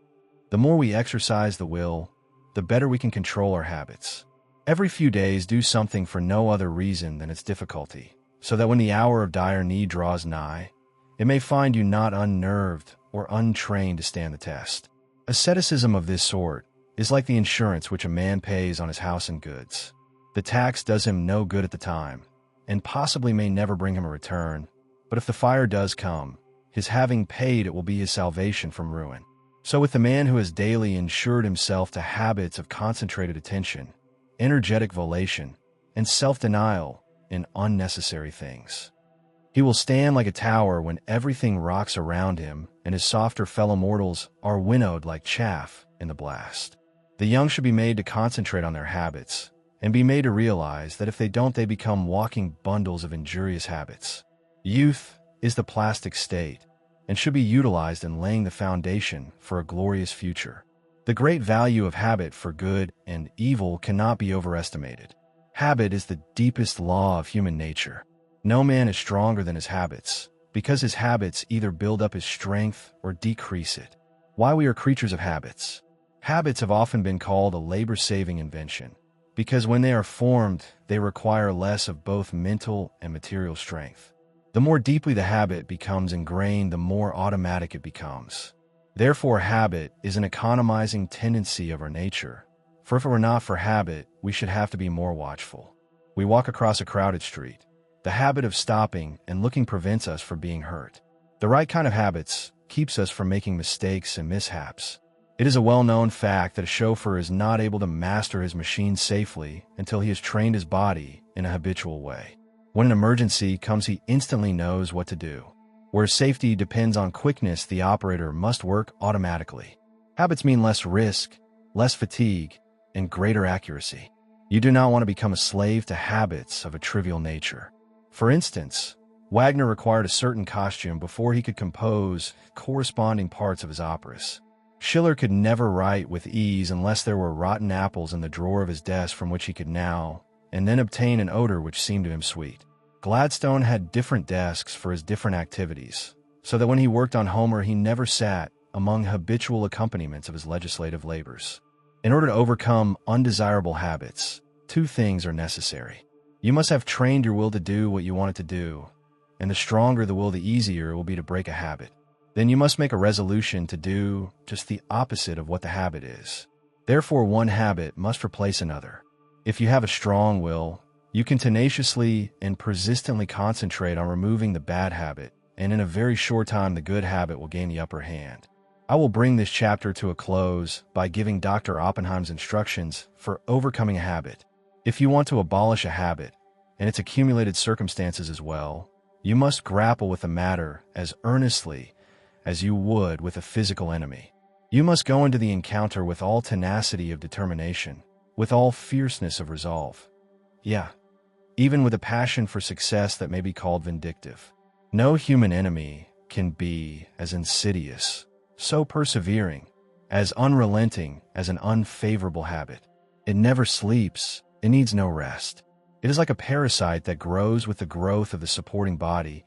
The more we exercise the will, the better we can control our habits. Every few days do something for no other reason than its difficulty, so that when the hour of dire need draws nigh, it may find you not unnerved or untrained to stand the test. Asceticism of this sort is like the insurance which a man pays on his house and goods. The tax does him no good at the time, and possibly may never bring him a return, but if the fire does come, his having paid it will be his salvation from ruin. So with the man who has daily insured himself to habits of concentrated attention, energetic volation, and self-denial in unnecessary things. He will stand like a tower when everything rocks around him and his softer fellow mortals are winnowed like chaff in the blast. The young should be made to concentrate on their habits and be made to realize that if they don't, they become walking bundles of injurious habits. Youth is the plastic state and should be utilized in laying the foundation for a glorious future. The great value of habit for good and evil cannot be overestimated. Habit is the deepest law of human nature. No man is stronger than his habits, because his habits either build up his strength or decrease it. Why we are creatures of habits. Habits have often been called a labor-saving invention, because when they are formed, they require less of both mental and material strength. The more deeply the habit becomes ingrained, the more automatic it becomes. Therefore, habit is an economizing tendency of our nature, for if it were not for habit, we should have to be more watchful. We walk across a crowded street. The habit of stopping and looking prevents us from being hurt. The right kind of habits keeps us from making mistakes and mishaps. It is a well-known fact that a chauffeur is not able to master his machine safely until he has trained his body in a habitual way. When an emergency comes, he instantly knows what to do. Where safety depends on quickness, the operator must work automatically. Habits mean less risk, less fatigue, and greater accuracy. You do not want to become a slave to habits of a trivial nature. For instance, Wagner required a certain costume before he could compose corresponding parts of his operas. Schiller could never write with ease unless there were rotten apples in the drawer of his desk from which he could now and then obtain an odor which seemed to him sweet. Gladstone had different desks for his different activities, so that when he worked on Homer, he never sat among habitual accompaniments of his legislative labors. In order to overcome undesirable habits, two things are necessary. You must have trained your will to do what you want it to do, and the stronger the will, the easier it will be to break a habit. Then you must make a resolution to do just the opposite of what the habit is. Therefore, one habit must replace another. If you have a strong will, you can tenaciously and persistently concentrate on removing the bad habit, and in a very short time the good habit will gain the upper hand. I will bring this chapter to a close by giving Dr. Oppenheim's instructions for overcoming a habit. If you want to abolish a habit, and its accumulated circumstances as well, You must grapple with the matter as earnestly as you would with a physical enemy. You must go into the encounter with all tenacity of determination, with all fierceness of resolve. Yeah, even with a passion for success that may be called vindictive. No human enemy can be as insidious, so persevering, as unrelenting as an unfavorable habit. It never sleeps, it needs no rest. It is like a parasite that grows with the growth of the supporting body,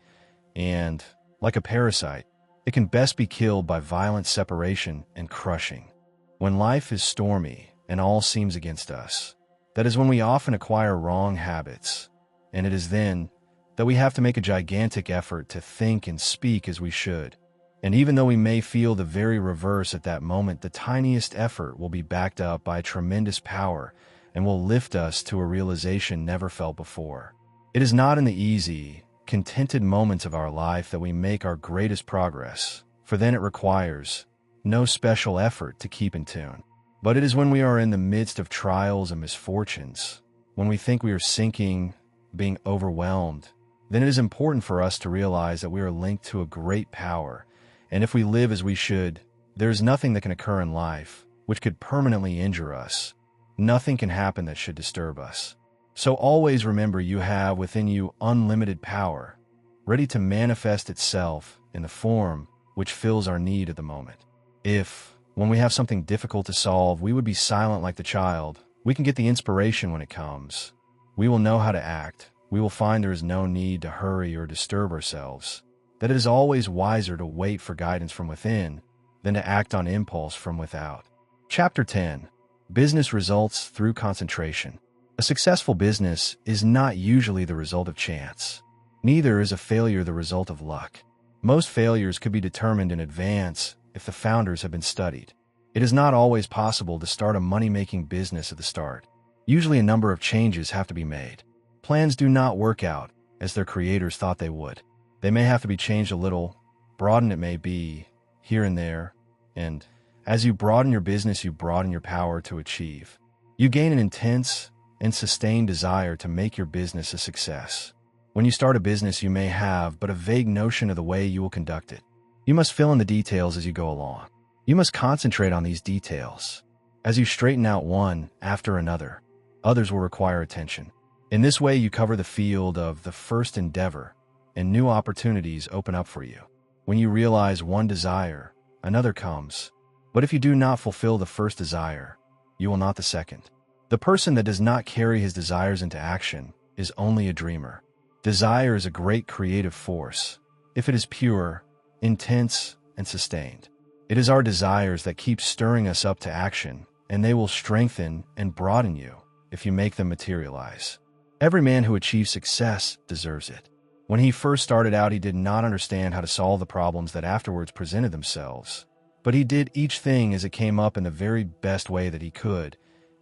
and, like a parasite, it can best be killed by violent separation and crushing. When life is stormy and all seems against us, that is when we often acquire wrong habits, and it is then that we have to make a gigantic effort to think and speak as we should. And even though we may feel the very reverse at that moment, the tiniest effort will be backed up by a tremendous power and will lift us to a realization never felt before. It is not in the easy, contented moments of our life that we make our greatest progress, for then it requires no special effort to keep in tune. But it is when we are in the midst of trials and misfortunes, when we think we are sinking, being overwhelmed, then it is important for us to realize that we are linked to a great power, and if we live as we should, there is nothing that can occur in life which could permanently injure us. Nothing can happen that should disturb us. So always remember you have within you unlimited power, ready to manifest itself in the form which fills our need at the moment. If, when we have something difficult to solve, we would be silent like the child, we can get the inspiration when it comes. We will know how to act. We will find there is no need to hurry or disturb ourselves, that it is always wiser to wait for guidance from within than to act on impulse from without. Chapter 10. Business results through concentration. A successful business is not usually the result of chance. Neither is a failure the result of luck. Most failures could be determined in advance if the founders have been studied. It is not always possible to start a money-making business at the start. Usually a number of changes have to be made. Plans do not work out as their creators thought they would. They may have to be changed a little, broadened it may be, here and there, and as you broaden your business, you broaden your power to achieve. You gain an intense and sustained desire to make your business a success. When you start a business, you may have but a vague notion of the way you will conduct it. You must fill in the details as you go along. You must concentrate on these details. As you straighten out one after another, others will require attention. In this way, you cover the field of the first endeavor, and new opportunities open up for you. When you realize one desire, another comes. But if you do not fulfill the first desire, you will not the second. The person that does not carry his desires into action is only a dreamer. Desire is a great creative force, if it is pure, intense, and sustained. It is our desires that keep stirring us up to action, and they will strengthen and broaden you if you make them materialize. Every man who achieves success deserves it. When he first started out, he did not understand how to solve the problems that afterwards presented themselves. But he did each thing as it came up in the very best way that he could,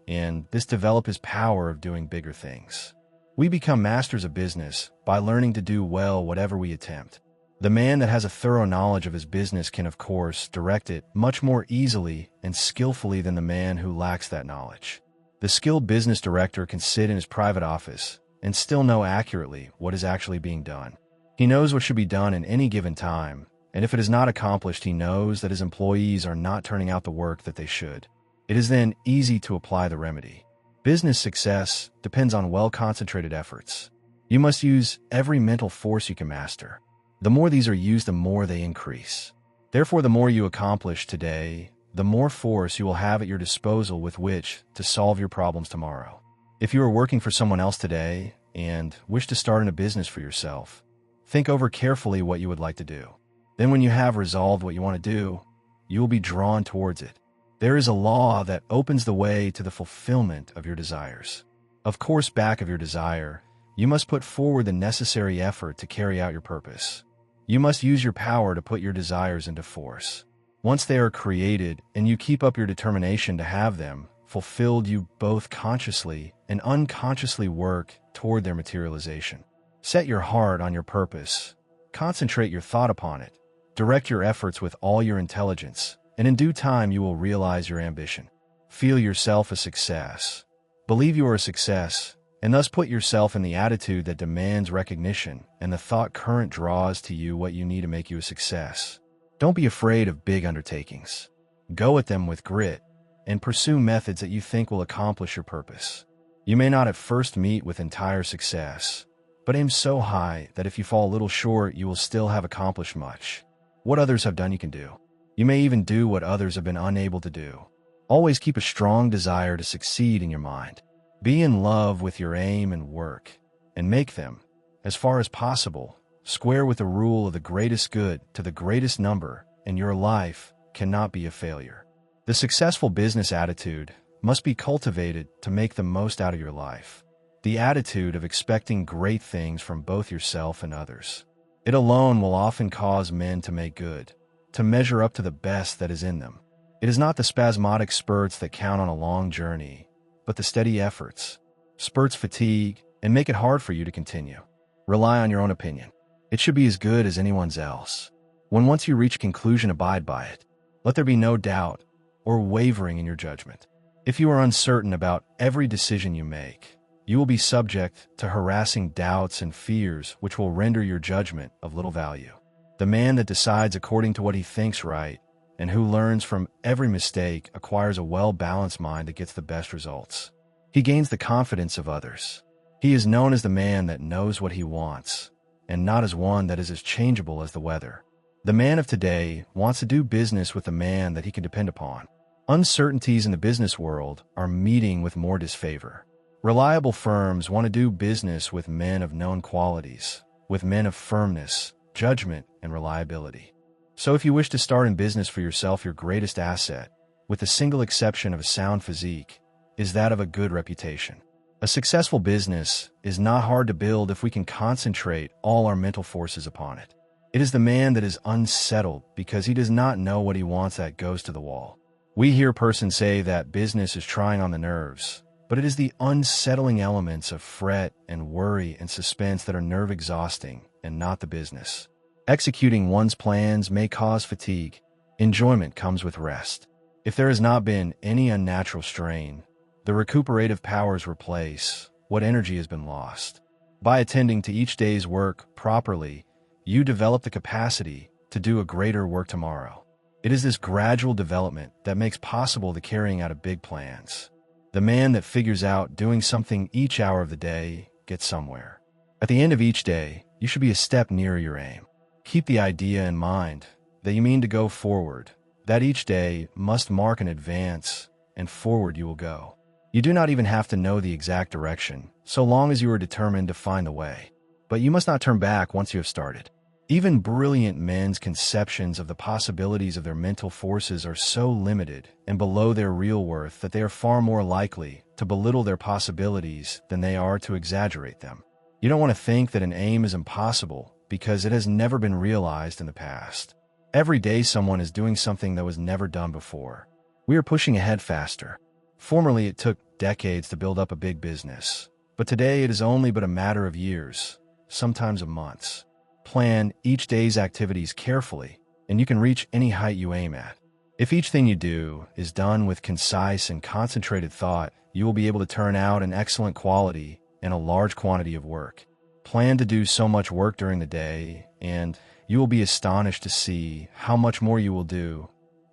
and this developed his power of doing bigger things. We become masters of business by learning to do well whatever we attempt. The man that has a thorough knowledge of his business can, of course, direct it much more easily and skillfully than the man who lacks that knowledge. The skilled business director can sit in his private office and still know accurately what is actually being done. He knows what should be done in any given time, and if it is not accomplished, he knows that his employees are not turning out the work that they should. It is then easy to apply the remedy. Business success depends on well-concentrated efforts. You must use every mental force you can master. The more these are used, the more they increase. Therefore, the more you accomplish today, the more force you will have at your disposal with which to solve your problems tomorrow. If you are working for someone else today and wish to start in a business for yourself, think over carefully what you would like to do. Then when you have resolved what you want to do, you will be drawn towards it. There is a law that opens the way to the fulfillment of your desires. Of course, back of your desire, you must put forward the necessary effort to carry out your purpose. You must use your power to put your desires into force. Once they are created and you keep up your determination to have them fulfilled, you both consciously and unconsciously work toward their materialization. Set your heart on your purpose. Concentrate your thought upon it. Direct your efforts with all your intelligence, and in due time you will realize your ambition. Feel yourself a success. Believe you are a success, and thus put yourself in the attitude that demands recognition, and the thought current draws to you what you need to make you a success. Don't be afraid of big undertakings. Go at them with grit, and pursue methods that you think will accomplish your purpose. You may not at first meet with entire success, but aim so high that if you fall a little short, you will still have accomplished much. What others have done, you can do. You may even do what others have been unable to do. Always keep a strong desire to succeed in your mind. Be in love with your aim and work, and make them, as far as possible, square with the rule of the greatest good to the greatest number, and your life cannot be a failure. The successful business attitude must be cultivated to make the most out of your life. The attitude of expecting great things from both yourself and others. It alone will often cause men to make good, to measure up to the best that is in them. It is not the spasmodic spurts that count on a long journey, but the steady efforts. Spurts fatigue and make it hard for you to continue. Rely on your own opinion. It should be as good as anyone's else. When once you reach a conclusion, abide by it. Let there be no doubt or wavering in your judgment. If you are uncertain about every decision you make, you will be subject to harassing doubts and fears which will render your judgment of little value. The man that decides according to what he thinks right and who learns from every mistake acquires a well-balanced mind that gets the best results. He gains the confidence of others. He is known as the man that knows what he wants, and not as one that is as changeable as the weather. The man of today wants to do business with a man that he can depend upon. Uncertainties in the business world are meeting with more disfavor. Reliable firms want to do business with men of known qualities, with men of firmness, judgment, and reliability. So if you wish to start in business for yourself, your greatest asset, with the single exception of a sound physique, is that of a good reputation. A successful business is not hard to build if we can concentrate all our mental forces upon it. It is the man that is unsettled because he does not know what he wants that goes to the wall. We hear persons say that business is trying on the nerves, but it is the unsettling elements of fret and worry and suspense that are nerve exhausting and not the business. Executing one's plans may cause fatigue. Enjoyment comes with rest. If there has not been any unnatural strain, the recuperative powers replace what energy has been lost. By attending to each day's work properly, you develop the capacity to do a greater work tomorrow. It is this gradual development that makes possible the carrying out of big plans. The man that figures out doing something each hour of the day gets somewhere. At the end of each day, you should be a step nearer your aim. Keep the idea in mind that you mean to go forward, that each day must mark an advance, and forward you will go. You do not even have to know the exact direction, so long as you are determined to find the way. But you must not turn back once you have started. Even brilliant men's conceptions of the possibilities of their mental forces are so limited and below their real worth that they are far more likely to belittle their possibilities than they are to exaggerate them. You don't want to think that an aim is impossible because it has never been realized in the past. Every day someone is doing something that was never done before. We are pushing ahead faster. Formerly it took decades to build up a big business, but today it is only but a matter of years, sometimes of months. Plan each day's activities carefully, and you can reach any height you aim at. If each thing you do is done with concise and concentrated thought, you will be able to turn out an excellent quality and a large quantity of work. Plan to do so much work during the day, and you will be astonished to see how much more you will do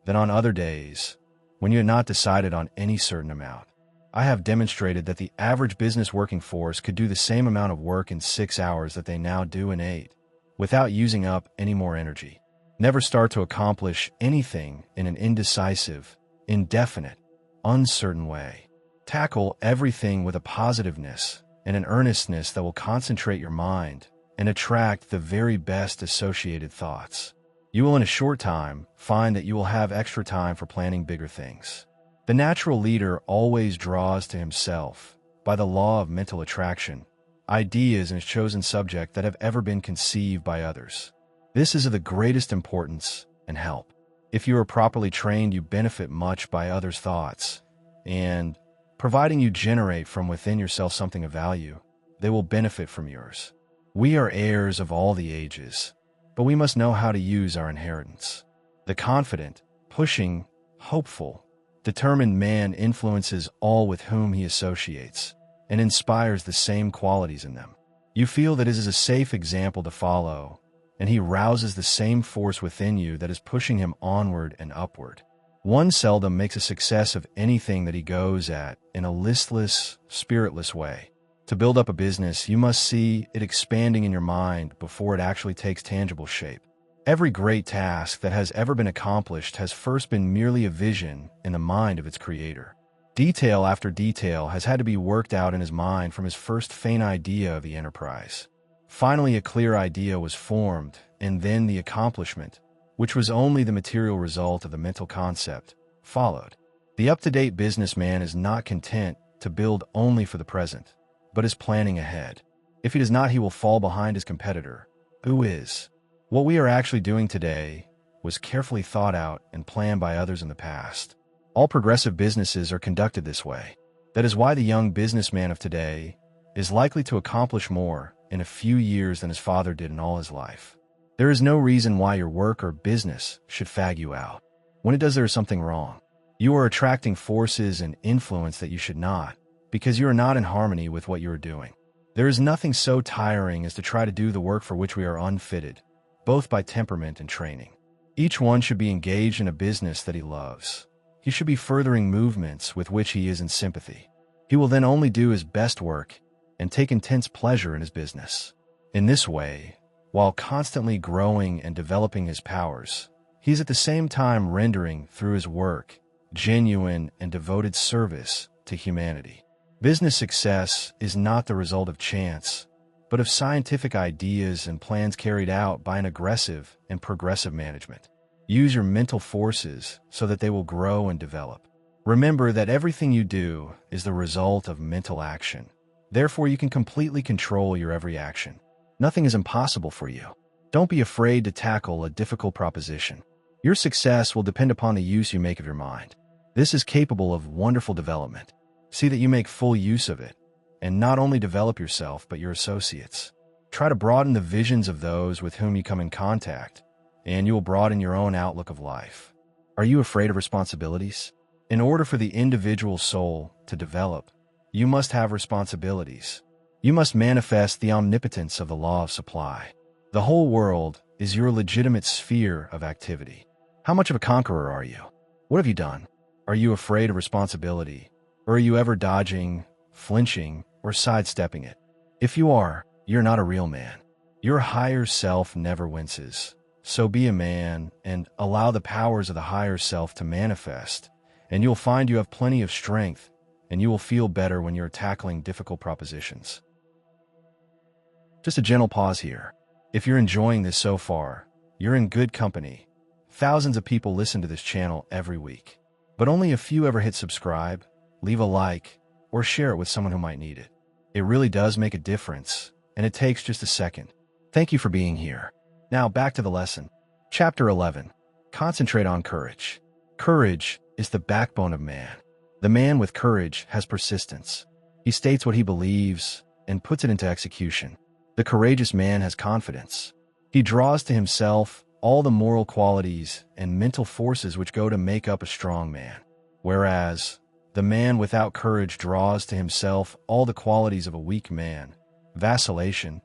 than on other days when you had not decided on any certain amount. I have demonstrated that the average business working force could do the same amount of work in 6 hours that they now do in 8. Without using up any more energy. Never start to accomplish anything in an indecisive, indefinite, uncertain way. Tackle everything with a positiveness and an earnestness that will concentrate your mind and attract the very best associated thoughts. You will in a short time find that you will have extra time for planning bigger things. The natural leader always draws to himself, by the law of mental attraction, ideas in his chosen subject that have ever been conceived by others. This is of the greatest importance and help. If you are properly trained, you benefit much by others' thoughts, and, providing you generate from within yourself something of value, they will benefit from yours. We are heirs of all the ages, but we must know how to use our inheritance. The confident, pushing, hopeful, determined man influences all with whom he associates. and inspires the same qualities in them. You feel that it is a safe example to follow, and he rouses the same force within you that is pushing him onward and upward. One seldom makes a success of anything that he goes at in a listless, spiritless way. To build up a business, you must see it expanding in your mind before it actually takes tangible shape. Every great task that has ever been accomplished has first been merely a vision in the mind of its creator. Detail after detail has had to be worked out in his mind from his first faint idea of the enterprise. Finally, a clear idea was formed, and then the accomplishment, which was only the material result of the mental concept, followed. The up-to-date businessman is not content to build only for the present, but is planning ahead. If he does not, he will fall behind his competitor, who is. What we are actually doing today was carefully thought out and planned by others in the past. All progressive businesses are conducted this way. That is why the young businessman of today is likely to accomplish more in a few years than his father did in all his life. There is no reason why your work or business should fag you out. When it does, there is something wrong. You are attracting forces and influence that you should not, because you are not in harmony with what you are doing. There is nothing so tiring as to try to do the work for which we are unfitted, both by temperament and training. Each one should be engaged in a business that he loves. He should be furthering movements with which he is in sympathy. He will then only do his best work and take intense pleasure in his business. In this way, while constantly growing and developing his powers, he is at the same time rendering, through his work, genuine and devoted service to humanity. Business success is not the result of chance, but of scientific ideas and plans carried out by an aggressive and progressive management. Use your mental forces so that they will grow and develop. Remember that everything you do is the result of mental action. Therefore, you can completely control your every action. Nothing is impossible for you. Don't be afraid to tackle a difficult proposition. Your success will depend upon the use you make of your mind. This is capable of wonderful development. See that you make full use of it, and not only develop yourself but your associates. Try to broaden the visions of those with whom you come in contact, and you will broaden your own outlook of life. Are you afraid of responsibilities? In order for the individual soul to develop, you must have responsibilities. You must manifest the omnipotence of the law of supply. The whole world is your legitimate sphere of activity. How much of a conqueror are you? What have you done? Are you afraid of responsibility? Or are you ever dodging, flinching, or sidestepping it? If you are, you're not a real man. Your higher self never winces. So be a man and allow the powers of the higher self to manifest, and you'll find you have plenty of strength, and you will feel better when you're tackling difficult propositions. Just a gentle pause here. If you're enjoying this so far, you're in good company. Thousands of people listen to this channel every week, but only a few ever hit subscribe, leave a like, or share it with someone who might need it. It really does make a difference, and it takes just a second. Thank you for being here. Now back to the lesson. Chapter 11. Concentrate on courage. Courage is the backbone of man. The man with courage has persistence. He states what he believes and puts it into execution. The courageous man has confidence. He draws to himself all the moral qualities and mental forces which go to make up a strong man, whereas the man without courage draws to himself all the qualities of a weak man: vacillation,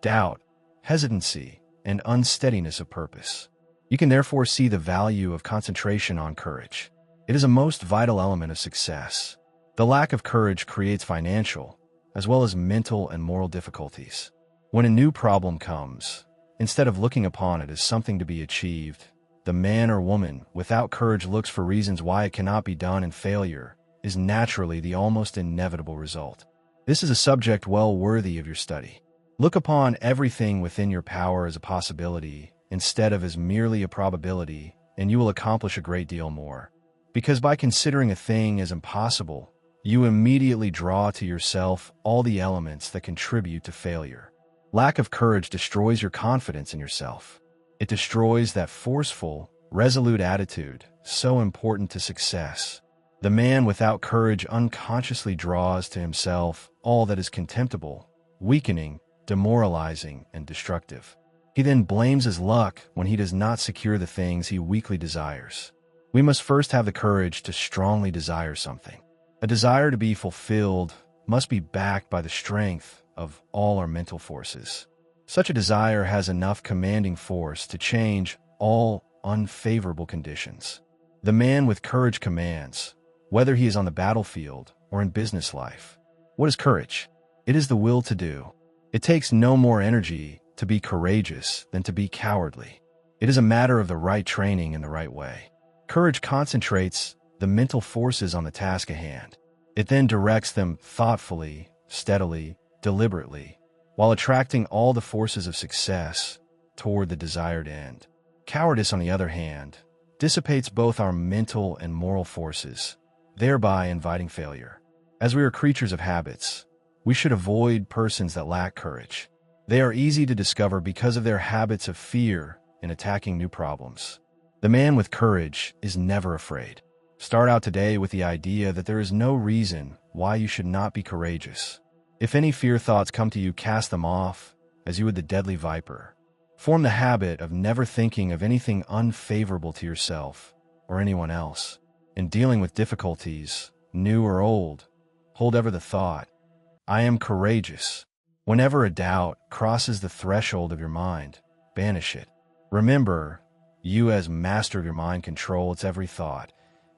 doubt, hesitancy, and unsteadiness of purpose. You can therefore see the value of concentration on courage. It is a most vital element of success. The lack of courage creates financial, as well as mental and moral difficulties. When a new problem comes, instead of looking upon it as something to be achieved, the man or woman without courage looks for reasons why it cannot be done, and failure is naturally the almost inevitable result. This is a subject well worthy of your study. Look upon everything within your power as a possibility instead of as merely a probability, and you will accomplish a great deal more. Because by considering a thing as impossible, you immediately draw to yourself all the elements that contribute to failure. Lack of courage destroys your confidence in yourself. It destroys that forceful, resolute attitude so important to success. The man without courage unconsciously draws to himself all that is contemptible, weakening, demoralizing, and destructive. He then blames his luck when he does not secure the things he weakly desires. We must first have the courage to strongly desire something. A desire to be fulfilled must be backed by the strength of all our mental forces. Such a desire has enough commanding force to change all unfavorable conditions. The man with courage commands, whether he is on the battlefield or in business life. What is courage? It is the will to do. It takes no more energy to be courageous than to be cowardly. It is a matter of the right training in the right way. Courage concentrates the mental forces on the task at hand. It then directs them thoughtfully, steadily, deliberately, while attracting all the forces of success toward the desired end. Cowardice, on the other hand, dissipates both our mental and moral forces, thereby inviting failure. As we are creatures of habits, we should avoid persons that lack courage. They are easy to discover because of their habits of fear in attacking new problems. The man with courage is never afraid. Start out today with the idea that there is no reason why you should not be courageous. If any fear thoughts come to you, cast them off, as you would the deadly viper. Form the habit of never thinking of anything unfavorable to yourself or anyone else. In dealing with difficulties, new or old, hold ever the thought, I am courageous. Whenever a doubt crosses the threshold of your mind, banish it. Remember, you as master of your mind control its every thought.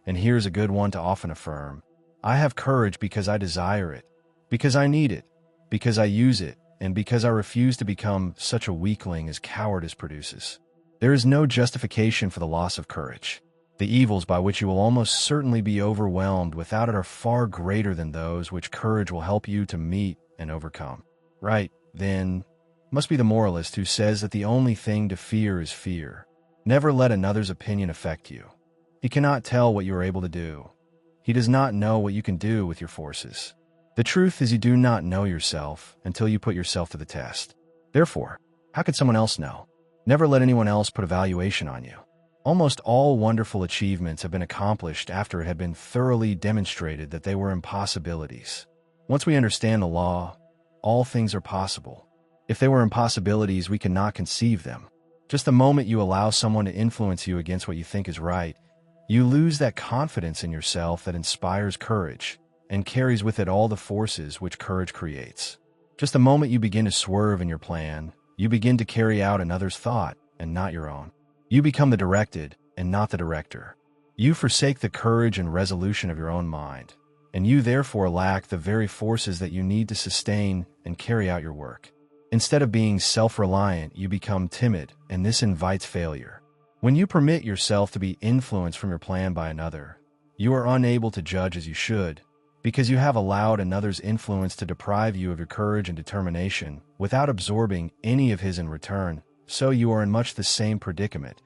And here's a good one to often affirm. I have courage because I desire it, because I need it, because I use it, and because I refuse to become such a weakling as cowardice produces. There is no justification for the loss of courage. The evils by which you will almost certainly be overwhelmed without it are far greater than those which courage will help you to meet and overcome. Right, then, must be the moralist who says that the only thing to fear is fear. Never let another's opinion affect you. He cannot tell what you are able to do. He does not know what you can do with your forces. The truth is, you do not know yourself until you put yourself to the test. Therefore, how could someone else know? Never let anyone else put a valuation on you. Almost all wonderful achievements have been accomplished after it had been thoroughly demonstrated that they were impossibilities. Once we understand the law, all things are possible. If they were impossibilities, we cannot conceive them. Just the moment you allow someone to influence you against what you think is right, you lose that confidence in yourself that inspires courage and carries with it all the forces which courage creates. Just the moment you begin to swerve in your plan, you begin to carry out another's thought and not your own. You become the directed and not the director. You forsake the courage and resolution of your own mind, and you therefore lack the very forces that you need to sustain and carry out your work. Instead of being self-reliant, you become timid, and this invites failure. When you permit yourself to be influenced from your plan by another, you are unable to judge as you should, because you have allowed another's influence to deprive you of your courage and determination without absorbing any of his in return. So you are in much the same predicament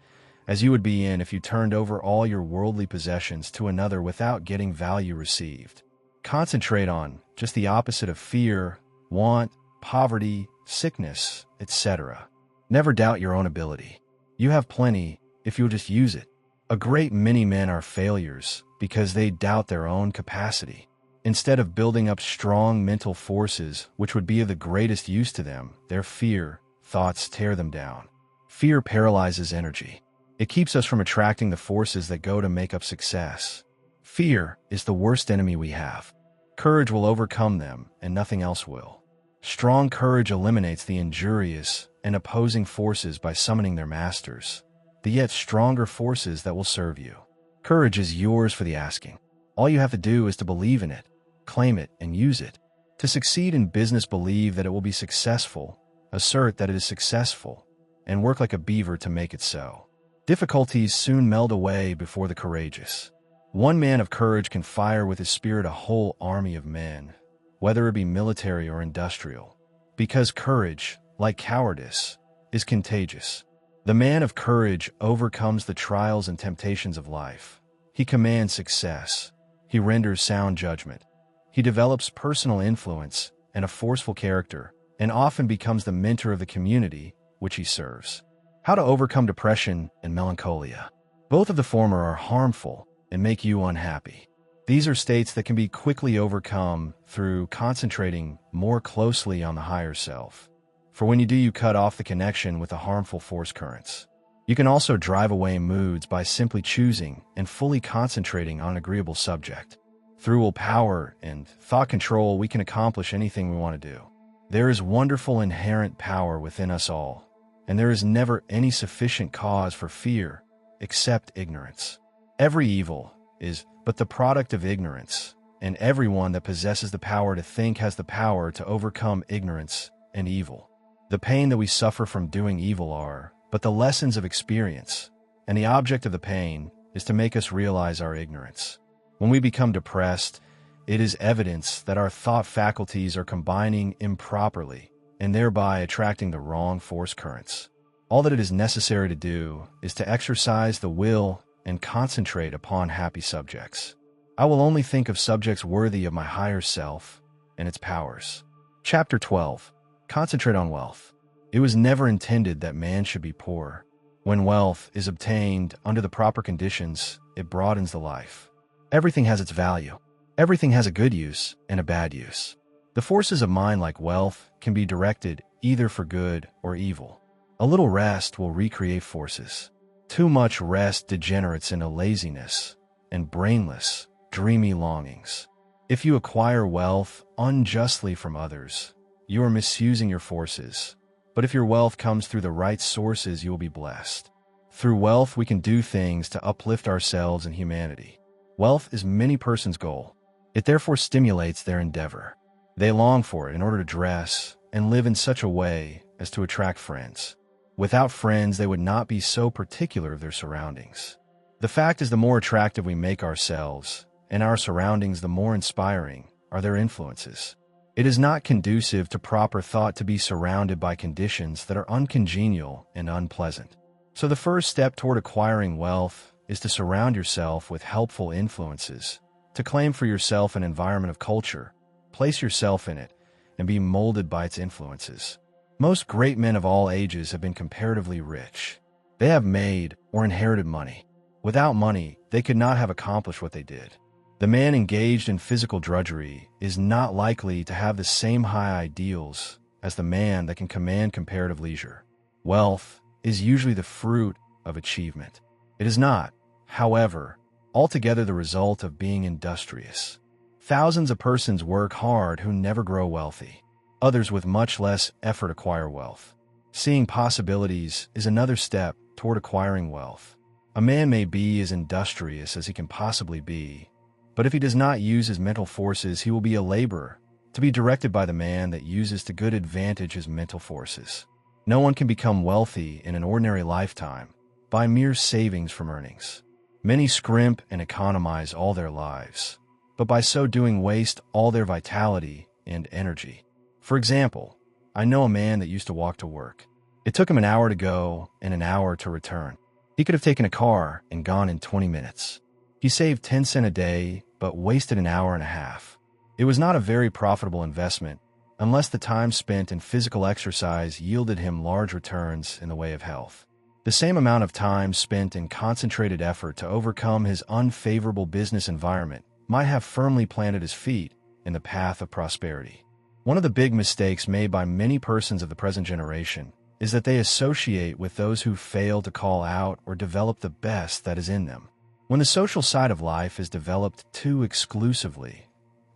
as you would be in if you turned over all your worldly possessions to another without getting value received. Concentrate on just the opposite of fear, want, poverty, sickness, etc. Never doubt your own ability. You have plenty if you'll just use it. A great many men are failures because they doubt their own capacity. Instead of building up strong mental forces which would be of the greatest use to them, their fear thoughts tear them down. Fear paralyzes energy. It keeps us from attracting the forces that go to make up success. Fear is the worst enemy we have. Courage will overcome them, and nothing else will. Strong courage eliminates the injurious and opposing forces by summoning their masters, the yet stronger forces that will serve you. Courage is yours for the asking. All you have to do is to believe in it, claim it, and use it. To succeed in business, believe that it will be successful, assert that it is successful, and work like a beaver to make it so. Difficulties soon melt away before the courageous. One man of courage can fire with his spirit a whole army of men, whether it be military or industrial, because courage, like cowardice, is contagious. The man of courage overcomes the trials and temptations of life. He commands success. He renders sound judgment. He develops personal influence and a forceful character, and often becomes the mentor of the community which he serves. How to overcome depression and melancholia. Both of the former are harmful and make you unhappy. These are states that can be quickly overcome through concentrating more closely on the higher self. For when you do, you cut off the connection with the harmful force currents. You can also drive away moods by simply choosing and fully concentrating on an agreeable subject. Through willpower and thought control, we can accomplish anything we want to do. There is wonderful inherent power within us all, and there is never any sufficient cause for fear except ignorance. Every evil is but the product of ignorance, and everyone that possesses the power to think has the power to overcome ignorance and evil. The pain that we suffer from doing evil are but the lessons of experience, and the object of the pain is to make us realize our ignorance. When we become depressed, it is evidence that our thought faculties are combining improperly and thereby attracting the wrong force currents. All that it is necessary to do is to exercise the will and concentrate upon happy subjects. I will only think of subjects worthy of my higher self and its powers. Chapter 12. Concentrate on wealth. It was never intended that man should be poor. When wealth is obtained under the proper conditions, it broadens the life. Everything has its value. Everything has a good use and a bad use. The forces of mind, like wealth, can be directed either for good or evil. A little rest will recreate forces. Too much rest degenerates into laziness and brainless, dreamy longings. If you acquire wealth unjustly from others, you are misusing your forces. But if your wealth comes through the right sources, you will be blessed. Through wealth, we can do things to uplift ourselves and humanity. Wealth is many persons' goal. It therefore stimulates their endeavor. They long for it in order to dress and live in such a way as to attract friends. Without friends, they would not be so particular of their surroundings. The fact is, the more attractive we make ourselves and our surroundings, the more inspiring are their influences. It is not conducive to proper thought to be surrounded by conditions that are uncongenial and unpleasant. So the first step toward acquiring wealth is to surround yourself with helpful influences, to claim for yourself an environment of culture, place yourself in it, and be molded by its influences. Most great men of all ages have been comparatively rich. They have made or inherited money. Without money, they could not have accomplished what they did. The man engaged in physical drudgery is not likely to have the same high ideals as the man that can command comparative leisure. Wealth is usually the fruit of achievement. It is not, however, altogether the result of being industrious. Thousands of persons work hard who never grow wealthy. Others with much less effort acquire wealth. Seeing possibilities is another step toward acquiring wealth. A man may be as industrious as he can possibly be, but if he does not use his mental forces, he will be a laborer, to be directed by the man that uses to good advantage his mental forces. No one can become wealthy in an ordinary lifetime by mere savings from earnings. Many scrimp and economize all their lives, but by so doing waste all their vitality and energy. For example, I know a man that used to walk to work. It took him an hour to go and an hour to return. He could have taken a car and gone in 20 minutes. He saved 10 cents a day, but wasted an hour and a half. It was not a very profitable investment, unless the time spent in physical exercise yielded him large returns in the way of health. The same amount of time spent in concentrated effort to overcome his unfavorable business environment might have firmly planted his feet in the path of prosperity. One of the big mistakes made by many persons of the present generation is that they associate with those who fail to call out or develop the best that is in them. When the social side of life is developed too exclusively,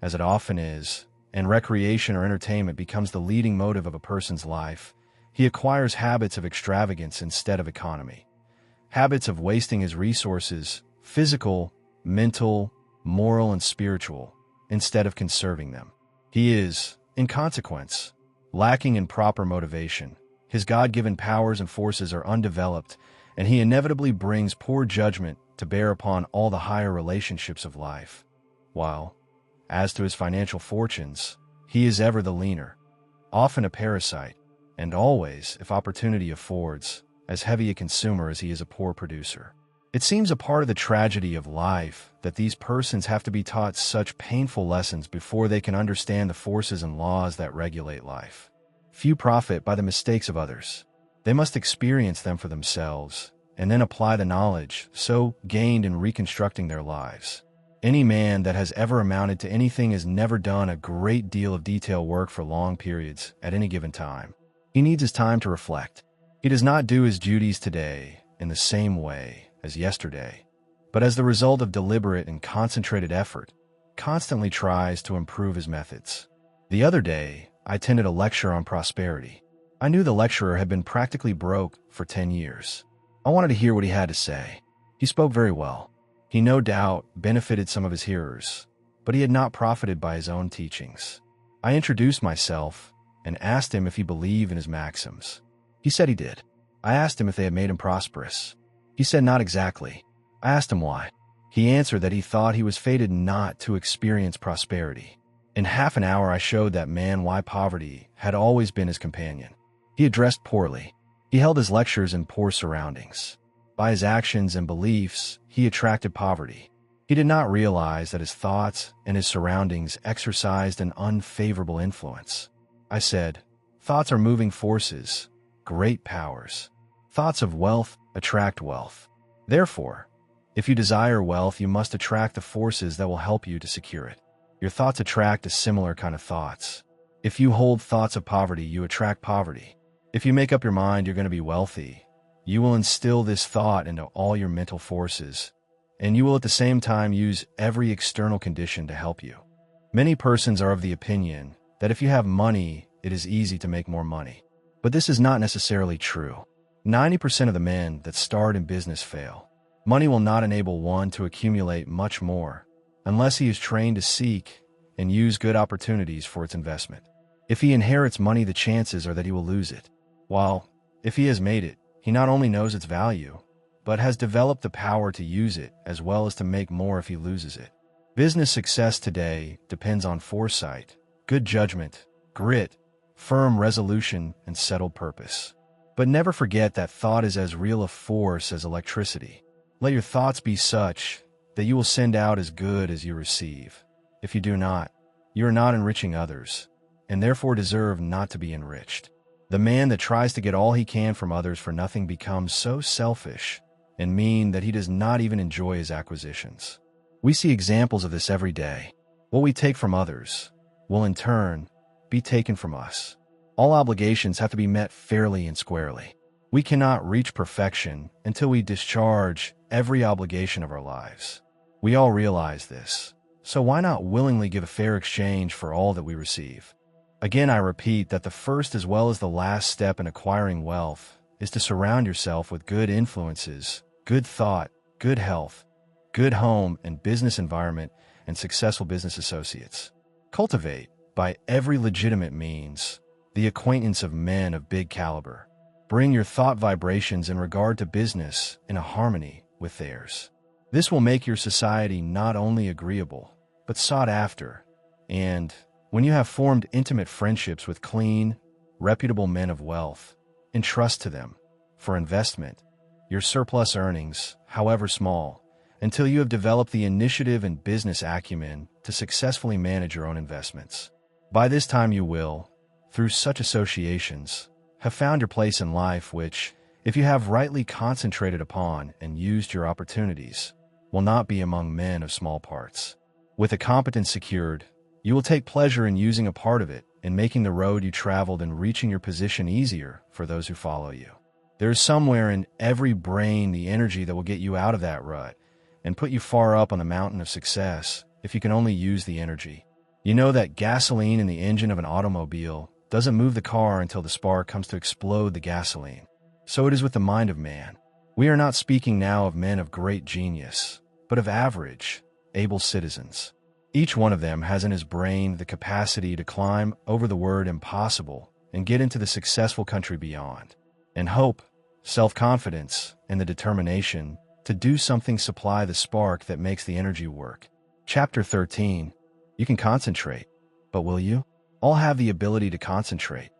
as it often is, and recreation or entertainment becomes the leading motive of a person's life, he acquires habits of extravagance instead of economy, habits of wasting his resources, physical, mental, moral, and spiritual, instead of conserving them. He is, in consequence, lacking in proper motivation. His God-given powers and forces are undeveloped, and he inevitably brings poor judgment to bear upon all the higher relationships of life. While, as to his financial fortunes, he is ever the leaner, often a parasite, and always, if opportunity affords, as heavy a consumer as he is a poor producer. It seems a part of the tragedy of life that these persons have to be taught such painful lessons before they can understand the forces and laws that regulate life. Few profit by the mistakes of others. They must experience them for themselves, and then apply the knowledge so gained in reconstructing their lives. Any man that has ever amounted to anything has never done a great deal of detail work for long periods at any given time. He needs his time to reflect. He does not do his duties today in the same way as yesterday, but as the result of deliberate and concentrated effort, constantly tries to improve his methods. The other day, I attended a lecture on prosperity. I knew the lecturer had been practically broke for 10 years. I wanted to hear what he had to say. He spoke very well. He no doubt benefited some of his hearers, but he had not profited by his own teachings. I introduced myself and asked him if he believed in his maxims. He said he did. I asked him if they had made him prosperous. He said not exactly. I asked him why. He answered that he thought he was fated not to experience prosperity. In half an hour I showed that man why poverty had always been his companion. He had dressed poorly. He held his lectures in poor surroundings. By his actions and beliefs, he attracted poverty. He did not realize that his thoughts and his surroundings exercised an unfavorable influence. I said, thoughts are moving forces, great powers. Thoughts of wealth attract wealth. Therefore, if you desire wealth, you must attract the forces that will help you to secure it. Your thoughts attract a similar kind of thoughts. If you hold thoughts of poverty, you attract poverty. If you make up your mind you're going to be wealthy, you will instill this thought into all your mental forces, and you will at the same time use every external condition to help you. Many persons are of the opinion that if you have money, it is easy to make more money. But this is not necessarily true. 90% of the men that start in business fail. Money will not enable one to accumulate much more unless he is trained to seek and use good opportunities for its investment. If he inherits money, the chances are that he will lose it. While, if he has made it, he not only knows its value, but has developed the power to use it as well as to make more if he loses it. Business success today depends on foresight, good judgment, grit, firm resolution, and settled purpose. But never forget that thought is as real a force as electricity. Let your thoughts be such that you will send out as good as you receive. If you do not, you are not enriching others, and therefore deserve not to be enriched. The man that tries to get all he can from others for nothing becomes so selfish and mean that he does not even enjoy his acquisitions. We see examples of this every day. What we take from others will in turn be taken from us. All obligations have to be met fairly and squarely. We cannot reach perfection until we discharge every obligation of our lives. We all realize this, so why not willingly give a fair exchange for all that we receive? Again, I repeat that the first as well as the last step in acquiring wealth is to surround yourself with good influences, good thought, good health, good home and business environment, and successful business associates. Cultivate, by every legitimate means, the acquaintance of men of big caliber. Bring your thought vibrations in regard to business in a harmony with theirs. This will make your society not only agreeable, but sought after, and when you have formed intimate friendships with clean, reputable men of wealth, entrust to them, for investment, your surplus earnings, however small, until you have developed the initiative and business acumen to successfully manage your own investments. By this time you will, through such associations, have found your place in life which, if you have rightly concentrated upon and used your opportunities, will not be among men of small parts. With a competence secured, you will take pleasure in using a part of it in making the road you traveled and reaching your position easier for those who follow you. There is somewhere in every brain the energy that will get you out of that rut and put you far up on the mountain of success if you can only use the energy. You know that gasoline in the engine of an automobile doesn't move the car until the spark comes to explode the gasoline. So it is with the mind of man. We are not speaking now of men of great genius, but of average, able citizens. Each one of them has in his brain the capacity to climb over the word impossible and get into the successful country beyond. And hope, self-confidence, and the determination to do something supply the spark that makes the energy work. Chapter 13. You can concentrate, but will you? All have the ability to concentrate,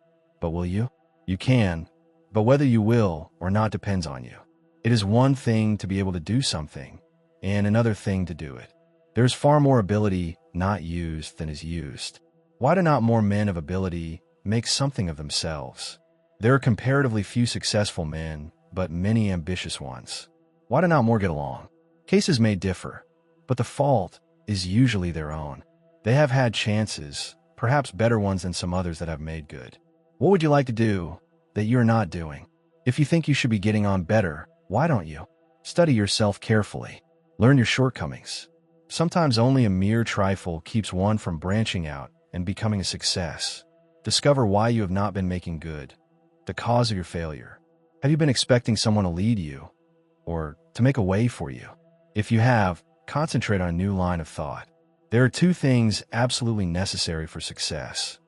but will you? You can, but whether you will or not depends on you. It is one thing to be able to do something, and another thing to do it. There is far more ability not used than is used. Why do not more men of ability make something of themselves? There are comparatively few successful men, but many ambitious ones. Why do not more get along? Cases may differ, but the fault is usually their own. They have had chances, perhaps better ones than some others that have made good. What would you like to do that you're not doing? If you think you should be getting on better, why don't you? Study yourself carefully. Learn your shortcomings. Sometimes only a mere trifle keeps one from branching out and becoming a success. Discover why you have not been making good, the cause of your failure. Have you been expecting someone to lead you or to make a way for you? If you have, concentrate on a new line of thought. There are two things absolutely necessary for success: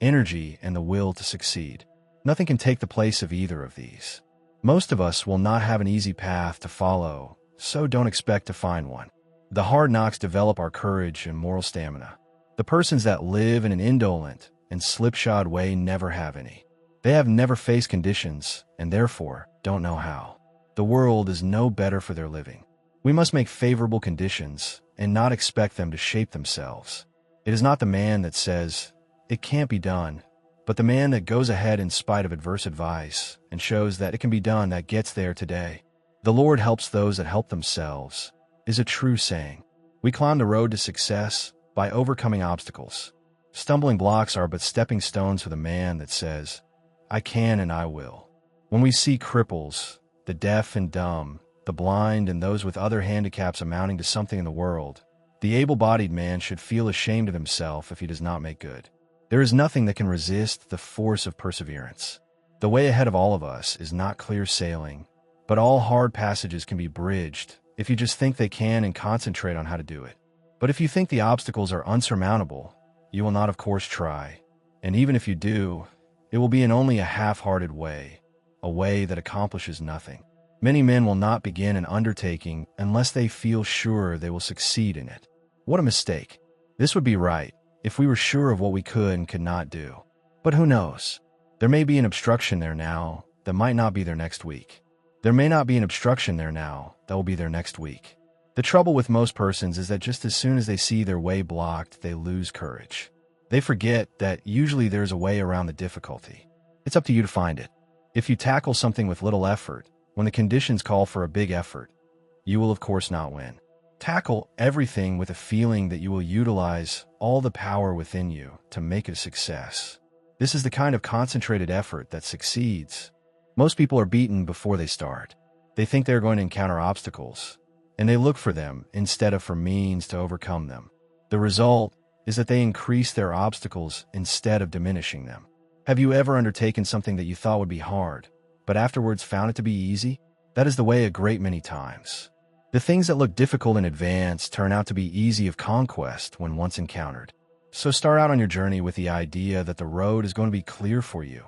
energy and the will to succeed. Nothing can take the place of either of these. Most of us will not have an easy path to follow, so don't expect to find one. The hard knocks develop our courage and moral stamina. The persons that live in an indolent and slipshod way never have any. They have never faced conditions and therefore don't know how. The world is no better for their living. We must make favorable conditions and not expect them to shape themselves. It is not the man that says, "It can't be done," but the man that goes ahead in spite of adverse advice and shows that it can be done that gets there today. "The Lord helps those that help themselves" is a true saying. We climb the road to success by overcoming obstacles. Stumbling blocks are but stepping stones for the man that says, "I can and I will." When we see cripples, the deaf and dumb, the blind, and those with other handicaps amounting to something in the world, the able-bodied man should feel ashamed of himself if he does not make good. There is nothing that can resist the force of perseverance. The way ahead of all of us is not clear sailing, but all hard passages can be bridged if you just think they can and concentrate on how to do it. But if you think the obstacles are unsurmountable, you will not of course try, and even if you do, it will be in only a half-hearted way, a way that accomplishes nothing. Many men will not begin an undertaking unless they feel sure they will succeed in it. What a mistake. This would be right if we were sure of what we could and could not do. But who knows? There may be an obstruction there now that might not be there next week. There may not be an obstruction there now that will be there next week. The trouble with most persons is that just as soon as they see their way blocked, they lose courage. They forget that usually there's a way around the difficulty. It's up to you to find it. If you tackle something with little effort, when the conditions call for a big effort, you will of course not win. Tackle everything with a feeling that you will utilize all the power within you to make it a success. This is the kind of concentrated effort that succeeds. Most people are beaten before they start. They think they're going to encounter obstacles, and they look for them instead of for means to overcome them. The result is that they increase their obstacles instead of diminishing them. Have you ever undertaken something that you thought would be hard, but afterwards found it to be easy? That is the way a great many times. The things that look difficult in advance turn out to be easy of conquest when once encountered. So start out on your journey with the idea that the road is going to be clear for you,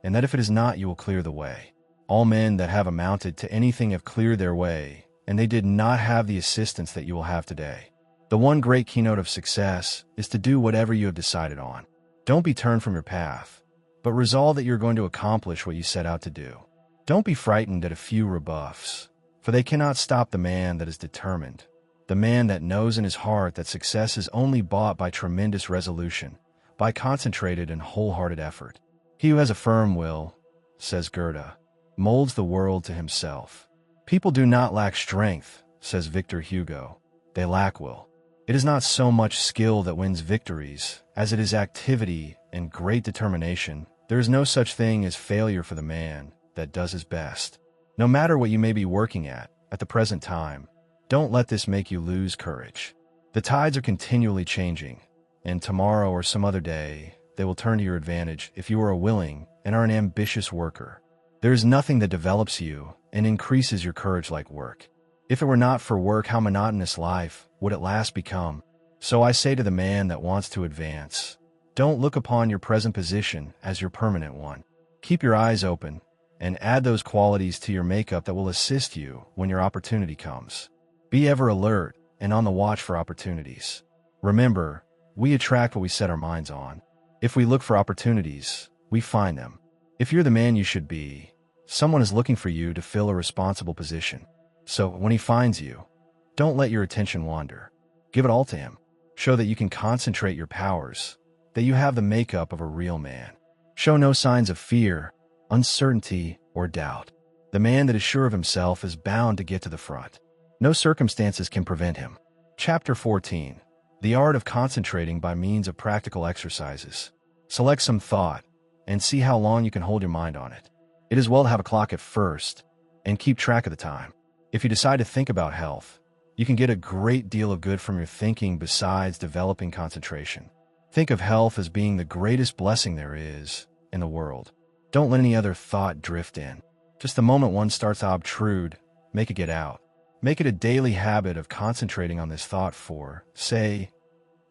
and that if it is not, you will clear the way. All men that have amounted to anything have cleared their way, and they did not have the assistance that you will have today. The one great keynote of success is to do whatever you have decided on. Don't be turned from your path, but resolve that you're going to accomplish what you set out to do. Don't be frightened at a few rebuffs, for they cannot stop the man that is determined, the man that knows in his heart that success is only bought by tremendous resolution, by concentrated and wholehearted effort. He who has a firm will, says Goethe, molds the world to himself. People do not lack strength, says Victor Hugo. They lack will. It is not so much skill that wins victories as it is activity and great determination. There is no such thing as failure for the man that does his best. No matter what you may be working at the present time, don't let this make you lose courage. The tides are continually changing, and tomorrow or some other day, they will turn to your advantage if you are a willing and are an ambitious worker. There is nothing that develops you and increases your courage like work. If it were not for work, how monotonous life would at last become? So I say to the man that wants to advance, don't look upon your present position as your permanent one. Keep your eyes open and add those qualities to your makeup that will assist you when your opportunity comes. Be ever alert and on the watch for opportunities. Remember, we attract what we set our minds on. If we look for opportunities, we find them. If you're the man you should be, someone is looking for you to fill a responsible position. So when he finds you, don't let your attention wander. Give it all to him. Show that you can concentrate your powers, that you have the makeup of a real man. Show no signs of fear, uncertainty, or doubt. The man that is sure of himself is bound to get to the front. No circumstances can prevent him. Chapter 14. The Art of Concentrating by Means of Practical Exercises. Select some thought and see how long you can hold your mind on it. It is well to have a clock at first and keep track of the time. If you decide to think about health, You can get a great deal of good from your thinking besides developing concentration. Think of health as being the greatest blessing there is in the world. Don't let any other thought drift in. Just the moment one starts to obtrude, make it get out. Make it a daily habit of concentrating on this thought for, say,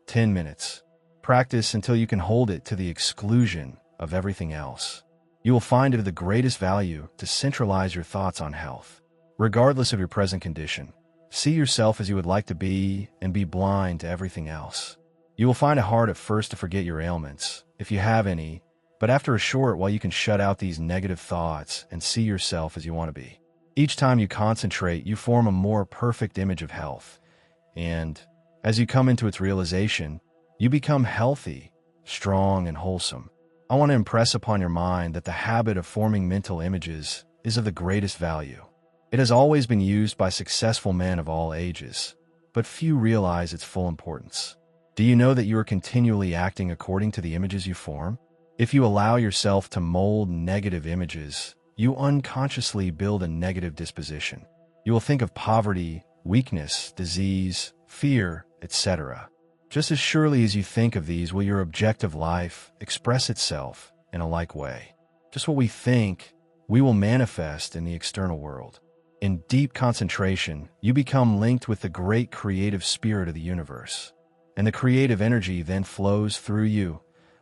10 minutes. Practice until you can hold it to the exclusion of everything else. You will find it of the greatest value to centralize your thoughts on health. Regardless of your present condition, see yourself as you would like to be and be blind to everything else. You will find it hard at first to forget your ailments, if you have any, but after a short while you can shut out these negative thoughts and see yourself as you want to be. Each time you concentrate, you form a more perfect image of health, and as you come into its realization, you become healthy, strong, and wholesome. I want to impress upon your mind that the habit of forming mental images is of the greatest value. It has always been used by successful men of all ages, but few realize its full importance. Do you know that you are continually acting according to the images you form? If you allow yourself to mold negative images, you unconsciously build a negative disposition. You will think of poverty, weakness, disease, fear, etc. Just as surely as you think of these will your objective life express itself in a like way. Just what we think, we will manifest in the external world. In deep concentration, you become linked with the great creative spirit of the universe, and the creative energy then flows through you,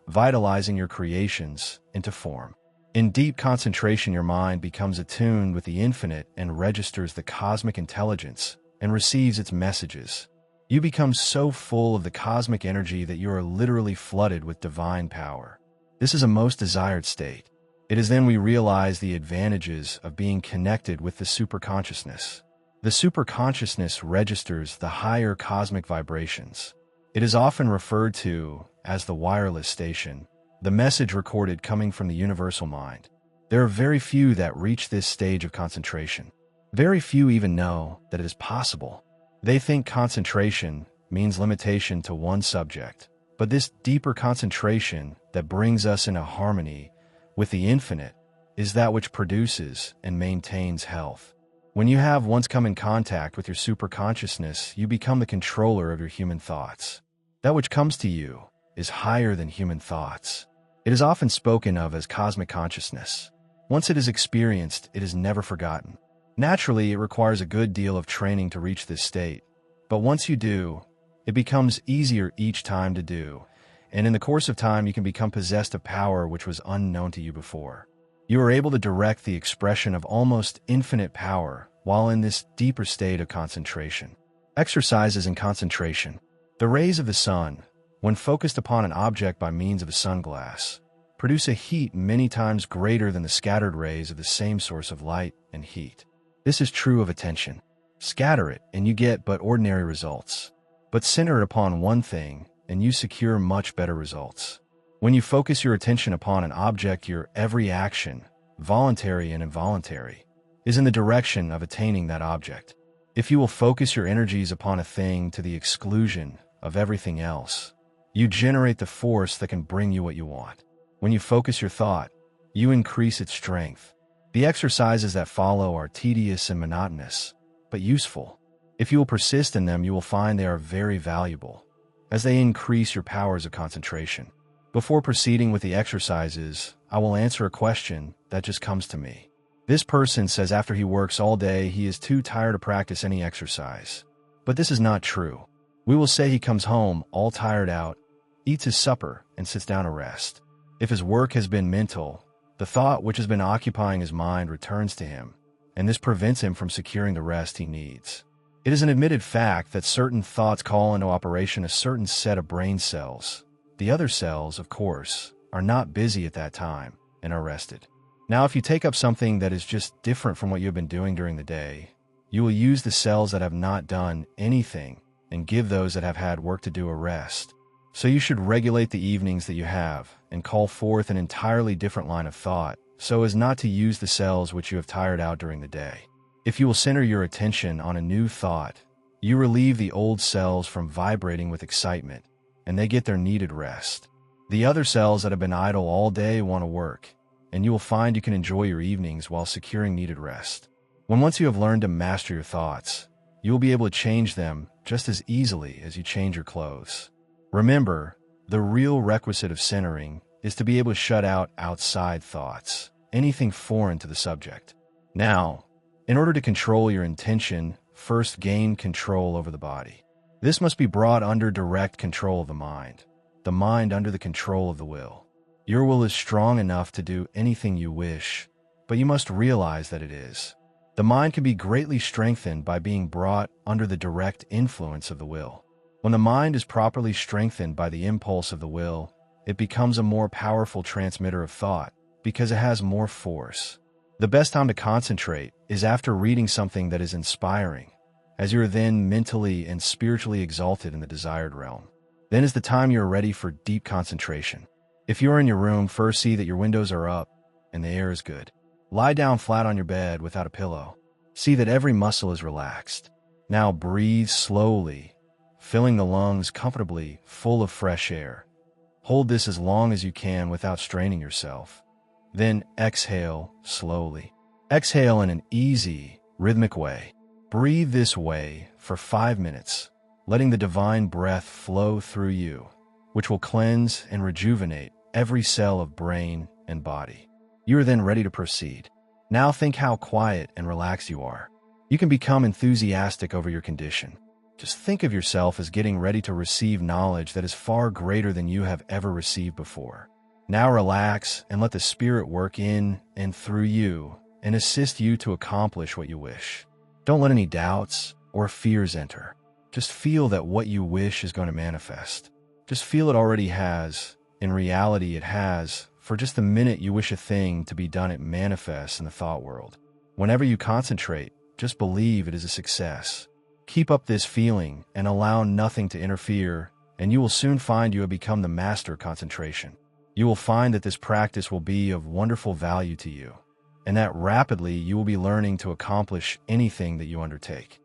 vitalizing your creations into form. In deep concentration, your mind becomes attuned with the infinite and registers the cosmic intelligence and receives its messages. You become so full of the cosmic energy that you are literally flooded with divine power. This is a most desired state. It is then we realize the advantages of being connected with the superconsciousness. The superconsciousness registers the higher cosmic vibrations. It is often referred to as the wireless station, the message recorded coming from the universal mind. There are very few that reach this stage of concentration. Very few even know that it is possible. They think concentration means limitation to one subject, but this deeper concentration that brings us into harmony with the infinite is that which produces and maintains health. When you have once come in contact with your superconsciousness, you become the controller of your human thoughts. That which comes to you is higher than human thoughts. It is often spoken of as cosmic consciousness. Once it is experienced, it is never forgotten. Naturally, it requires a good deal of training to reach this state, but once you do, it becomes easier each time to do, and in the course of time you can become possessed of power which was unknown to you before. You are able to direct the expression of almost infinite power while in this deeper state of concentration. Exercises in concentration. The rays of the sun, when focused upon an object by means of a sunglass, produce a heat many times greater than the scattered rays of the same source of light and heat. This is true of attention. Scatter it, and you get but ordinary results. But center it upon one thing, and you secure much better results. When you focus your attention upon an object, your every action, voluntary and involuntary, is in the direction of attaining that object. If you will focus your energies upon a thing to the exclusion of everything else, you generate the force that can bring you what you want. When you focus your thought, you increase its strength. The exercises that follow are tedious and monotonous, but useful. If you will persist in them, you will find they are very valuable, as they increase your powers of concentration. Before proceeding with the exercises, I will answer a question that just comes to me. This person says after he works all day, he is too tired to practice any exercise. But this is not true. We will say he comes home all tired out, eats his supper, and sits down to rest. If his work has been mental, the thought which has been occupying his mind returns to him, and this prevents him from securing the rest he needs. It is an admitted fact that certain thoughts call into operation a certain set of brain cells. The other cells, of course, are not busy at that time and are rested. Now, if you take up something that is just different from what you have been doing during the day, you will use the cells that have not done anything and give those that have had work to do a rest. So you should regulate the evenings that you have and call forth an entirely different line of thought so as not to use the cells which you have tired out during the day. If you will center your attention on a new thought, you relieve the old cells from vibrating with excitement, and they get their needed rest. The other cells that have been idle all day want to work, and you will find you can enjoy your evenings while securing needed rest. Once you have learned to master your thoughts, you will be able to change them just as easily as you change your clothes. Remember, the real requisite of centering is to be able to shut out outside thoughts, anything foreign to the subject. Now, in order to control your intention, first gain control over the body. This must be brought under direct control of the mind under the control of the will. Your will is strong enough to do anything you wish, but you must realize that it is. The mind can be greatly strengthened by being brought under the direct influence of the will. When the mind is properly strengthened by the impulse of the will, it becomes a more powerful transmitter of thought because it has more force. The best time to concentrate is after reading something that is inspiring, as you are then mentally and spiritually exalted in the desired realm. Then is the time you are ready for deep concentration. If you are in your room, first see that your windows are up and the air is good. Lie down flat on your bed without a pillow. See that every muscle is relaxed. Now breathe slowly, filling the lungs comfortably full of fresh air. Hold this as long as you can without straining yourself. Then exhale slowly. Exhale in an easy, rhythmic way. Breathe this way for 5 minutes, letting the divine breath flow through you, which will cleanse and rejuvenate every cell of brain and body. You are then ready to proceed. Now think how quiet and relaxed you are. You can become enthusiastic over your condition. Just think of yourself as getting ready to receive knowledge that is far greater than you have ever received before. Now relax and let the Spirit work in and through you and assist you to accomplish what you wish. Don't let any doubts or fears enter. Just feel that what you wish is going to manifest. Just feel it already has. In reality, it has. For just the minute you wish a thing to be done, it manifests in the thought world. Whenever you concentrate, just believe it is a success. Keep up this feeling and allow nothing to interfere, and you will soon find you have become the master of concentration. You will find that this practice will be of wonderful value to you, and that rapidly you will be learning to accomplish anything that you undertake.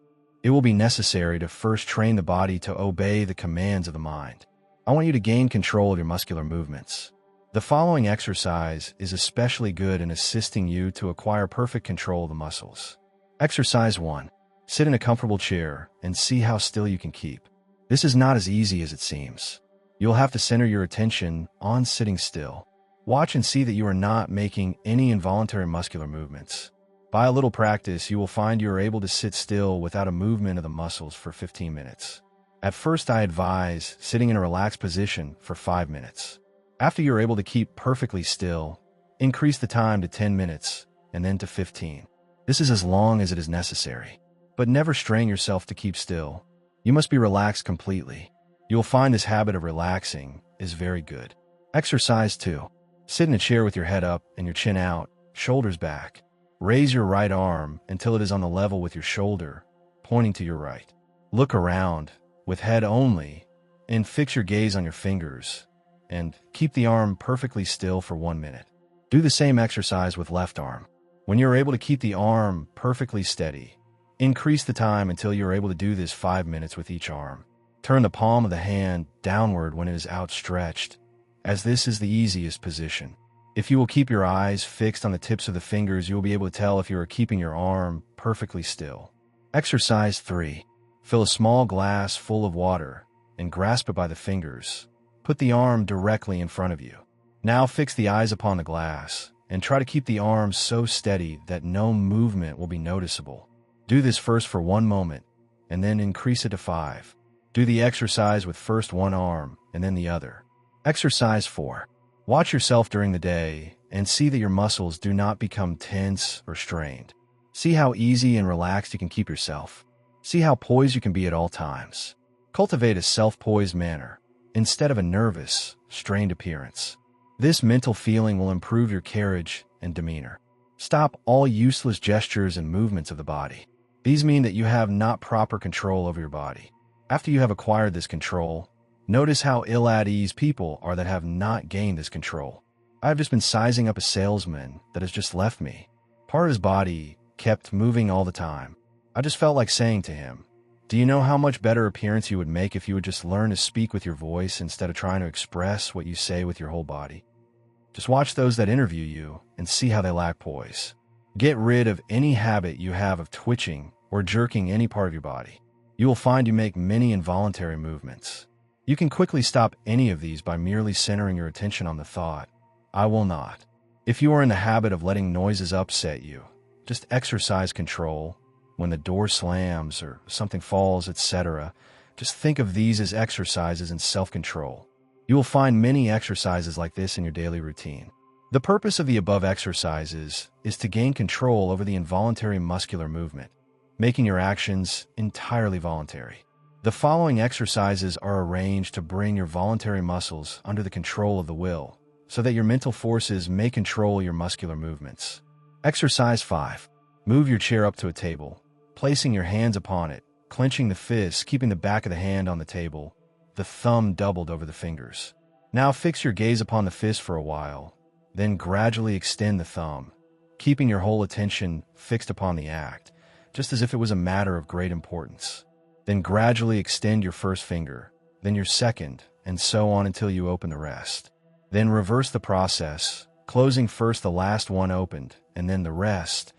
It will be necessary to first train the body to obey the commands of the mind. I want you to gain control of your muscular movements. The following exercise is especially good in assisting you to acquire perfect control of the muscles. Exercise 1. Sit in a comfortable chair and see how still you can keep. This is not as easy as it seems. You'll have to center your attention on sitting still. Watch and see that you are not making any involuntary muscular movements. By a little practice, you will find you are able to sit still without a movement of the muscles for 15 minutes. At first, I advise sitting in a relaxed position for 5 minutes. After you're able to keep perfectly still, increase the time to 10 minutes and then to 15. This is as long as it is necessary. But never strain yourself to keep still. You must be relaxed completely. You'll find this habit of relaxing is very good. Exercise 2. Sit in a chair with your head up and your chin out, shoulders back. Raise your right arm until it is on the level with your shoulder, pointing to your right. Look around, with head only, and fix your gaze on your fingers, and keep the arm perfectly still for 1 minute. Do the same exercise with left arm. When you're able to keep the arm perfectly steady, increase the time until you're able to do this 5 minutes with each arm. Turn the palm of the hand downward when it is outstretched, as this is the easiest position. If you will keep your eyes fixed on the tips of the fingers, you will be able to tell if you are keeping your arm perfectly still. Exercise 3. Fill a small glass full of water and grasp it by the fingers. Put the arm directly in front of you. Now fix the eyes upon the glass and try to keep the arm so steady that no movement will be noticeable. Do this first for 1 moment and then increase it to 5. Do the exercise with first one arm and then the other. Exercise 4. Watch yourself during the day and see that your muscles do not become tense or strained. See how easy and relaxed you can keep yourself. See how poised you can be at all times. Cultivate a self-poised manner instead of a nervous, strained appearance. This mental feeling will improve your carriage and demeanor. Stop all useless gestures and movements of the body. These mean that you have not proper control over your body. After you have acquired this control, notice how ill at ease people are that have not gained this control. I have just been sizing up a salesman that has just left me. Part of his body kept moving all the time. I just felt like saying to him, "Do you know how much better appearance you would make if you would just learn to speak with your voice instead of trying to express what you say with your whole body?" Just watch those that interview you and see how they lack poise. Get rid of any habit you have of twitching or jerking any part of your body. You will find you make many involuntary movements. You can quickly stop any of these by merely centering your attention on the thought, "I will not." If you are in the habit of letting noises upset you, just exercise control. When the door slams or something falls, etc., just think of these as exercises in self-control. You will find many exercises like this in your daily routine. The purpose of the above exercises is to gain control over the involuntary muscular movement, making your actions entirely voluntary. The following exercises are arranged to bring your voluntary muscles under the control of the will, so that your mental forces may control your muscular movements. Exercise 5. Move your chair up to a table, placing your hands upon it, clenching the fists, keeping the back of the hand on the table, the thumb doubled over the fingers. Now fix your gaze upon the fist for a while, then gradually extend the thumb, keeping your whole attention fixed upon the act, just as if it was a matter of great importance. Then gradually extend your first finger, then your second, and so on until you open the rest. Then reverse the process, closing first the last one opened, and then the rest,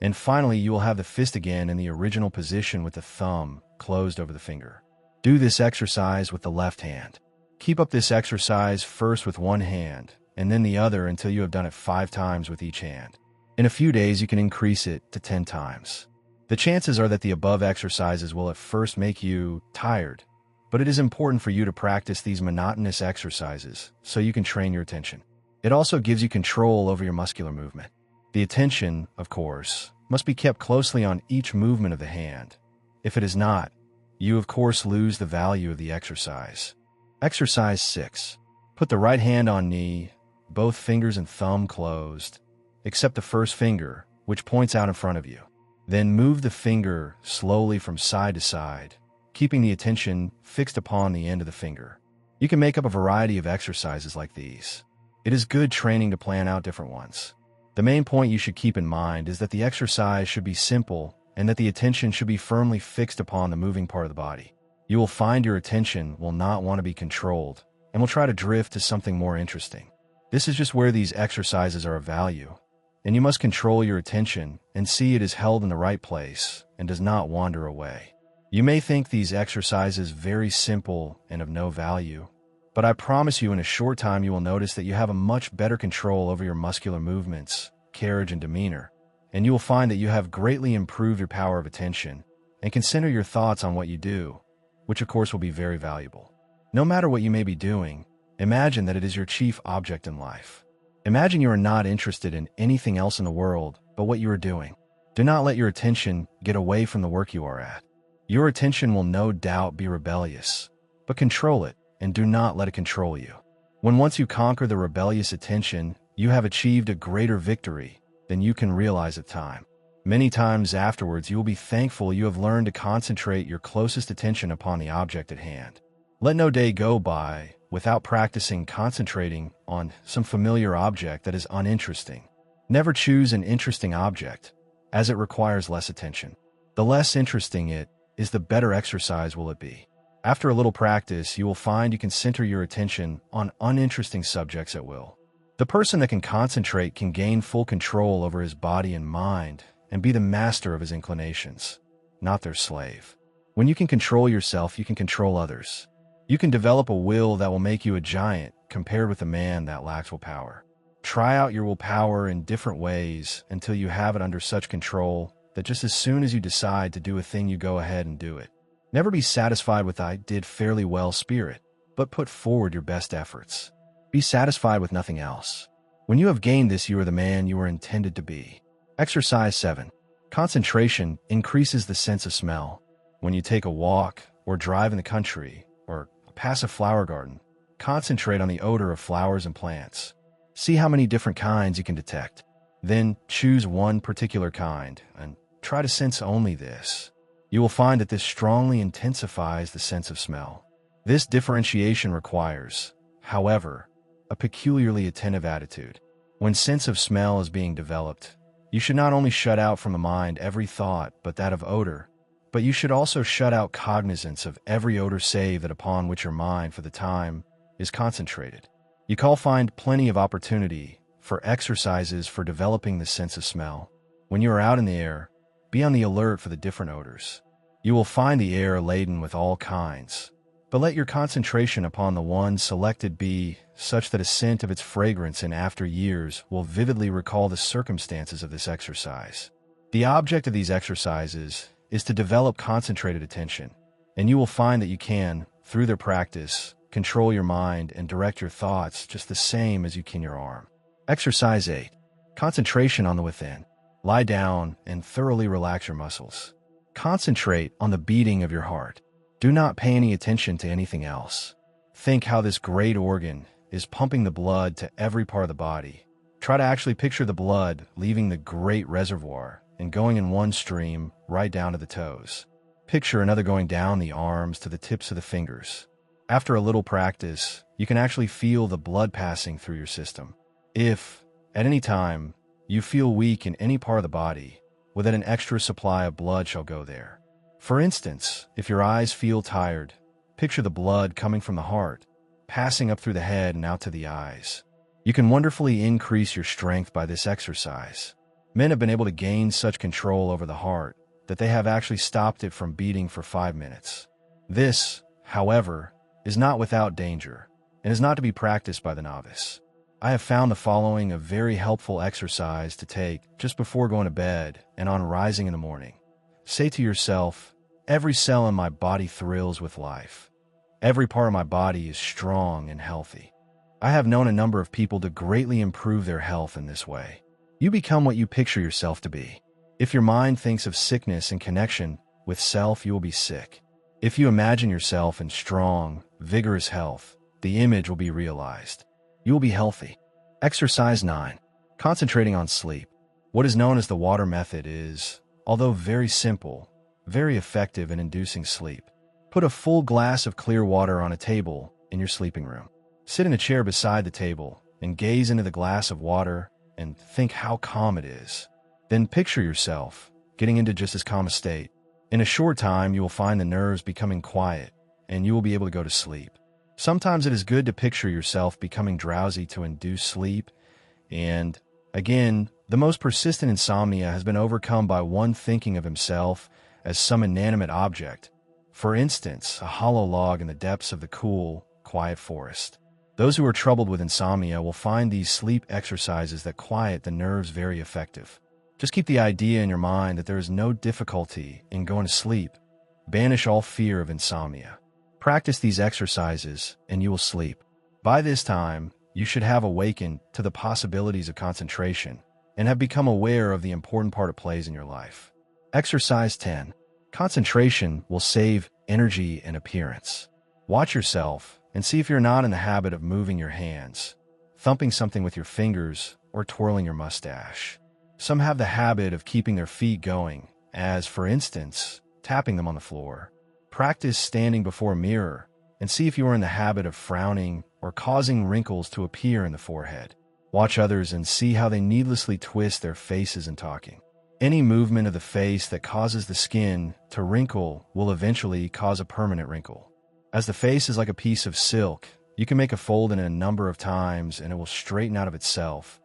and finally you will have the fist again in the original position with the thumb closed over the finger. Do this exercise with the left hand. Keep up this exercise first with one hand, and then the other until you have done it 5 times with each hand. In a few days you can increase it to 10 times. The chances are that the above exercises will at first make you tired, but it is important for you to practice these monotonous exercises so you can train your attention. It also gives you control over your muscular movement. The attention, of course, must be kept closely on each movement of the hand. If it is not, you of course lose the value of the exercise. Exercise 6. Put the right hand on knee, both fingers and thumb closed, except the first finger, which points out in front of you. Then move the finger slowly from side to side, keeping the attention fixed upon the end of the finger. You can make up a variety of exercises like these. It is good training to plan out different ones. The main point you should keep in mind is that the exercise should be simple and that the attention should be firmly fixed upon the moving part of the body. You will find your attention will not want to be controlled and will try to drift to something more interesting. This is just where these exercises are of value, and you must control your attention and see it is held in the right place and does not wander away. You may think these exercises very simple and of no value, but I promise you in a short time you will notice that you have a much better control over your muscular movements, carriage, and demeanor, and you will find that you have greatly improved your power of attention and can center your thoughts on what you do, which of course will be very valuable. No matter what you may be doing, imagine that it is your chief object in life. Imagine you are not interested in anything else in the world but what you are doing. Do not let your attention get away from the work you are at. Your attention will no doubt be rebellious, but control it and do not let it control you. When once you conquer the rebellious attention, you have achieved a greater victory than you can realize at time. Many times afterwards you will be thankful you have learned to concentrate your closest attention upon the object at hand. Let no day go by without practicing concentrating on some familiar object that is uninteresting. Never choose an interesting object, as it requires less attention. The less interesting it is, the better exercise will it be. After a little practice, you will find you can center your attention on uninteresting subjects at will. The person that can concentrate can gain full control over his body and mind and be the master of his inclinations, not their slave. When you can control yourself, you can control others. You can develop a will that will make you a giant compared with a man that lacks willpower. Try out your willpower in different ways until you have it under such control that just as soon as you decide to do a thing, you go ahead and do it. Never be satisfied with "I did fairly well" spirit, but put forward your best efforts. Be satisfied with nothing else. When you have gained this, you are the man you were intended to be. Exercise 7. Concentration increases the sense of smell. When you take a walk or drive in the country or pass a flower garden, concentrate on the odor of flowers and plants. See how many different kinds you can detect. Then choose one particular kind and try to sense only this. You will find that this strongly intensifies the sense of smell. This differentiation requires, however, a peculiarly attentive attitude. When sense of smell is being developed, you should not only shut out from the mind every thought but that of odor, but you should also shut out cognizance of every odor save that upon which your mind for the time is concentrated. You can find plenty of opportunity for exercises for developing the sense of smell. When you are out in the air, Be on the alert for the different odors. You will find the air laden with all kinds, but let your concentration upon the one selected be such that a scent of its fragrance in after years will vividly recall the circumstances of this exercise. The object of these exercises is to develop concentrated attention, and you will find that you can, through their practice, control your mind and direct your thoughts just the same as you can your arm. Exercise 8. Concentration on the within. Lie down and thoroughly relax your muscles. Concentrate on the beating of your heart. Do not pay any attention to anything else. Think how this great organ is pumping the blood to every part of the body. Try to actually picture the blood leaving the great reservoir and going in one stream right down to the toes. Picture another going down the arms to the tips of the fingers. After a little practice, you can actually feel the blood passing through your system. If, at any time, you feel weak in any part of the body, well, then an extra supply of blood shall go there. For instance, if your eyes feel tired, picture the blood coming from the heart, passing up through the head and out to the eyes. You can wonderfully increase your strength by this exercise. Men have been able to gain such control over the heart that they have actually stopped it from beating for 5 minutes. This, however, is not without danger and is not to be practiced by the novice. I have found the following a very helpful exercise to take just before going to bed and on rising in the morning. Say to yourself, every cell in my body thrills with life. Every part of my body is strong and healthy. I have known a number of people to greatly improve their health in this way. You become what you picture yourself to be. If your mind thinks of sickness in connection with self, you will be sick. If you imagine yourself in strong, vigorous health, the image will be realized. You will be healthy. Exercise 9. Concentrating on sleep. What is known as the water method is, although very simple, very effective in inducing sleep. Put a full glass of clear water on a table in your sleeping room. Sit in a chair beside the table and gaze into the glass of water and think how calm it is. Then picture yourself getting into just as calm a state. In a short time, you will find the nerves becoming quiet and you will be able to go to sleep. Sometimes it is good to picture yourself becoming drowsy to induce sleep. And again, the most persistent insomnia has been overcome by one thinking of himself as some inanimate object. For instance, a hollow log in the depths of the cool, quiet forest. Those who are troubled with insomnia will find these sleep exercises that quiet the nerves very effective. Just keep the idea in your mind that there is no difficulty in going to sleep. Banish all fear of insomnia. Practice these exercises and you will sleep. By this time, you should have awakened to the possibilities of concentration and have become aware of the important part it plays in your life. Exercise 10. Concentration will save energy and appearance. Watch yourself and see if you're not in the habit of moving your hands, thumping something with your fingers, or twirling your mustache. Some have the habit of keeping their feet going, as, for instance, tapping them on the floor. Practice standing before a mirror and see if you are in the habit of frowning or causing wrinkles to appear in the forehead. Watch others and see how they needlessly twist their faces in talking. Any movement of the face that causes the skin to wrinkle will eventually cause a permanent wrinkle. As the face is like a piece of silk, you can make a fold in it a number of times and it will straighten out of itself.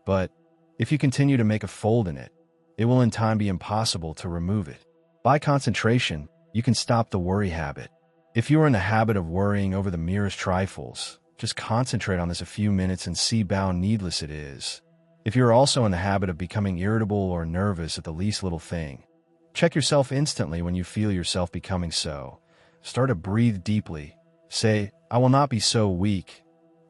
But if you continue to make a fold in it, it will in time be impossible to remove it. By concentration, you can stop the worry habit. If you are in the habit of worrying over the merest trifles, just concentrate on this a few minutes and see how needless it is. If you are also in the habit of becoming irritable or nervous at the least little thing, check yourself instantly when you feel yourself becoming so. Start to breathe deeply. Say, I will not be so weak.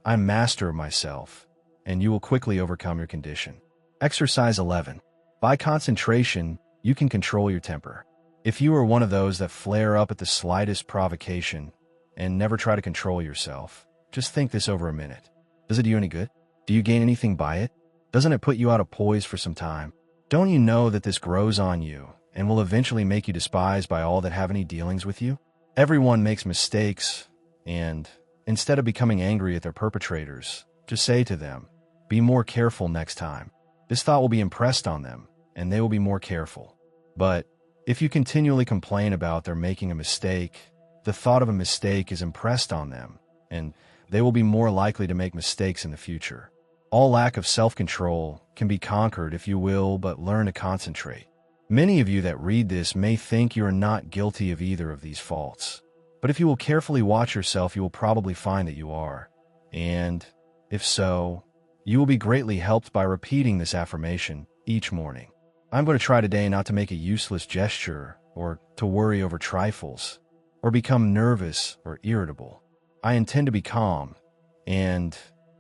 I'm master of myself, and you will quickly overcome your condition. Exercise 11. By concentration, you can control your temper. If you are one of those that flare up at the slightest provocation and never try to control yourself, just think this over a minute. Does it do you any good? Do you gain anything by it? Doesn't it put you out of poise for some time? Don't you know that this grows on you and will eventually make you despised by all that have any dealings with you? Everyone makes mistakes, and instead of becoming angry at their perpetrators, just say to them, be more careful next time. This thought will be impressed on them, and they will be more careful. But if you continually complain about their making a mistake, the thought of a mistake is impressed on them, and they will be more likely to make mistakes in the future. All lack of self-control can be conquered if you will but learn to concentrate. Many of you that read this may think you are not guilty of either of these faults. But if you will carefully watch yourself, you will probably find that you are. And if so, you will be greatly helped by repeating this affirmation each morning. I'm going to try today not to make a useless gesture or to worry over trifles or become nervous or irritable. I intend to be calm and,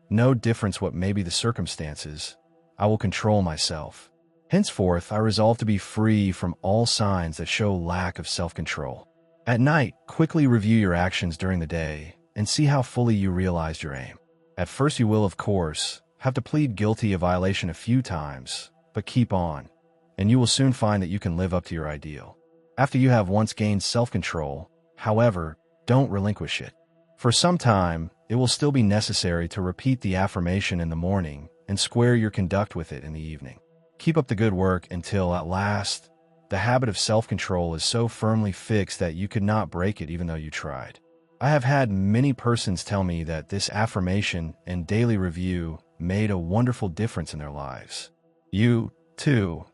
no difference what may be the circumstances, I will control myself. Henceforth, I resolve to be free from all signs that show lack of self-control. At night, quickly review your actions during the day and see how fully you realized your aim. At first you will, of course, have to plead guilty of violation a few times, but keep on, and you will soon find that you can live up to your ideal. After you have once gained self-control, however, don't relinquish it. For some time, it will still be necessary to repeat the affirmation in the morning and square your conduct with it in the evening. Keep up the good work until, at last, the habit of self-control is so firmly fixed that you could not break it even though you tried. I have had many persons tell me that this affirmation and daily review made a wonderful difference in their lives. You, too,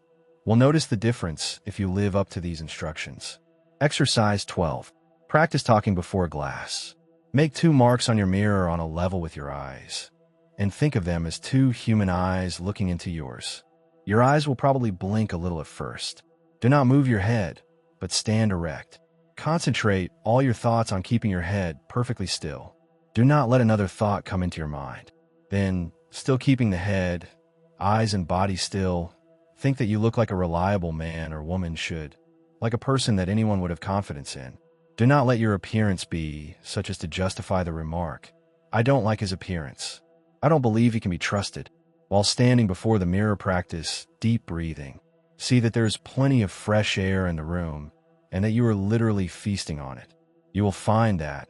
will notice the difference if you live up to these instructions. Exercise 12. Practice talking before a glass. Make 2 marks on your mirror on a level with your eyes, and think of them as 2 human eyes looking into yours. Your eyes will probably blink a little at first. Do not move your head, but stand erect. Concentrate all your thoughts on keeping your head perfectly still. Do not let another thought come into your mind. Then, still keeping the head, eyes and body still, think that you look like a reliable man or woman should, like a person that anyone would have confidence in. Do not let your appearance be such as to justify the remark, "I don't like his appearance. I don't believe he can be trusted." While standing before the mirror, practice deep breathing. See that there is plenty of fresh air in the room and that you are literally feasting on it. You will find that,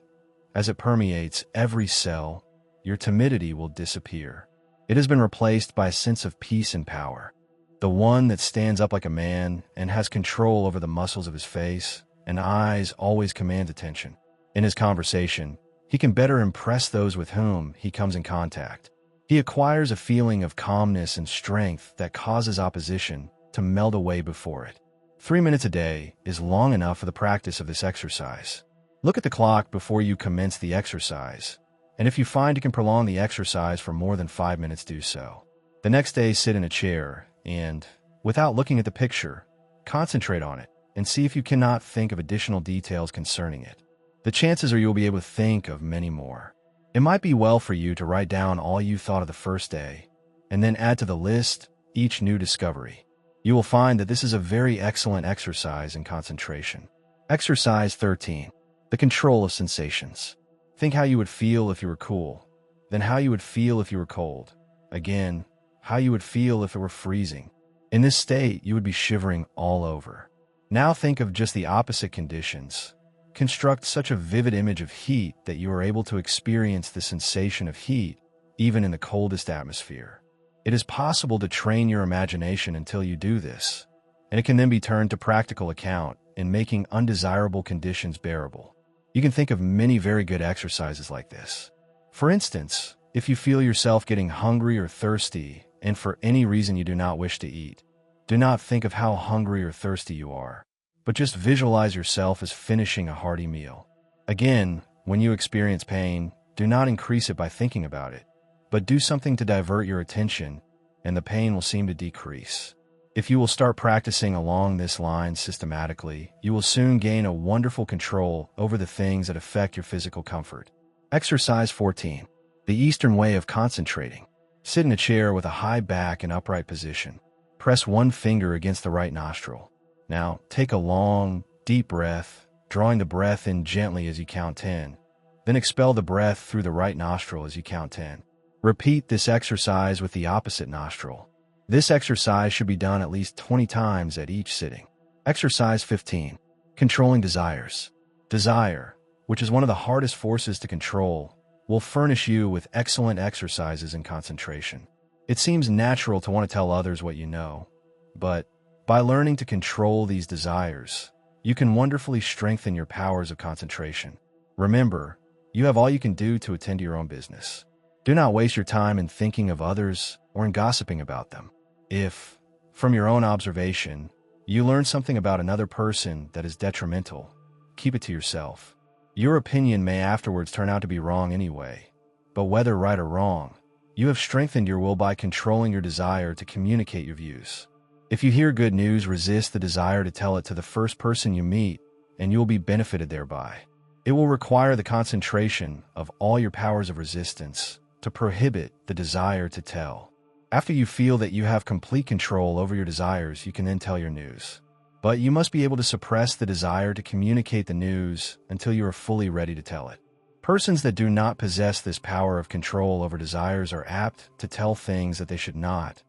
as it permeates every cell, your timidity will disappear. It has been replaced by a sense of peace and power. The one that stands up like a man and has control over the muscles of his face and eyes always commands attention. In his conversation, he can better impress those with whom he comes in contact. He acquires a feeling of calmness and strength that causes opposition to melt away before it. 3 minutes a day is long enough for the practice of this exercise. Look at the clock before you commence the exercise, and if you find you can prolong the exercise for more than 5 minutes, do so. The next day, sit in a chair and, without looking at the picture, concentrate on it and see if you cannot think of additional details concerning it. The chances are you will be able to think of many more. It might be well for you to write down all you thought of the first day and then add to the list each new discovery. You will find that this is a very excellent exercise in concentration. Exercise 13. The control of sensations. Think how you would feel if you were cool, then how you would feel if you were cold. Again, how you would feel if it were freezing. In this state, you would be shivering all over. Now think of just the opposite conditions. Construct such a vivid image of heat that you are able to experience the sensation of heat even in the coldest atmosphere. It is possible to train your imagination until you do this, and it can then be turned to practical account in making undesirable conditions bearable. You can think of many very good exercises like this. For instance, if you feel yourself getting hungry or thirsty, and for any reason you do not wish to eat, do not think of how hungry or thirsty you are, but just visualize yourself as finishing a hearty meal. Again, when you experience pain, do not increase it by thinking about it, but do something to divert your attention, and the pain will seem to decrease. If you will start practicing along this line systematically, you will soon gain a wonderful control over the things that affect your physical comfort. Exercise 14. The Eastern way of concentrating. Sit in a chair with a high back and upright position. Press one finger against the right nostril. Now, take a long, deep breath, drawing the breath in gently as you count 10. Then expel the breath through the right nostril as you count 10. Repeat this exercise with the opposite nostril. This exercise should be done at least 20 times at each sitting. Exercise 15. Controlling desires. Desire, which is one of the hardest forces to control, will furnish you with excellent exercises in concentration. It seems natural to want to tell others what you know, but by learning to control these desires, you can wonderfully strengthen your powers of concentration. Remember, you have all you can do to attend to your own business. Do not waste your time in thinking of others or in gossiping about them. If, from your own observation, You learn something about another person that is detrimental. Keep it to yourself. Your opinion may afterwards turn out to be wrong anyway, but whether right or wrong, you have strengthened your will by controlling your desire to communicate your views. If you hear good news, resist the desire to tell it to the first person you meet, and you will be benefited thereby. It will require the concentration of all your powers of resistance to prohibit the desire to tell. After you feel that you have complete control over your desires, you can then tell your news. But you must be able to suppress the desire to communicate the news until you are fully ready to tell it. Persons that do not possess this power of control over desires are apt to tell things that they should not,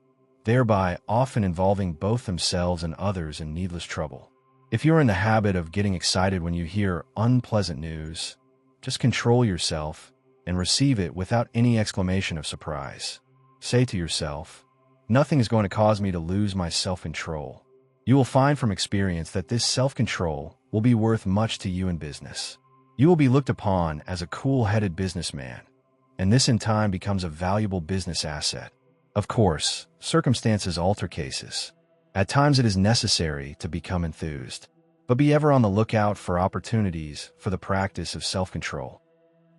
thereby often involving both themselves and others in needless trouble. If you're in the habit of getting excited when you hear unpleasant news, just control yourself and receive it without any exclamation of surprise. Say to yourself, "Nothing is going to cause me to lose my self-control." You will find from experience that this self-control will be worth much to you in business. You will be looked upon as a cool-headed businessman, and this in time becomes a valuable business asset. Of course, circumstances alter cases. At times it is necessary to become enthused, but be ever on the lookout for opportunities for the practice of self-control.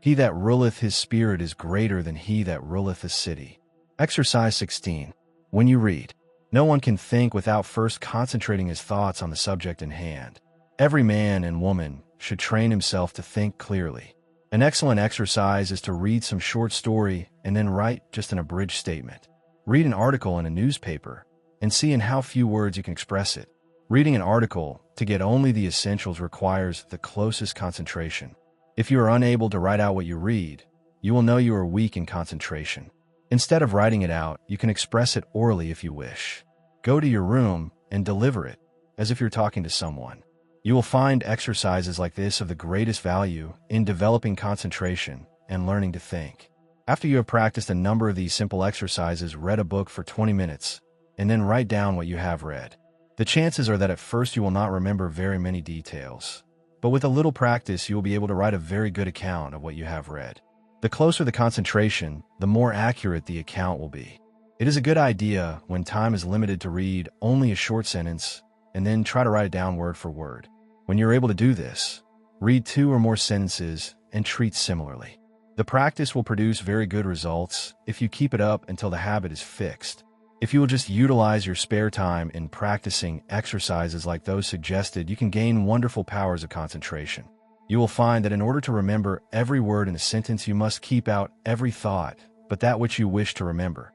He that ruleth his spirit is greater than he that ruleth a city. Exercise 16. When you read, no one can think without first concentrating his thoughts on the subject in hand. Every man and woman should train himself to think clearly. An excellent exercise is to read some short story and then write just an abridged statement. Read an article in a newspaper and see in how few words you can express it. Reading an article to get only the essentials requires the closest concentration. If you are unable to write out what you read, you will know you are weak in concentration. Instead of writing it out, you can express it orally if you wish. Go to your room and deliver it as if you're talking to someone. You will find exercises like this of the greatest value in developing concentration and learning to think. After you have practiced a number of these simple exercises, read a book for 20 minutes, and then write down what you have read. The chances are that at first you will not remember very many details, but with a little practice you will be able to write a very good account of what you have read. The closer the concentration, the more accurate the account will be. It is a good idea, when time is limited, to read only a short sentence and then try to write it down word for word. When you're able to do this, read 2 or more sentences and treat similarly. The practice will produce very good results if you keep it up until the habit is fixed. If you will just utilize your spare time in practicing exercises like those suggested, you can gain wonderful powers of concentration. You will find that in order to remember every word in a sentence, you must keep out every thought but that which you wish to remember.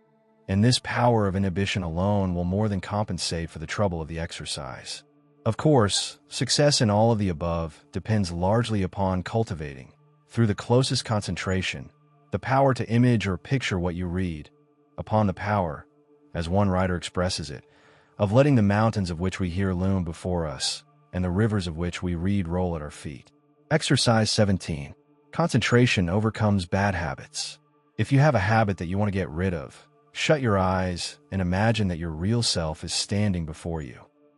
And this power of inhibition alone will more than compensate for the trouble of the exercise. Of course, success in all of the above depends largely upon cultivating, through the closest concentration, the power to image or picture what you read, upon the power, as one writer expresses it, of letting the mountains of which we hear loom before us, and the rivers of which we read roll at our feet. Exercise 17. Concentration overcomes bad habits. If you have a habit that you want to get rid of, shut your eyes and imagine that your real self is standing before you.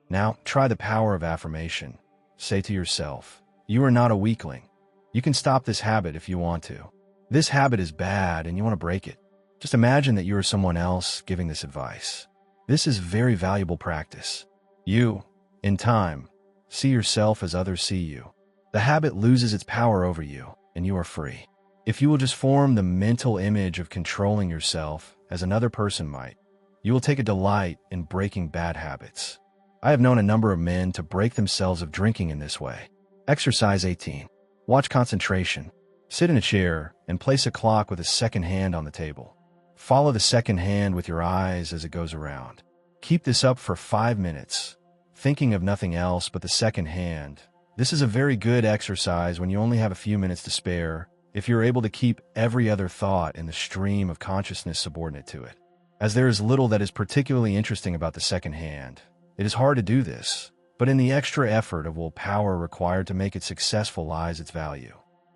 Now, try the power of affirmation. Say to yourself, "You are not a weakling. You can stop this habit if you want to. This habit is bad and you want to break it." Just imagine that you are someone else giving this advice. This is very valuable practice. You, in time, see yourself as others see you. The habit loses its power over you, and you are free. If you will just form the mental image of controlling yourself as another person might, you will take a delight in breaking bad habits. I have known a number of men to break themselves of drinking in this way. Exercise 18. Watch concentration. Sit in a chair and place a clock with a second hand on the table. Follow the second hand with your eyes as it goes around. Keep this up for 5 minutes, thinking of nothing else but the second hand. This is a very good exercise when you only have a few minutes to spare, if you're able to keep every other thought in the stream of consciousness subordinate to it. As there is little that is particularly interesting about the second hand, it is hard to do this, but in the extra effort of willpower required to make it successful lies its value.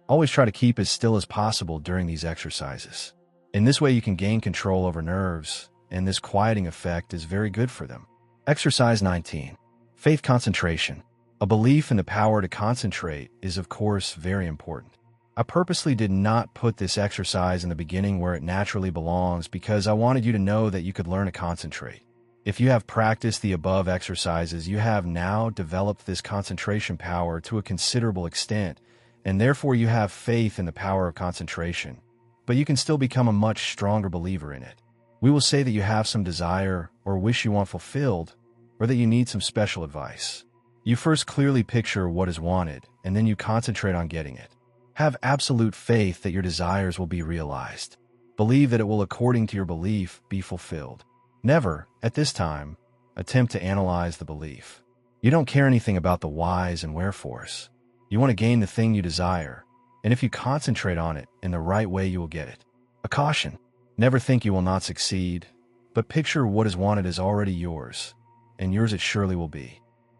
Always try to keep as still as possible during these exercises. In this way you can gain control over nerves, and this quieting effect is very good for them. Exercise 19. Faith concentration. A belief in the power to concentrate is of course very important. I purposely did not put this exercise in the beginning where it naturally belongs because I wanted you to know that you could learn to concentrate. If you have practiced the above exercises, you have now developed this concentration power to a considerable extent, and therefore you have faith in the power of concentration. But you can still become a much stronger believer in it. We will say that you have some desire or wish you want fulfilled, or that you need some special advice. You first clearly picture what is wanted, and then you concentrate on getting it. Have absolute faith that your desires will be realized. Believe that it will, according to your belief, be fulfilled. Never, at this time, attempt to analyze the belief. You don't care anything about the whys and wherefores. You want to gain the thing you desire, and if you concentrate on it in the right way, you will get it. A caution: never think you will not succeed, but picture what is wanted is already yours, and yours it surely will be.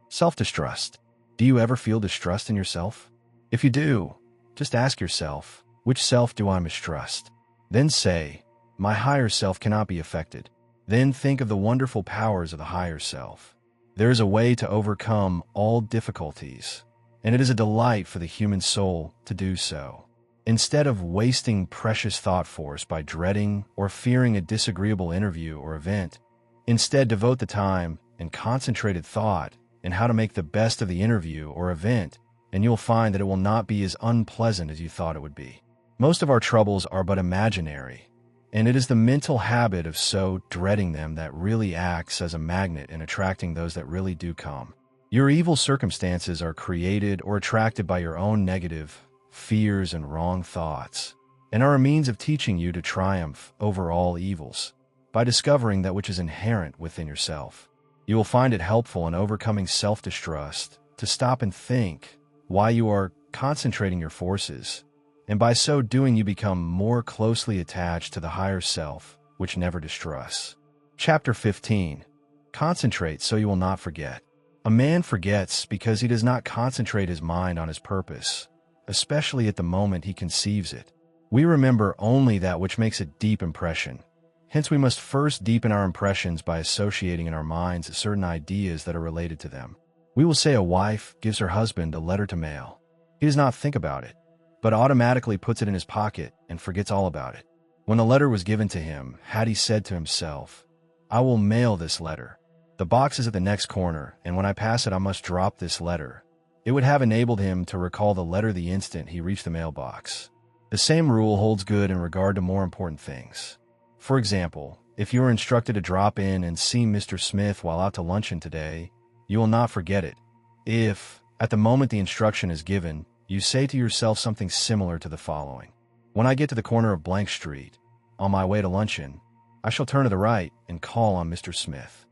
Self-distrust. Do you ever feel distrust in yourself? If you do, just ask yourself, which self do I mistrust? Then say, my higher self cannot be affected. Then think of the wonderful powers of the higher self. There is a way to overcome all difficulties, and it is a delight for the human soul to do so. Instead of wasting precious thought force by dreading or fearing a disagreeable interview or event, instead devote the time and concentrated thought in how to make the best of the interview or event, and you'll find that it will not be as unpleasant as you thought it would be. Most of our troubles are but imaginary, and it is the mental habit of so dreading them that really acts as a magnet in attracting those that really do come. Your evil circumstances are created or attracted by your own negative fears and wrong thoughts, and are a means of teaching you to triumph over all evils by discovering that which is inherent within yourself. You will find it helpful in overcoming self-distrust to stop and think why you are concentrating your forces, and by so doing you become more closely attached to the higher self, which never distrusts. Chapter 15. Concentrate so you will not forget. A man forgets because he does not concentrate his mind on his purpose, especially at the moment he conceives it. We remember only that which makes a deep impression. Hence we must first deepen our impressions by associating in our minds certain ideas that are related to them. We will say a wife gives her husband a letter to mail. He does not think about it, but automatically puts it in his pocket and forgets all about it. When the letter was given to him, had he said to himself, I will mail this letter. The box is at the next corner, and when I pass it I must drop this letter. It would have enabled him to recall the letter the instant he reached the mailbox. The same rule holds good in regard to more important things. For example, if you are instructed to drop in and see Mr. Smith while out to luncheon today, you will not forget it. If, at the moment the instruction is given, you say to yourself something similar to the following: when I get to the corner of blank street, on my way to luncheon, I shall turn to the right and call on Mr. Smith.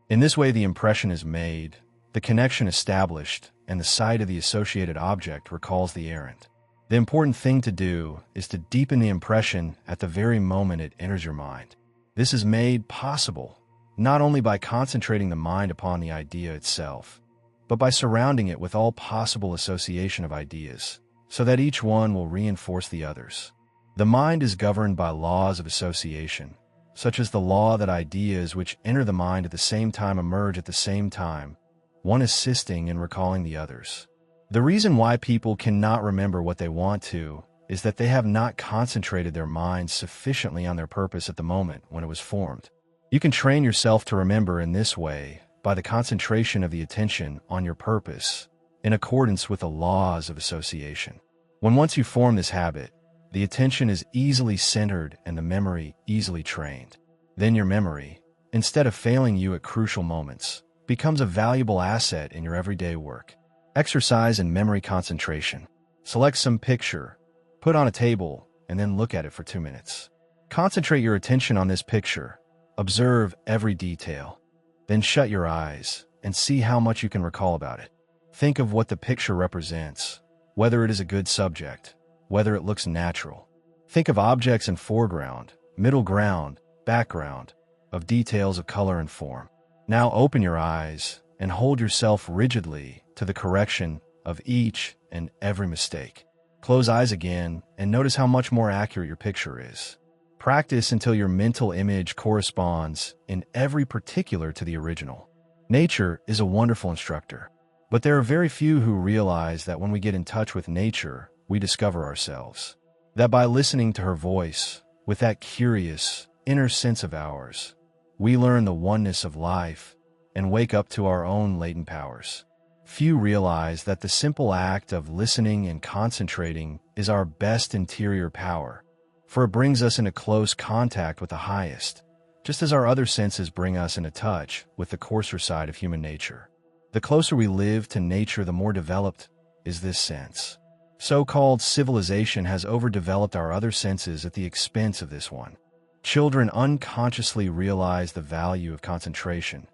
In this way the impression is made, the connection established, and the sight of the associated object recalls the errand. The important thing to do is to deepen the impression at the very moment it enters your mind. This is made possible not only by concentrating the mind upon the idea itself, but by surrounding it with all possible association of ideas, so that each one will reinforce the others. The mind is governed by laws of association, such as the law that ideas which enter the mind at the same time emerge at the same time, one assisting in recalling the others. The reason why people cannot remember what they want to is that they have not concentrated their minds sufficiently on their purpose at the moment when it was formed. You can train yourself to remember in this way by the concentration of the attention on your purpose in accordance with the laws of association. When once you form this habit, the attention is easily centered and the memory easily trained. Then your memory, instead of failing you at crucial moments, becomes a valuable asset in your everyday work. Exercise in memory concentration. Select some picture, put on a table, and then look at it for 2 minutes. Concentrate your attention on this picture. Observe every detail. Then shut your eyes and see how much you can recall about it. Think of what the picture represents, whether it is a good subject, whether it looks natural. Think of objects in foreground, middle ground, background, of details of color and form. Now open your eyes and hold yourself rigidly to the correction of each and every mistake. Close eyes again and notice how much more accurate your picture is. Practice until your mental image corresponds in every particular to the original. Nature is a wonderful instructor, but there are very few who realize that when we get in touch with nature, we discover ourselves. That by listening to her voice, with that curious, inner sense of ours, we learn the oneness of life and wake up to our own latent powers. Few realize that the simple act of listening and concentrating is our best interior power, for it brings us into close contact with the highest, just as our other senses bring us into touch with the coarser side of human nature. The closer we live to nature, the more developed is this sense. So-called civilization has overdeveloped our other senses at the expense of this one. Children unconsciously realize the value of concentration.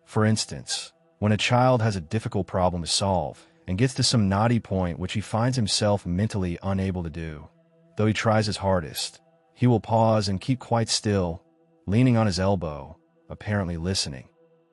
For instance, when a child has a difficult problem to solve and gets to some knotty point which he finds himself mentally unable to do, though he tries his hardest, he will pause and keep quite still, leaning on his elbow, apparently listening.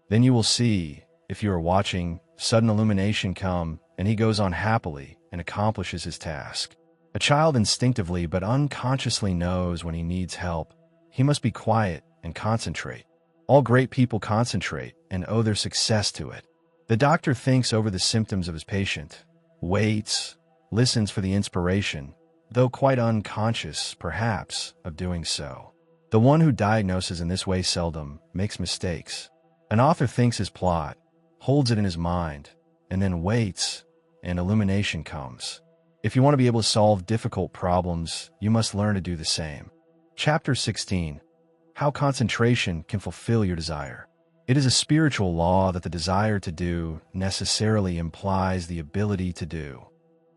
Then you will see, if you are watching, sudden illumination come, and he goes on happily and accomplishes his task. A child instinctively but unconsciously knows when he needs help. He must be quiet and concentrate. All great people concentrate and owe their success to it. The doctor thinks over the symptoms of his patient, waits, listens for the inspiration, though quite unconscious, perhaps, of doing so. The one who diagnoses in this way seldom makes mistakes. An author thinks his plot, holds it in his mind, and then waits, and illumination comes. If you want to be able to solve difficult problems, you must learn to do the same. Chapter 16. How concentration can fulfill your desire. It is a spiritual law that the desire to do necessarily implies the ability to do.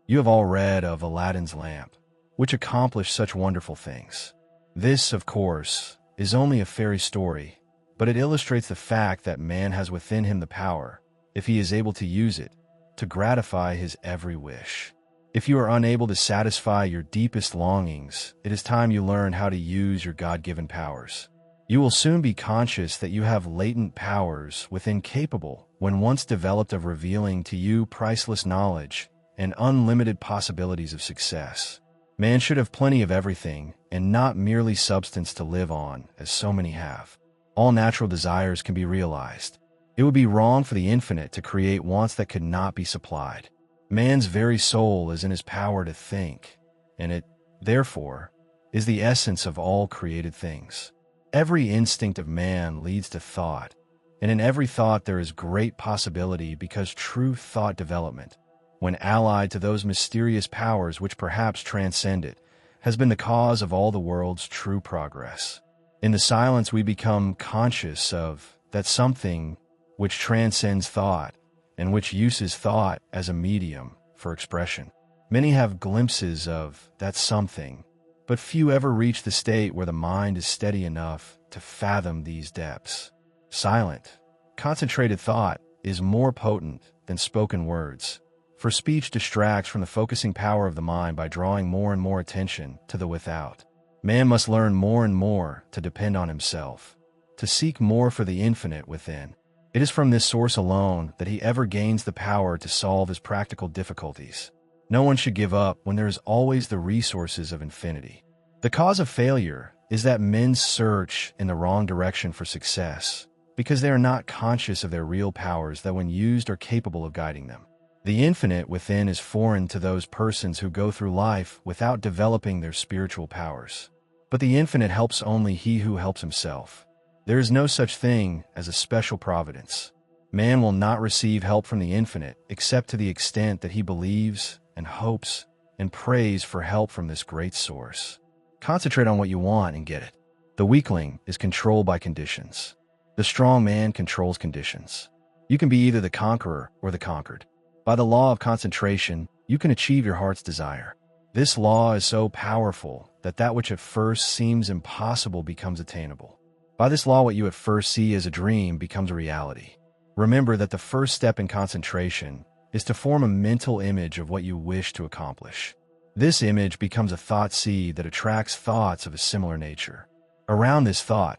You have all read of Aladdin's lamp, which accomplished such wonderful things. This, of course, is only a fairy story, but it illustrates the fact that man has within him the power, if he is able to use it, to gratify his every wish. If you are unable to satisfy your deepest longings, it is time you learn how to use your God-given powers. You will soon be conscious that you have latent powers within capable, when once developed, of revealing to you priceless knowledge and unlimited possibilities of success. Man should have plenty of everything, and not merely substance to live on, as so many have. All natural desires can be realized. It would be wrong for the infinite to create wants that could not be supplied. Man's very soul is in his power to think, and it, therefore, is the essence of all created things. Every instinct of man leads to thought, and in every thought there is great possibility, because true thought development, when allied to those mysterious powers which perhaps transcend it, has been the cause of all the world's true progress. In the silence we become conscious of that something which transcends thought, and which uses thought as a medium for expression. Many have glimpses of that something, but few ever reach the state where the mind is steady enough to fathom these depths. Silent, concentrated thought is more potent than spoken words, for speech distracts from the focusing power of the mind by drawing more and more attention to the without. Man must learn more and more to depend on himself, to seek more for the infinite within. It is from this source alone that he ever gains the power to solve his practical difficulties. No one should give up when there is always the resources of infinity. The cause of failure is that men search in the wrong direction for success, because they are not conscious of their real powers that when used are capable of guiding them. The infinite within is foreign to those persons who go through life without developing their spiritual powers. But the infinite helps only he who helps himself. There is no such thing as a special providence. Man will not receive help from the infinite except to the extent that he believes and hopes and prays for help from this great source. Concentrate on what you want and get it. The weakling is controlled by conditions. The strong man controls conditions. You can be either the conqueror or the conquered. By the law of concentration, you can achieve your heart's desire. This law is so powerful that which at first seems impossible becomes attainable. By this law, what you at first see as a dream becomes a reality. Remember that the first step in concentration is to form a mental image of what you wish to accomplish. This image becomes a thought seed that attracts thoughts of a similar nature. Around this thought,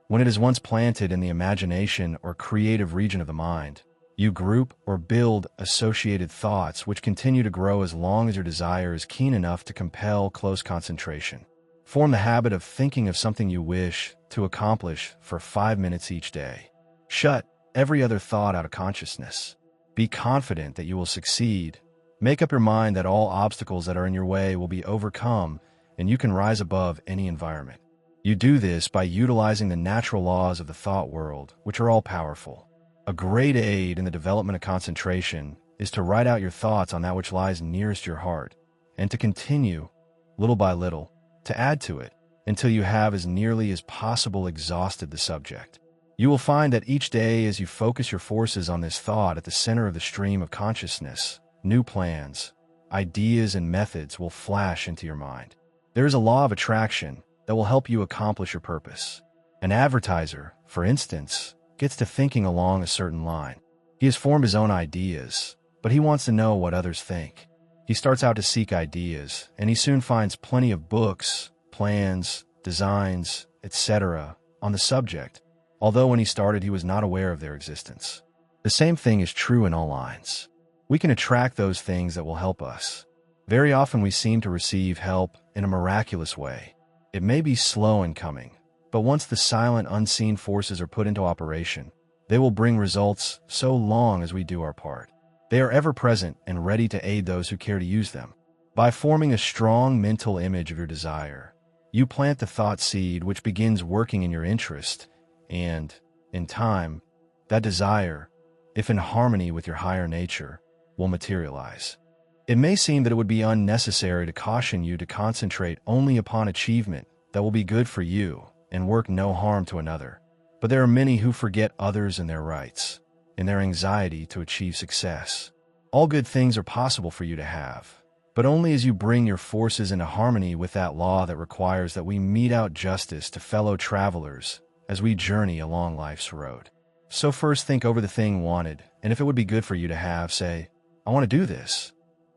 when it is once planted in the imagination or creative region of the mind, you group or build associated thoughts which continue to grow as long as your desire is keen enough to compel close concentration. Form the habit of thinking of something you wish to accomplish for 5 minutes each day. Shut every other thought out of consciousness. Be confident that you will succeed. Make up your mind that all obstacles that are in your way will be overcome and you can rise above any environment. You do this by utilizing the natural laws of the thought world, which are all powerful. A great aid in the development of concentration is to write out your thoughts on that which lies nearest your heart, and to continue, little by little, to add to it, until you have as nearly as possible exhausted the subject. You will find that each day as you focus your forces on this thought at the center of the stream of consciousness, new plans, ideas, and methods will flash into your mind. There is a law of attraction that will help you accomplish your purpose. An advertiser, for instance, gets to thinking along a certain line. He has formed his own ideas, but he wants to know what others think. He starts out to seek ideas, and he soon finds plenty of books, plans, designs, etc. on the subject, although when he started he was not aware of their existence. The same thing is true in all lines. We can attract those things that will help us. Very often we seem to receive help in a miraculous way. It may be slow in coming, but once the silent, unseen forces are put into operation, they will bring results so long as we do our part. They are ever present and ready to aid those who care to use them. By forming a strong mental image of your desire, you plant the thought seed which begins working in your interest, and, in time, that desire, if in harmony with your higher nature, will materialize. It may seem that it would be unnecessary to caution you to concentrate only upon achievement that will be good for you and work no harm to another, but there are many who forget others and their rights, in their anxiety to achieve success. All good things are possible for you to have, but only as you bring your forces into harmony with that law that requires that we mete out justice to fellow travelers as we journey along life's road. So first think over the thing wanted, and if it would be good for you to have, say, I want to do this.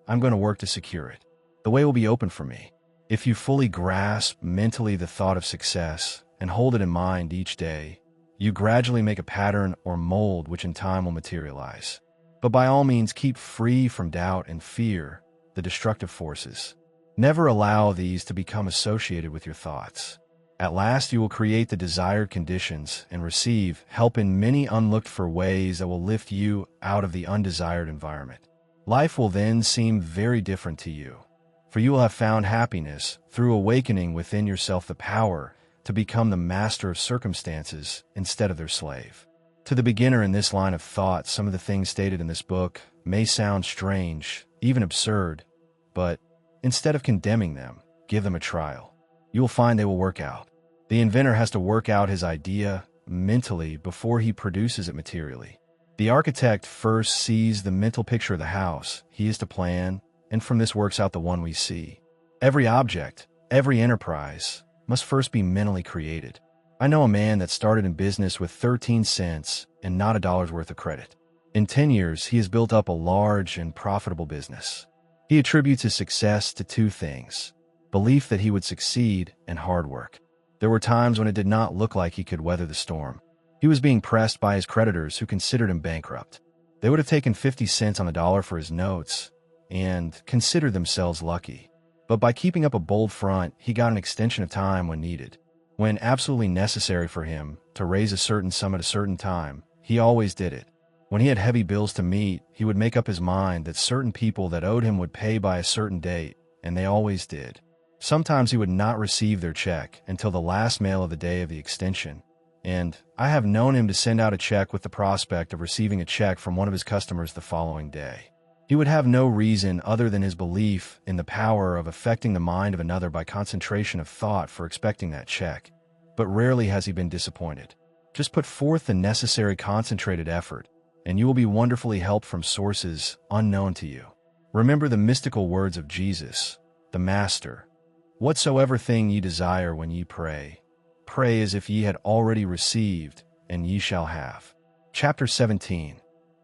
I'm going to work to secure it. The way will be open for me. If you fully grasp mentally the thought of success and hold it in mind each day, you gradually make a pattern or mold which in time will materialize. But by all means keep free from doubt and fear, the destructive forces. Never allow these to become associated with your thoughts. At last you will create the desired conditions and receive help in many unlooked-for ways that will lift you out of the undesired environment. Life will then seem very different to you, for you will have found happiness through awakening within yourself the power to become the master of circumstances instead of their slave. To the beginner in this line of thought, some of the things stated in this book may sound strange, even absurd, but instead of condemning them, give them a trial. You will find they will work out. The inventor has to work out his idea mentally before he produces it materially. The architect first sees the mental picture of the house he is to plan, and from this works out the one we see. Every object, every enterprise, must first be mentally created. I know a man that started in business with 13 cents and not $1 worth of credit. In 10 years, he has built up a large and profitable business. He attributes his success to two things: belief that he would succeed and hard work. There were times when it did not look like he could weather the storm. He was being pressed by his creditors who considered him bankrupt. They would have taken 50 cents on the dollar for his notes and considered themselves lucky. But by keeping up a bold front, he got an extension of time when needed. When absolutely necessary for him to raise a certain sum at a certain time, he always did it. When he had heavy bills to meet, he would make up his mind that certain people that owed him would pay by a certain date, and they always did. Sometimes he would not receive their check until the last mail of the day of the extension, and I have known him to send out a check with the prospect of receiving a check from one of his customers the following day. He would have no reason other than his belief in the power of affecting the mind of another by concentration of thought for expecting that check, but rarely has he been disappointed. Just put forth the necessary concentrated effort, and you will be wonderfully helped from sources unknown to you. Remember the mystical words of Jesus, the Master: "Whatsoever thing ye desire when ye pray, pray as if ye had already received, and ye shall have." Chapter 17.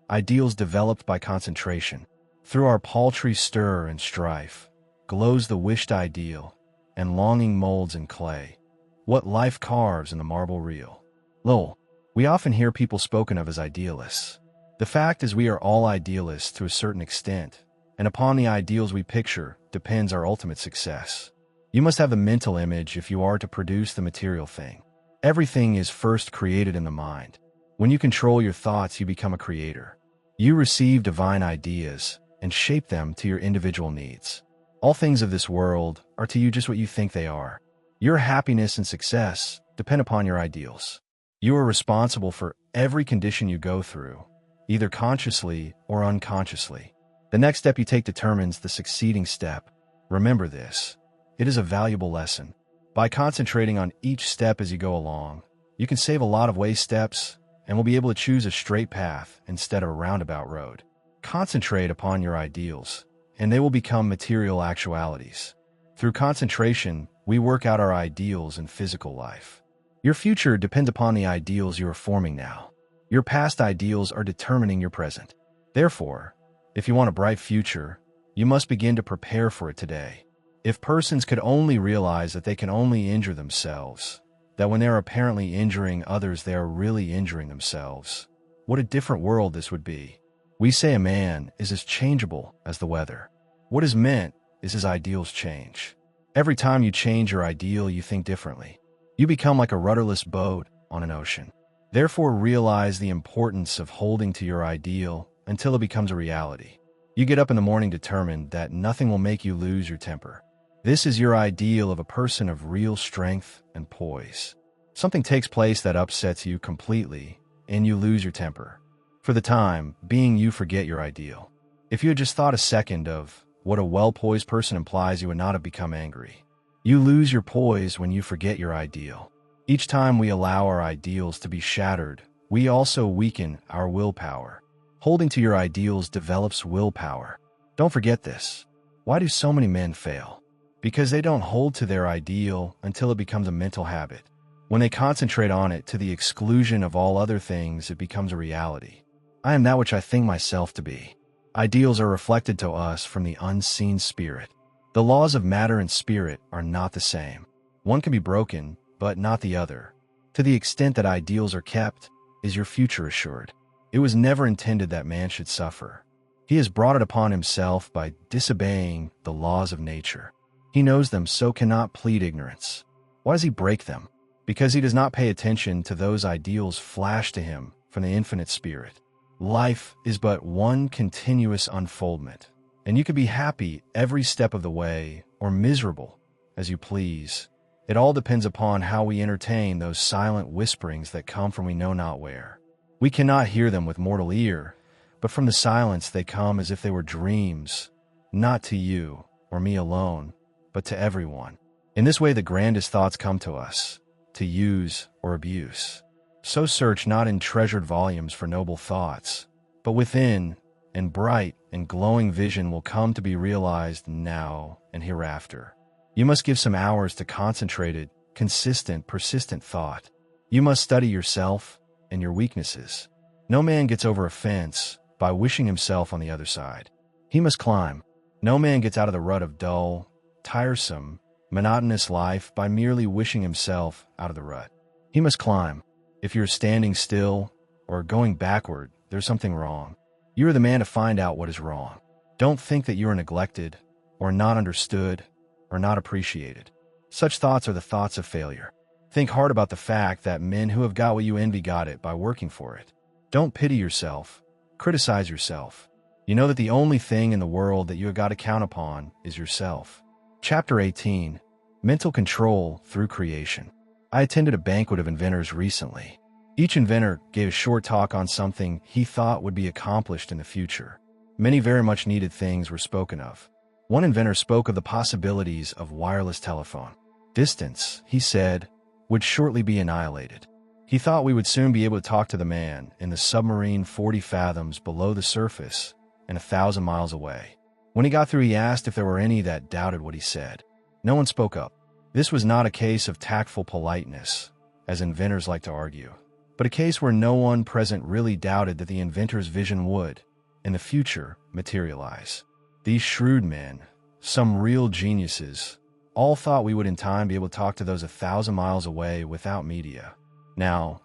Ideals developed by concentration. Through our paltry stir and strife glows the wished ideal, and longing molds in clay what life carves in the marble reel. Lo, we often hear people spoken of as idealists. The fact is we are all idealists to a certain extent, and upon the ideals we picture depends our ultimate success. You must have the mental image if you are to produce the material thing. Everything is first created in the mind. When you control your thoughts, you become a creator. You receive divine ideas and shape them to your individual needs. All things of this world are to you just what you think they are. Your happiness and success depend upon your ideals. You are responsible for every condition you go through, either consciously or unconsciously. The next step you take determines the succeeding step. Remember this. It is a valuable lesson. By concentrating on each step as you go along, you can save a lot of waste steps and will be able to choose a straight path instead of a roundabout road. Concentrate upon your ideals, and they will become material actualities. Through concentration, we work out our ideals in physical life. Your future depends upon the ideals you are forming now. Your past ideals are determining your present. Therefore, if you want a bright future, you must begin to prepare for it today. If persons could only realize that they can only injure themselves, that when they are apparently injuring others they are really injuring themselves, what a different world this would be. We say a man is as changeable as the weather. What is meant is his ideals change. Every time you change your ideal, you think differently. You become like a rudderless boat on an ocean. Therefore, realize the importance of holding to your ideal until it becomes a reality. You get up in the morning determined that nothing will make you lose your temper. This is your ideal of a person of real strength and poise. Something takes place that upsets you completely, and you lose your temper. For the time being, you forget your ideal. If you had just thought a second of what a well-poised person implies, you would not have become angry. You lose your poise when you forget your ideal. Each time we allow our ideals to be shattered, we also weaken our willpower. Holding to your ideals develops willpower. Don't forget this. Why do so many men fail? Because they don't hold to their ideal until it becomes a mental habit. When they concentrate on it to the exclusion of all other things, it becomes a reality. I am that which I think myself to be. Ideals are reflected to us from the unseen spirit. The laws of matter and spirit are not the same. One can be broken, but not the other. To the extent that ideals are kept, is your future assured. It was never intended that man should suffer. He has brought it upon himself by disobeying the laws of nature. He knows them, so cannot plead ignorance. Why does he break them? Because he does not pay attention to those ideals flashed to him from the infinite spirit. Life is but one continuous unfoldment, and you can be happy every step of the way or miserable as you please. It all depends upon how we entertain those silent whisperings that come from we know not where. We cannot hear them with mortal ear, but from the silence they come as if they were dreams, not to you or me alone, but to everyone. In this way the grandest thoughts come to us, to use or abuse. So search not in treasured volumes for noble thoughts, but within, and bright and glowing vision will come to be realized now and hereafter. You must give some hours to concentrated, consistent, persistent thought. You must study yourself and your weaknesses. No man gets over a fence by wishing himself on the other side. He must climb. No man gets out of the rut of dull, tiresome, monotonous life by merely wishing himself out of the rut. He must climb. If you're standing still or going backward, there's something wrong. You are the man to find out what is wrong. Don't think that you are neglected or not understood or not appreciated. Such thoughts are the thoughts of failure. Think hard about the fact that men who have got what you envy got it by working for it. Don't pity yourself. Criticize yourself. You know that the only thing in the world that you have got to count upon is yourself. Chapter 18. Mental Control Through Creation. I attended a banquet of inventors recently. Each inventor gave a short talk on something he thought would be accomplished in the future. Many very much needed things were spoken of. One inventor spoke of the possibilities of wireless telephone. Distance, he said, would shortly be annihilated. He thought we would soon be able to talk to the man in the submarine 40 fathoms below the surface and 1,000 miles away. When he got through, he asked if there were any that doubted what he said. No one spoke up. This was not a case of tactful politeness, as inventors like to argue, but a case where no one present really doubted that the inventor's vision would, in the future, materialize. These shrewd men, some real geniuses, all thought we would in time be able to talk to those 1,000 miles away without media. Now,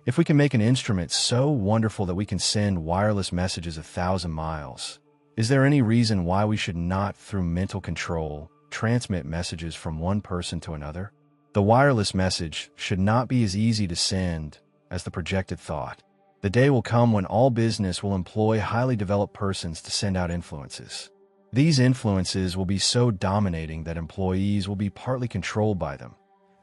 if we can make an instrument so wonderful that we can send wireless messages 1,000 miles, is there any reason why we should not, through mental control, transmit messages from one person to another? The wireless message should not be as easy to send as the projected thought. The day will come when all business will employ highly developed persons to send out influences. These influences will be so dominating that employees will be partly controlled by them,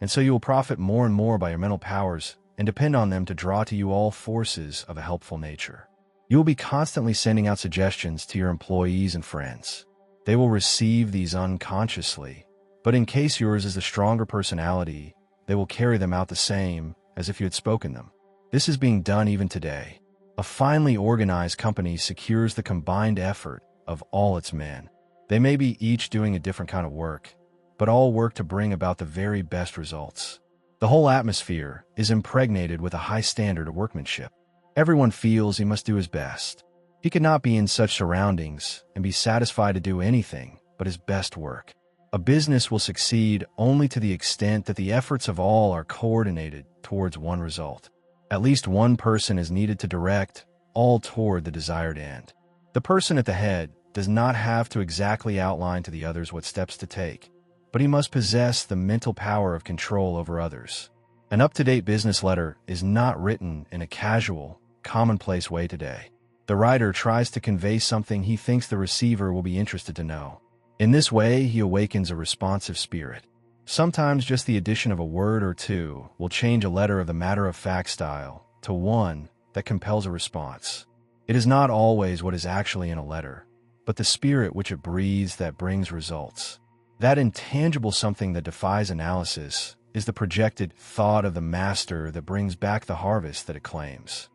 and so you will profit more and more by your mental powers and depend on them to draw to you all forces of a helpful nature. You will be constantly sending out suggestions to your employees and friends. They will receive these unconsciously, but in case yours is the stronger personality, they will carry them out the same as if you had spoken them. This is being done even today. A finely organized company secures the combined effort of all its men. They may be each doing a different kind of work, but all work to bring about the very best results. The whole atmosphere is impregnated with a high standard of workmanship. Everyone feels he must do his best. He cannot be in such surroundings and be satisfied to do anything but his best work. A business will succeed only to the extent that the efforts of all are coordinated towards one result. At least one person is needed to direct all toward the desired end. The person at the head does not have to exactly outline to the others what steps to take, but he must possess the mental power of control over others. An up-to-date business letter is not written in a casual, commonplace way today. The writer tries to convey something he thinks the receiver will be interested to know. In this way, he awakens a responsive spirit. Sometimes just the addition of a word or two will change a letter of the matter-of-fact style to one that compels a response. It is not always what is actually in a letter, but the spirit which it breathes that brings results. That intangible something that defies analysis is the projected thought of the master that brings back the harvest that it claims.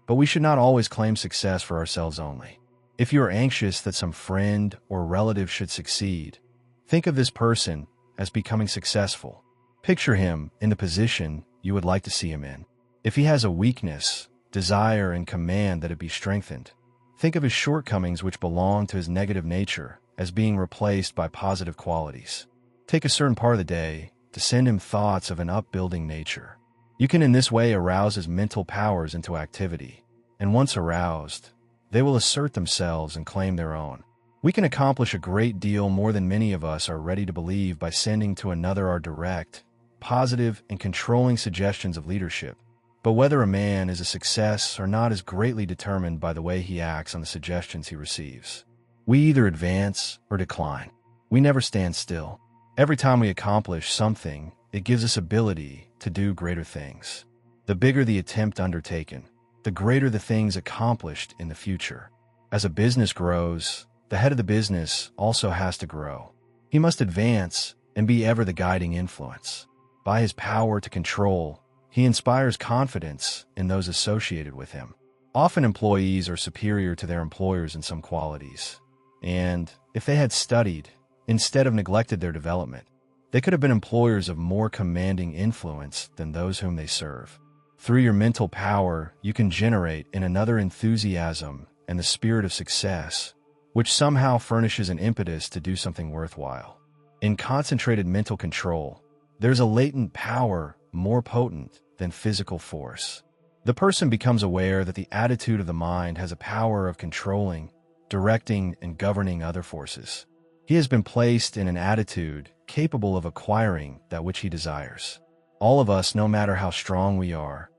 But we should not always claim success for ourselves only. If you are anxious that some friend or relative should succeed, think of this person as becoming successful. Picture him in the position you would like to see him in. If he has a weakness, desire and command that it be strengthened. Think of his shortcomings which belong to his negative nature as being replaced by positive qualities. Take a certain part of the day to send him thoughts of an upbuilding nature. You can in this way arouse his mental powers into activity, and once aroused, they will assert themselves and claim their own. We can accomplish a great deal more than many of us are ready to believe by sending to another our direct, positive, and controlling suggestions of leadership. But whether a man is a success or not is greatly determined by the way he acts on the suggestions he receives. We either advance or decline. We never stand still. Every time we accomplish something, it gives us ability to do greater things. The bigger the attempt undertaken, the greater the things accomplished in the future. As a business grows, the head of the business also has to grow. He must advance and be ever the guiding influence. By his power to control, he inspires confidence in those associated with him. Often employees are superior to their employers in some qualities, and if they had studied, instead of neglected their development, they could have been employers of more commanding influence than those whom they serve. Through your mental power, you can generate in another enthusiasm and the spirit of success, which somehow furnishes an impetus to do something worthwhile. In concentrated mental control, there's a latent power more potent than physical force. The person becomes aware that the attitude of the mind has a power of controlling, directing, and governing other forces. He has been placed in an attitude capable of acquiring that which he desires. All of us, no matter how strong we are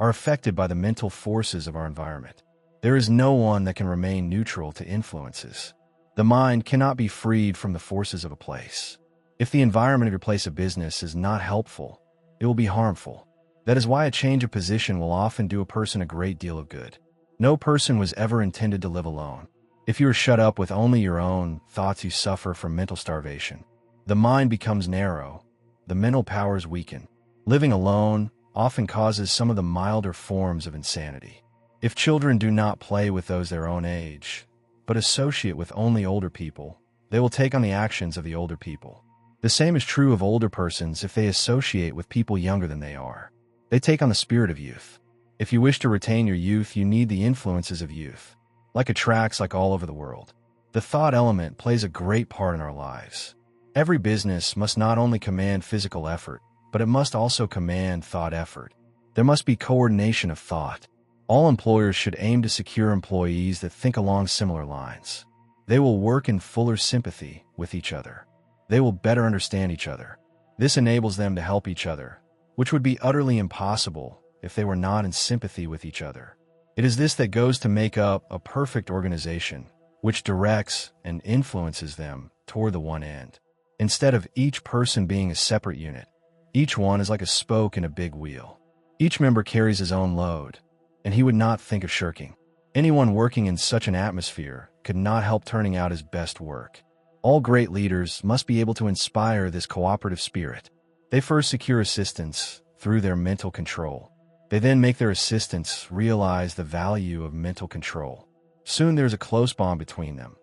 affected by the mental forces of our environment. There is no one that can remain neutral to influences. The mind cannot be freed from the forces of a place. If the environment of your place of business is not helpful, it will be harmful. That is why a change of position will often do a person a great deal of good. No person was ever intended to live alone. If you are shut up with only your own thoughts, you suffer from mental starvation. The mind becomes narrow, the mental powers weaken. Living alone often causes some of the milder forms of insanity. If children do not play with those their own age, but associate with only older people, they will take on the actions of the older people. The same is true of older persons if they associate with people younger than they are. They take on the spirit of youth. If you wish to retain your youth, you need the influences of youth. Like attracts like all over the world. The thought element plays a great part in our lives. Every business must not only command physical effort, but it must also command thought effort. There must be coordination of thought. All employers should aim to secure employees that think along similar lines. They will work in fuller sympathy with each other. They will better understand each other. This enables them to help each other, which would be utterly impossible if they were not in sympathy with each other. It is this that goes to make up a perfect organization, which directs and influences them toward the one end. Instead of each person being a separate unit, Each one is like a spoke in a big wheel. Each member carries his own load, and he would not think of shirking. Anyone working in such an atmosphere could not help turning out his best work. All great leaders must be able to inspire this cooperative spirit. They first secure assistance through their mental control. They then make their assistants realize the value of mental control. Soon there's a close bond between them.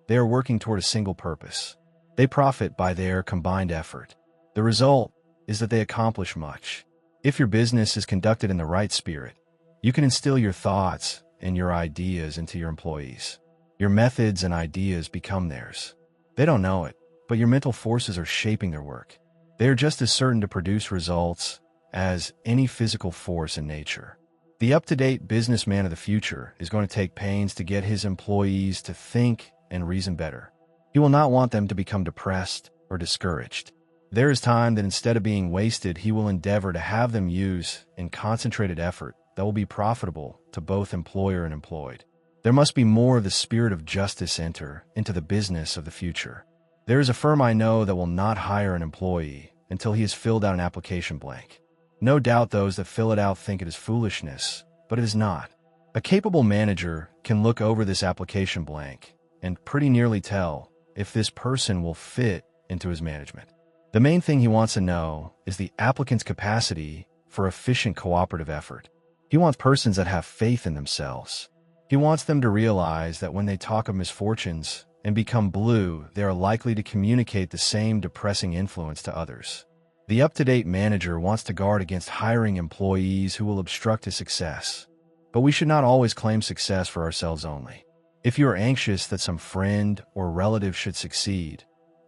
They are working toward a single purpose. They profit by their combined effort. The result is that they accomplish much. If your business is conducted in the right spirit, you can instill your thoughts and your ideas into your employees. Your methods and ideas become theirs. They don't know it, but your mental forces are shaping their work. They are just as certain to produce results as any physical force in nature. The up-to-date businessman of the future is going to take pains to get his employees to think and reason better. He will not want them to become depressed or discouraged. There is time that instead of being wasted, he will endeavor to have them use in concentrated effort that will be profitable to both employer and employed. There must be more of the spirit of justice enter into the business of the future. There is a firm I know that will not hire an employee until he has filled out an application blank. No doubt those that fill it out think it is foolishness, but it is not. A capable manager can look over this application blank and pretty nearly tell if this person will fit into his management. The main thing he wants to know is the applicant's capacity for efficient cooperative effort. He wants persons that have faith in themselves. He wants them to realize that when they talk of misfortunes and become blue, they are likely to communicate the same depressing influence to others. The up-to-date manager wants to guard against hiring employees who will obstruct his success. But we should not always claim success for ourselves only. If you are anxious that some friend or relative should succeed,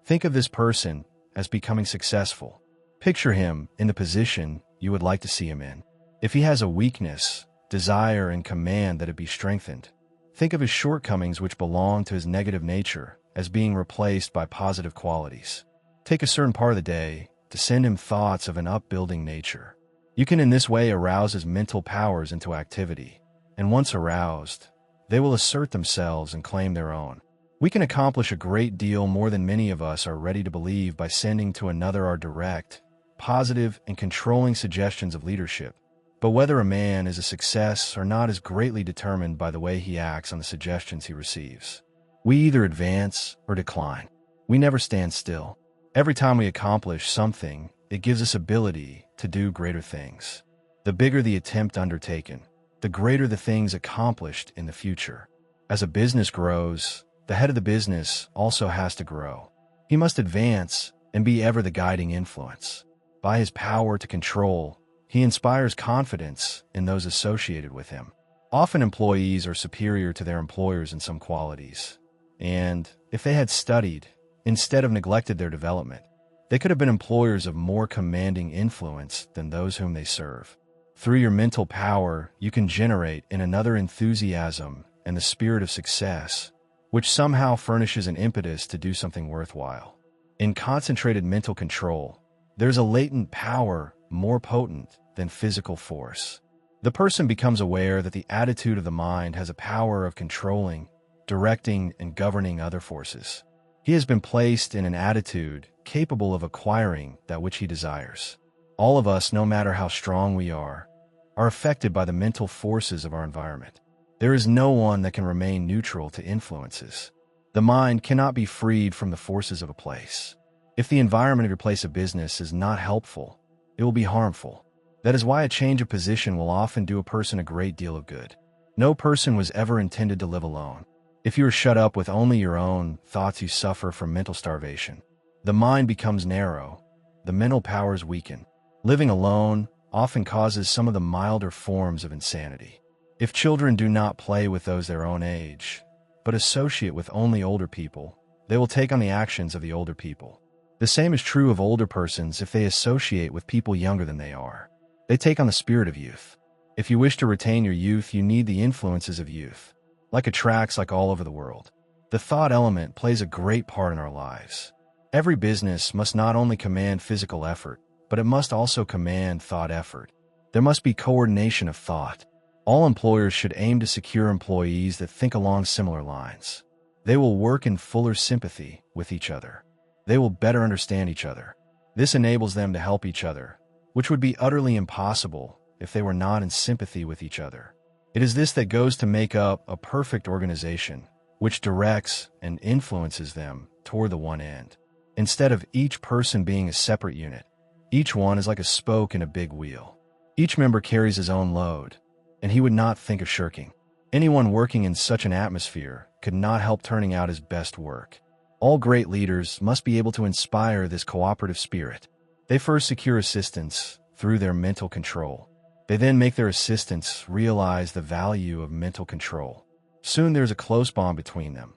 think of this person as becoming successful. Picture him in the position you would like to see him in. If he has a weakness, desire and command that it be strengthened. Think of his shortcomings which belong to his negative nature as being replaced by positive qualities. Take a certain part of the day to send him thoughts of an upbuilding nature. You can in this way arouse his mental powers into activity, and once aroused, they will assert themselves and claim their own. We can accomplish a great deal more than many of us are ready to believe by sending to another our direct, positive, and controlling suggestions of leadership. But whether a man is a success or not is greatly determined by the way he acts on the suggestions he receives. We either advance or decline. We never stand still. Every time we accomplish something, it gives us ability to do greater things. The bigger the attempt undertaken, the greater the things accomplished in the future. As a business grows, the head of the business also has to grow. He must advance and be ever the guiding influence. By his power to control, he inspires confidence in those associated with him. Often employees are superior to their employers in some qualities, and if they had studied, instead of neglected their development, they could have been employers of more commanding influence than those whom they serve. Through your mental power, you can generate in another enthusiasm and the spirit of success, which somehow furnishes an impetus to do something worthwhile. In concentrated mental control, there's a latent power more potent than physical force. The person becomes aware that the attitude of the mind has a power of controlling, directing, and governing other forces. He has been placed in an attitude capable of acquiring that which he desires. All of us, no matter how strong we are affected by the mental forces of our environment. There is no one that can remain neutral to influences. The mind cannot be freed from the forces of a place. If the environment of your place of business is not helpful, it will be harmful. That is why a change of position will often do a person a great deal of good. No person was ever intended to live alone. If you are shut up with only your own thoughts, you suffer from mental starvation. The mind becomes narrow. The mental powers weaken. Living alone often causes some of the milder forms of insanity. If children do not play with those their own age, but associate with only older people, they will take on the actions of the older people. The same is true of older persons if they associate with people younger than they are. They take on the spirit of youth. If you wish to retain your youth, you need the influences of youth. Like attracts like all over the world. The thought element plays a great part in our lives. Every business must not only command physical effort, but it must also command thought effort. There must be coordination of thought. All employers should aim to secure employees that think along similar lines. They will work in fuller sympathy with each other. They will better understand each other. This enables them to help each other, which would be utterly impossible if they were not in sympathy with each other. It is this that goes to make up a perfect organization, which directs and influences them toward the one end. Instead of each person being a separate unit, each one is like a spoke in a big wheel. Each member carries his own load, and he would not think of shirking. Anyone working in such an atmosphere could not help turning out his best work. All great leaders must be able to inspire this cooperative spirit. They first secure assistance through their mental control. They then make their assistants realize the value of mental control. Soon there's a close bond between them.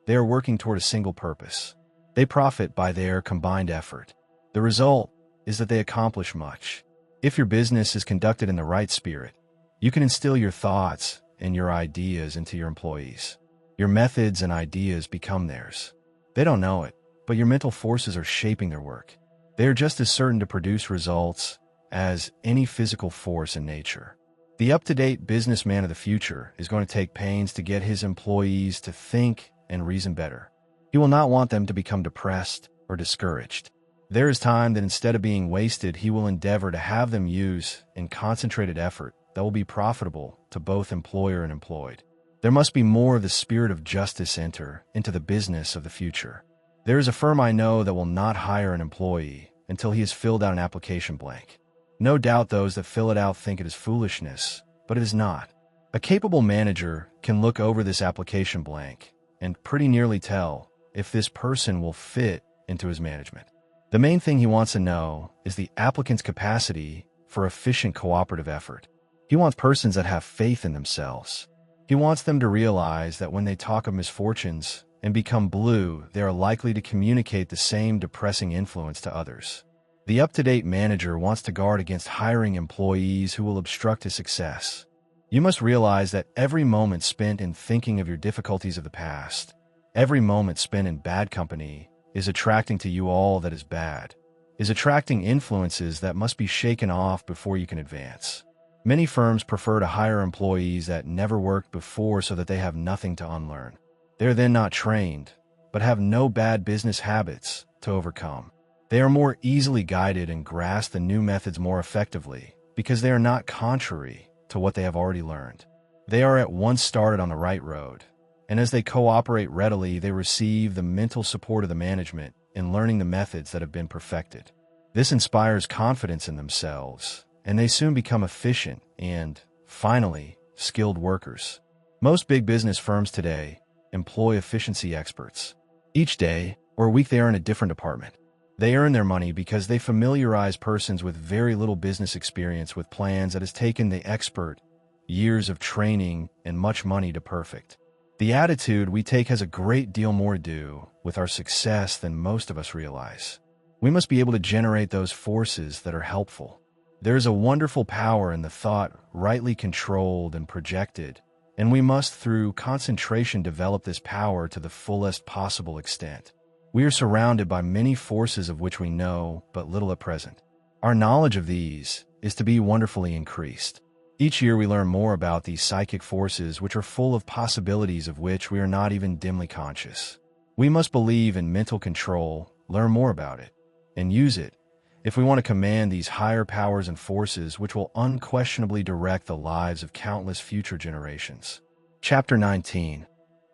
They are working toward a single purpose. They profit by their combined effort. The result is that they accomplish much. If your business is conducted in the right spirit, you can instill your thoughts and your ideas into your employees. Your methods and ideas become theirs. They don't know it, but your mental forces are shaping their work. They are just as certain to produce results as any physical force in nature. The up-to-date businessman of the future is going to take pains to get his employees to think and reason better. He will not want them to become depressed or discouraged. There is time that instead of being wasted, he will endeavor to have them use in concentrated effort that will be profitable to both employer and employed. There must be more of the spirit of justice enter into the business of the future. There is a firm I know that will not hire an employee until he has filled out an application blank. No doubt those that fill it out think it is foolishness, but it is not. A capable manager can look over this application blank and pretty nearly tell if this person will fit into his management. The main thing he wants to know is the applicant's capacity for efficient cooperative effort. He wants persons that have faith in themselves. He wants them to realize that when they talk of misfortunes and become blue, they are likely to communicate the same depressing influence to others. The up-to-date manager wants to guard against hiring employees who will obstruct his success. You must realize that every moment spent in thinking of your difficulties of the past, every moment spent in bad company, is attracting to you all that is bad, is attracting influences that must be shaken off before you can advance. Many firms prefer to hire employees that never worked before so that they have nothing to unlearn. They are then not trained, but have no bad business habits to overcome. They are more easily guided and grasp the new methods more effectively because they are not contrary to what they have already learned. They are at once started on the right road, and as they cooperate readily, they receive the mental support of the management in learning the methods that have been perfected. This inspires confidence in themselves, and they soon become efficient and, finally, skilled workers. Most big business firms today employ efficiency experts. Each day or week they are in a different department. They earn their money because they familiarize persons with very little business experience with plans that has taken the expert years of training and much money to perfect. The attitude we take has a great deal more to do with our success than most of us realize. We must be able to generate those forces that are helpful. There is a wonderful power in the thought rightly controlled and projected, and we must through concentration develop this power to the fullest possible extent. We are surrounded by many forces of which we know but little at present. Our knowledge of these is to be wonderfully increased. Each year we learn more about these psychic forces which are full of possibilities of which we are not even dimly conscious. We must believe in mental control, learn more about it, and use it if we want to command these higher powers and forces which will unquestionably direct the lives of countless future generations. Chapter 19.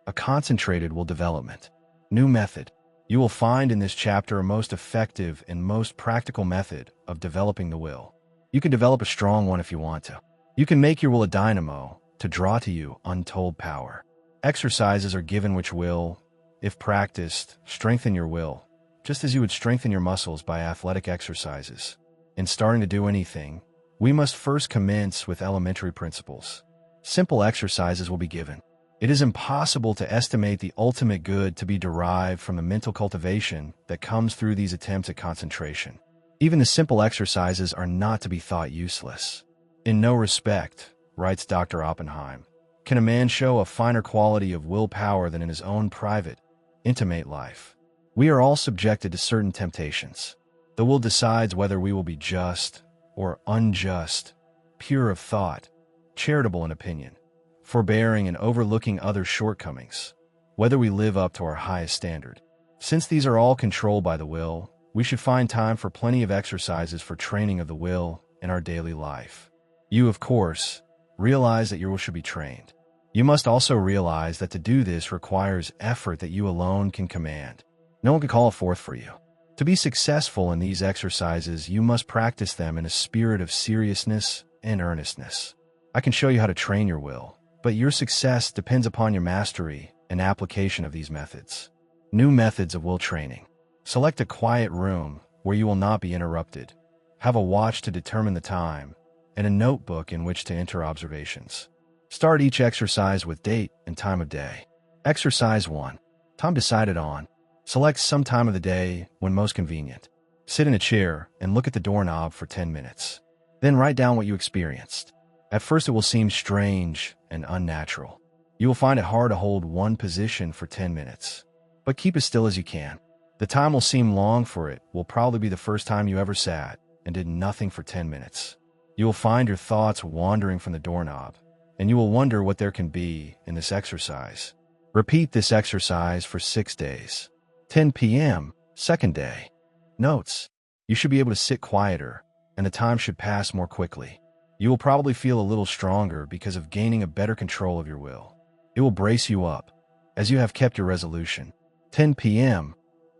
A concentrated will development. New method. You will find in this chapter a most effective and most practical method of developing the will. You can develop a strong one if you want to. You can make your will a dynamo to draw to you untold power. Exercises are given which will, if practiced, strengthen your will, just as you would strengthen your muscles by athletic exercises. In starting to do anything, we must first commence with elementary principles. Simple exercises will be given. It is impossible to estimate the ultimate good to be derived from the mental cultivation that comes through these attempts at concentration. Even the simple exercises are not to be thought useless. In no respect, writes Dr. Oppenheim, can a man show a finer quality of willpower than in his own private, intimate life. We are all subjected to certain temptations. The will decides whether we will be just or unjust, pure of thought, charitable in opinion, forbearing and overlooking others' shortcomings, whether we live up to our highest standard. Since these are all controlled by the will, we should find time for plenty of exercises for training of the will in our daily life. You, of course, realize that your will should be trained. You must also realize that to do this requires effort that you alone can command. No one can call it forth for you. To be successful in these exercises, you must practice them in a spirit of seriousness and earnestness. I can show you how to train your will, but your success depends upon your mastery and application of these methods. New methods of will training. Select a quiet room where you will not be interrupted. Have a watch to determine the time, and a notebook in which to enter observations. Start each exercise with date and time of day. Exercise 1. Time decided on. Select some time of the day when most convenient. Sit in a chair and look at the doorknob for 10 minutes. Then write down what you experienced. At first it will seem strange and unnatural. You will find it hard to hold one position for 10 minutes. But keep as still as you can. The time will seem long, for it will probably be the first time you ever sat and did nothing for 10 minutes. You will find your thoughts wandering from the doorknob, and you will wonder what there can be in this exercise. Repeat this exercise for 6 days. 10 p.m., second day. Notes: you should be able to sit quieter, and the time should pass more quickly. You will probably feel a little stronger because of gaining a better control of your will. It will brace you up, as you have kept your resolution. 10 p.m.,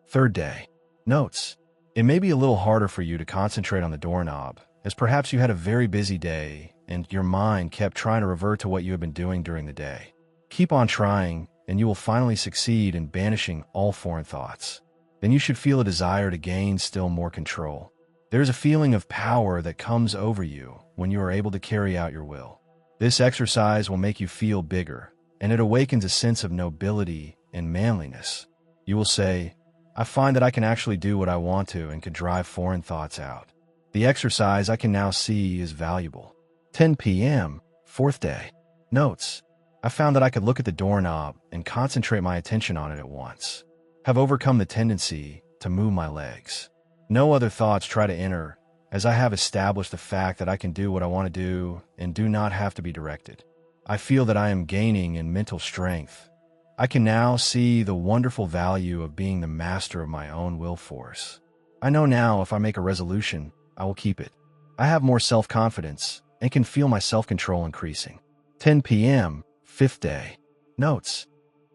third day. Notes: it may be a little harder for you to concentrate on the doorknob, as perhaps you had a very busy day and your mind kept trying to revert to what you had been doing during the day. Keep on trying, and you will finally succeed in banishing all foreign thoughts. Then you should feel a desire to gain still more control. There is a feeling of power that comes over you when you are able to carry out your will. This exercise will make you feel bigger, and it awakens a sense of nobility and manliness. You will say, "I find that I can actually do what I want to and can drive foreign thoughts out. The exercise I can now see is valuable." 10 p.m., fourth day. Notes: I found that I could look at the doorknob and concentrate my attention on it at once. Have overcome the tendency to move my legs. No other thoughts try to enter, as I have established the fact that I can do what I want to do and do not have to be directed. I feel that I am gaining in mental strength. I can now see the wonderful value of being the master of my own will force. I know now if I make a resolution, I will keep it. I have more self-confidence and can feel my self-control increasing. 10 p.m., fifth day. Notes: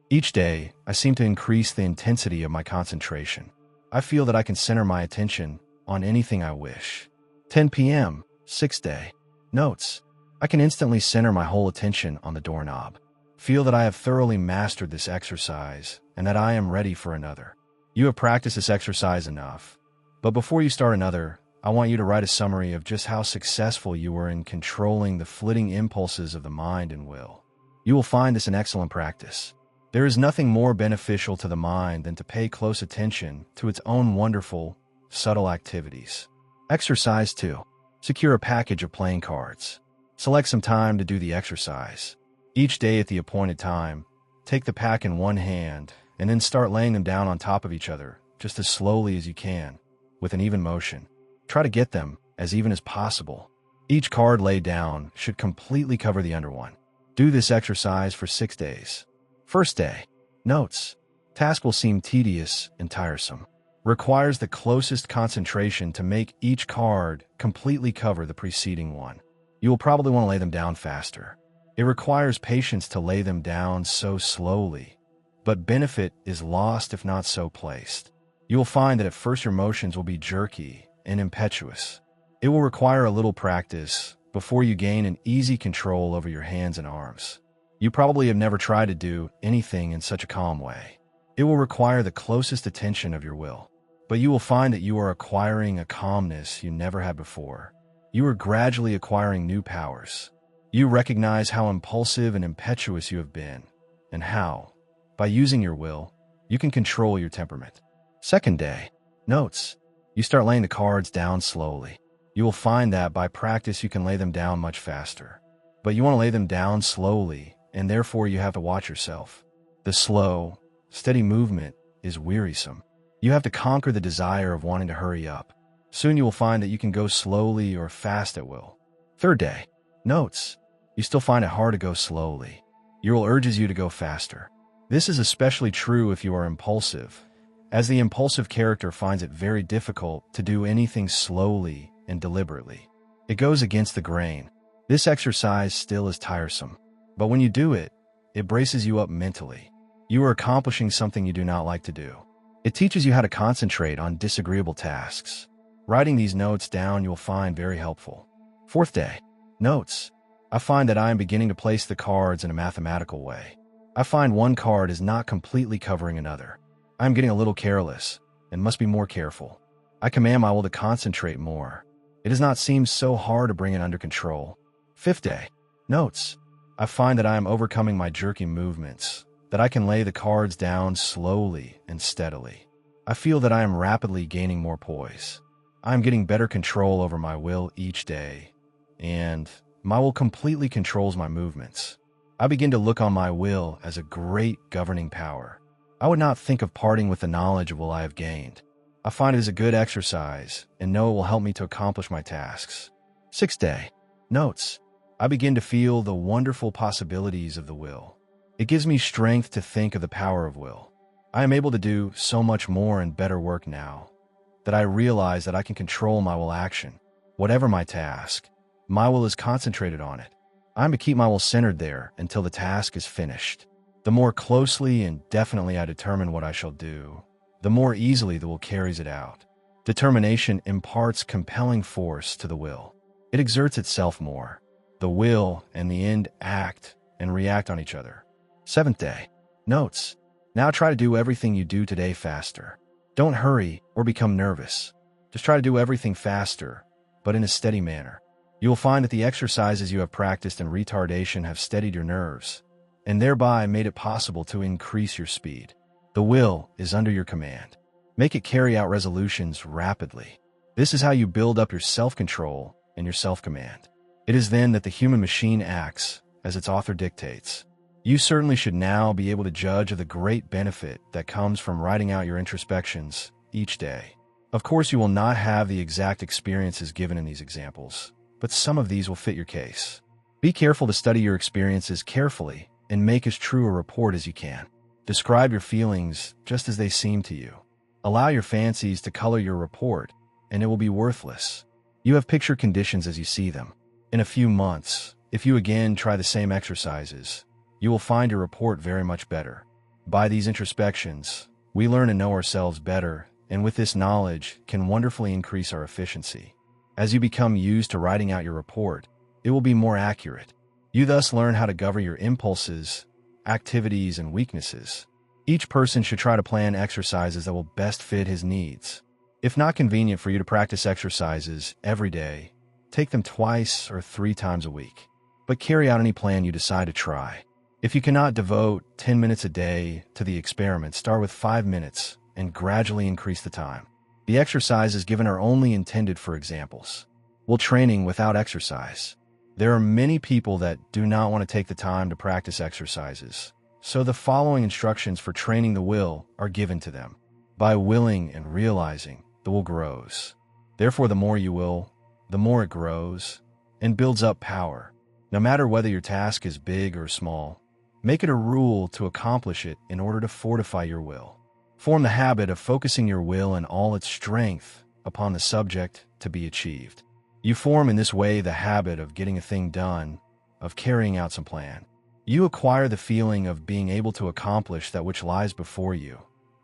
each day, I seem to increase the intensity of my concentration. I feel that I can center my attention on anything I wish. 10 p.m., sixth day. Notes: I can instantly center my whole attention on the doorknob. Feel that I have thoroughly mastered this exercise and that I am ready for another. You have practiced this exercise enough, but before you start another, I want you to write a summary of just how successful you were in controlling the flitting impulses of the mind and will. You will find this an excellent practice. There is nothing more beneficial to the mind than to pay close attention to its own wonderful, subtle activities. Exercise 2. Secure a package of playing cards. Select some time to do the exercise. Each day at the appointed time, take the pack in one hand and then start laying them down on top of each other, just as slowly as you can, with an even motion. Try to get them as even as possible. Each card laid down should completely cover the under one. Do this exercise for 6 days. First day. Notes: task will seem tedious and tiresome. Requires the closest concentration to make each card completely cover the preceding one. You will probably want to lay them down faster. It requires patience to lay them down so slowly, but benefit is lost if not so placed. You will find that at first your motions will be jerky and impetuous. It will require a little practice before you gain an easy control over your hands and arms. You probably have never tried to do anything in such a calm way. It will require the closest attention of your will, but you will find that you are acquiring a calmness you never had before. You are gradually acquiring new powers. You recognize how impulsive and impetuous you have been, and how, by using your will, you can control your temperament. Second day. Notes: you start laying the cards down slowly. You will find that by practice you can lay them down much faster. But you want to lay them down slowly, and therefore you have to watch yourself. The slow, steady movement is wearisome. You have to conquer the desire of wanting to hurry up. Soon you will find that you can go slowly or fast at will. Third day. Notes: you still find it hard to go slowly. Your will urges you to go faster. This is especially true if you are impulsive, as the impulsive character finds it very difficult to do anything slowly and deliberately. It goes against the grain. This exercise still is tiresome, but when you do it, it braces you up mentally. You are accomplishing something you do not like to do. It teaches you how to concentrate on disagreeable tasks. Writing these notes down you will find very helpful. Fourth day. Notes. I find that I am beginning to place the cards in a mathematical way. I find one card is not completely covering another. I am getting a little careless and must be more careful. I command my will to concentrate more. It does not seem so hard to bring it under control. Fifth day. Notes. I find that I am overcoming my jerky movements, that I can lay the cards down slowly and steadily. I feel that I am rapidly gaining more poise. I am getting better control over my will each day, and my will completely controls my movements. I begin to look on my will as a great governing power. I would not think of parting with the knowledge of will I have gained. I find it is a good exercise and know it will help me to accomplish my tasks. Sixth day. Notes. I begin to feel the wonderful possibilities of the will. It gives me strength to think of the power of will. I am able to do so much more and better work now that I realize that I can control my will action. Whatever my task, my will is concentrated on it. I am to keep my will centered there until the task is finished. The more closely and definitely I determine what I shall do, the more easily the will carries it out. Determination imparts compelling force to the will. It exerts itself more. The will and the end act and react on each other. Seventh day. Notes. Now try to do everything you do today faster. Don't hurry or become nervous. Just try to do everything faster, but in a steady manner. You will find that the exercises you have practiced in retardation have steadied your nerves, and thereby made it possible to increase your speed. The will is under your command. Make it carry out resolutions rapidly. This is how you build up your self-control and your self-command. It is then that the human machine acts as its author dictates. You certainly should now be able to judge of the great benefit that comes from writing out your introspections each day. Of course, you will not have the exact experiences given in these examples, but some of these will fit your case. Be careful to study your experiences carefully and make as true a report as you can. Describe your feelings just as they seem to you. Allow your fancies to color your report, and it will be worthless. You have pictured conditions as you see them. In a few months, if you again try the same exercises, you will find your report very much better. By these introspections, we learn to know ourselves better, and with this knowledge can wonderfully increase our efficiency. As you become used to writing out your report, it will be more accurate. You thus learn how to govern your impulses, activities, and weaknesses. Each person should try to plan exercises that will best fit his needs. If not convenient for you to practice exercises every day, take them twice or 3 times a week. But carry out any plan you decide to try. If you cannot devote 10 minutes a day to the experiment, start with 5 minutes and gradually increase the time. The exercises given are only intended for examples. Will training without exercise? There are many people that do not want to take the time to practice exercises, so the following instructions for training the will are given to them. By willing and realizing, the will grows. Therefore, the more you will, the more it grows and builds up power. No matter whether your task is big or small, make it a rule to accomplish it in order to fortify your will. Form the habit of focusing your will in all its strength upon the subject to be achieved. You form in this way the habit of getting a thing done, of carrying out some plan. You acquire the feeling of being able to accomplish that which lies before you,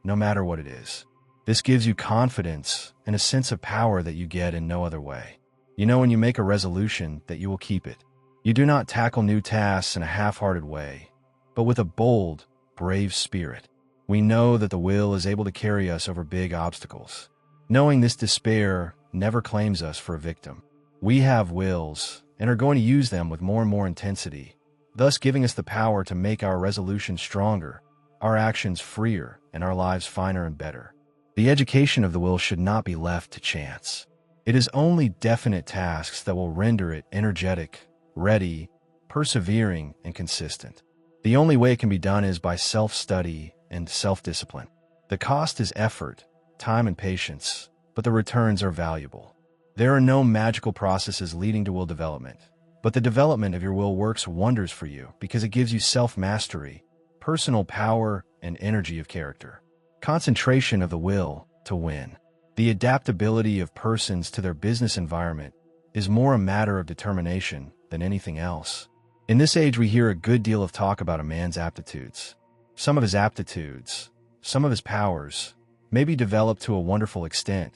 no matter what it is. This gives you confidence and a sense of power that you get in no other way. You know when you make a resolution that you will keep it. You do not tackle new tasks in a half-hearted way, but with a bold, brave spirit. We know that the will is able to carry us over big obstacles. Knowing this, despair never claims us for a victim. We have wills and are going to use them with more and more intensity, thus giving us the power to make our resolutions stronger, our actions freer, and our lives finer and better. The education of the will should not be left to chance. It is only definite tasks that will render it energetic, ready, persevering, and consistent. The only way it can be done is by self-study and self-discipline. The cost is effort, time, and patience, but the returns are valuable. There are no magical processes leading to will development, but the development of your will works wonders for you because it gives you self-mastery, personal power, and energy of character. Concentration of the will to win. The adaptability of persons to their business environment is more a matter of determination than anything else. In this age, we hear a good deal of talk about a man's aptitudes. Some of his aptitudes, some of his powers, may be developed to a wonderful extent,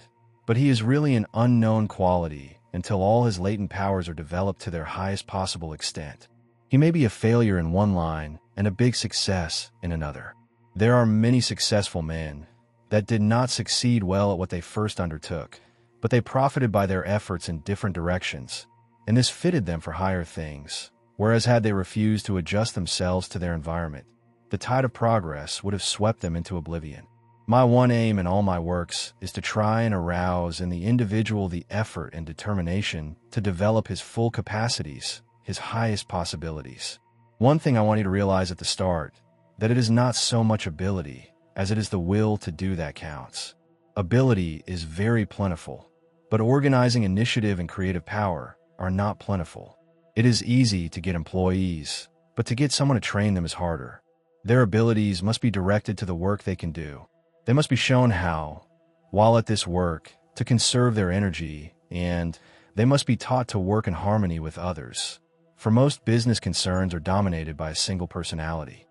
but he is really an unknown quality until all his latent powers are developed to their highest possible extent. He may be a failure in one line and a big success in another. There are many successful men that did not succeed well at what they first undertook, but they profited by their efforts in different directions, and this fitted them for higher things, whereas had they refused to adjust themselves to their environment, the tide of progress would have swept them into oblivion. My one aim in all my works is to try and arouse in the individual the effort and determination to develop his full capacities, his highest possibilities. One thing I want you to realize at the start, that it is not so much ability as it is the will to do that counts. Ability is very plentiful, but organizing initiative and creative power are not plentiful. It is easy to get employees, but to get someone to train them is harder. Their abilities must be directed to the work they can do. They must be shown how, while at this work, to conserve their energy, and they must be taught to work in harmony with others. For most business concerns are dominated by a single personality.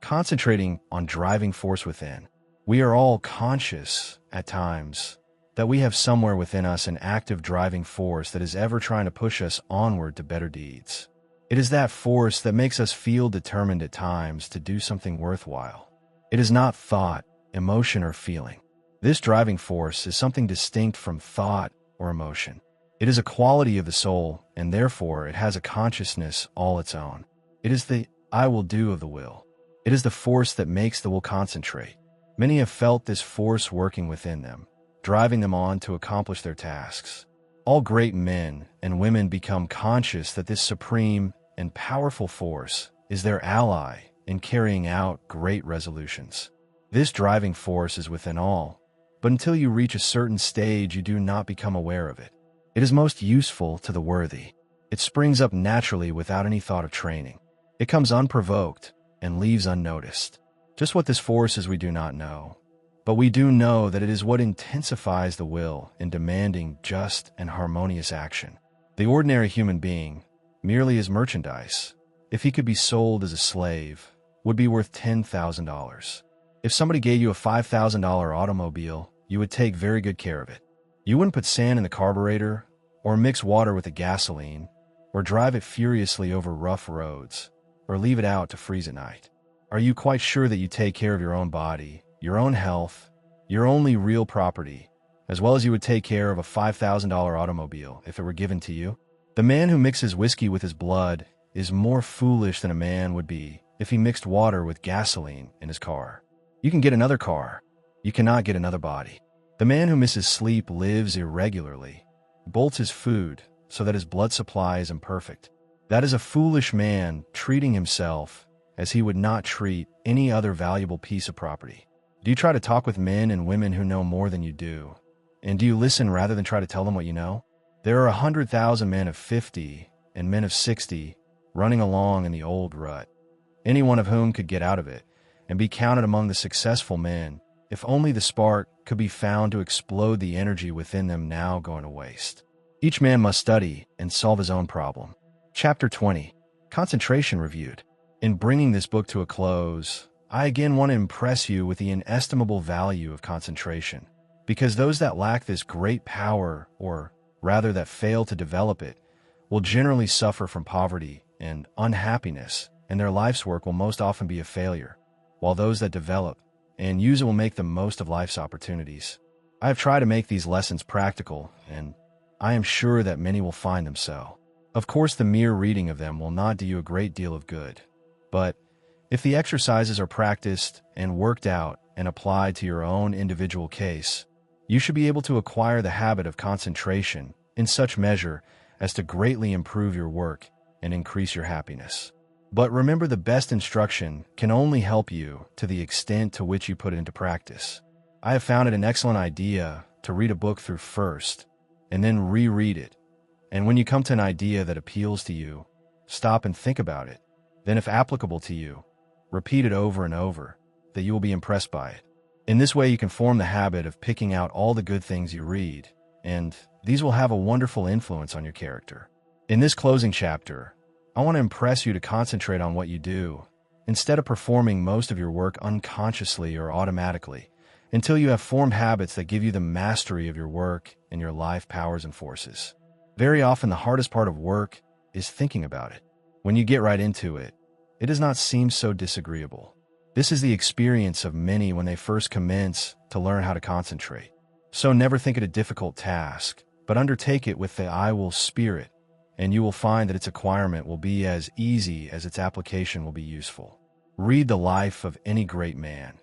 Concentrating on driving force within. We are all conscious, at times, that we have somewhere within us an active driving force that is ever trying to push us onward to better deeds. It is that force that makes us feel determined at times to do something worthwhile. It is not thought, emotion, or feeling. This driving force is something distinct from thought or emotion. It is a quality of the soul, and therefore it has a consciousness all its own. It is the I will do of the will. It is the force that makes the will concentrate. Many have felt this force working within them, driving them on to accomplish their tasks. All great men and women become conscious that this supreme and powerful force is their ally in carrying out great resolutions. This driving force is within all, but until you reach a certain stage, you do not become aware of it. It is most useful to the worthy. It springs up naturally without any thought of training. It comes unprovoked and leaves unnoticed. Just what this force is we do not know, but we do know that it is what intensifies the will in demanding just and harmonious action. The ordinary human being, merely as merchandise, if he could be sold as a slave, would be worth $10,000. If somebody gave you a $5,000 automobile, you would take very good care of it. You wouldn't put sand in the carburetor, or mix water with the gasoline, or drive it furiously over rough roads, or leave it out to freeze at night. Are you quite sure that you take care of your own body, your own health, your only real property, as well as you would take care of a $5,000 automobile if it were given to you? The man who mixes whiskey with his blood is more foolish than a man would be if he mixed water with gasoline in his car. You can get another car. You cannot get another body. The man who misses sleep lives irregularly, bolts his food so that his blood supply is imperfect. That is a foolish man treating himself as he would not treat any other valuable piece of property. Do you try to talk with men and women who know more than you do? And do you listen rather than try to tell them what you know? There are 100,000 men of 50 and men of 60 running along in the old rut, any one of whom could get out of it and be counted among the successful men if only the spark could be found to explode the energy within them now going to waste. Each man must study and solve his own problem. Chapter 20. Concentration reviewed. In bringing this book to a close, I again want to impress you with the inestimable value of concentration, because those that lack this great power, or rather that fail to develop it, will generally suffer from poverty and unhappiness, and their life's work will most often be a failure, while those that develop and use it will make the most of life's opportunities. I have tried to make these lessons practical, and I am sure that many will find them so. Of course, the mere reading of them will not do you a great deal of good, but if the exercises are practiced and worked out and applied to your own individual case, you should be able to acquire the habit of concentration in such measure as to greatly improve your work and increase your happiness. But remember, the best instruction can only help you to the extent to which you put it into practice. I have found it an excellent idea to read a book through first, and then reread it. And when you come to an idea that appeals to you, stop and think about it. Then, if applicable to you, repeat it over and over, that you will be impressed by it. In this way, you can form the habit of picking out all the good things you read, and these will have a wonderful influence on your character. In this closing chapter, I want to impress you to concentrate on what you do, instead of performing most of your work unconsciously or automatically, until you have formed habits that give you the mastery of your work and your life powers and forces. Very often, the hardest part of work is thinking about it. When you get right into it, it does not seem so disagreeable. This is the experience of many when they first commence to learn how to concentrate. So never think it a difficult task, but undertake it with the I will spirit, and you will find that its acquirement will be as easy as its application will be useful. Read the life of any great man,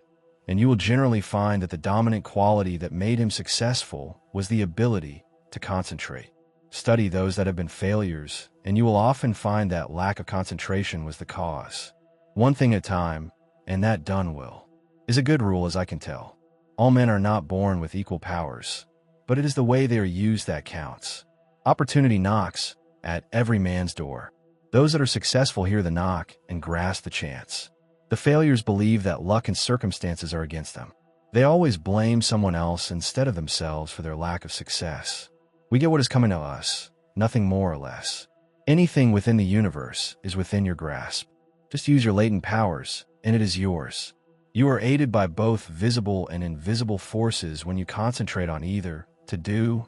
and you will generally find that the dominant quality that made him successful was the ability to concentrate. Study those that have been failures, and you will often find that lack of concentration was the cause. One thing at a time, and that done well, is a good rule as I can tell. All men are not born with equal powers, but it is the way they are used that counts. Opportunity knocks at every man's door. Those that are successful hear the knock and grasp the chance. The failures believe that luck and circumstances are against them. They always blame someone else instead of themselves for their lack of success. We get what is coming to us, nothing more or less. Anything within the universe is within your grasp. Just use your latent powers, and it is yours. You are aided by both visible and invisible forces when you concentrate on either to do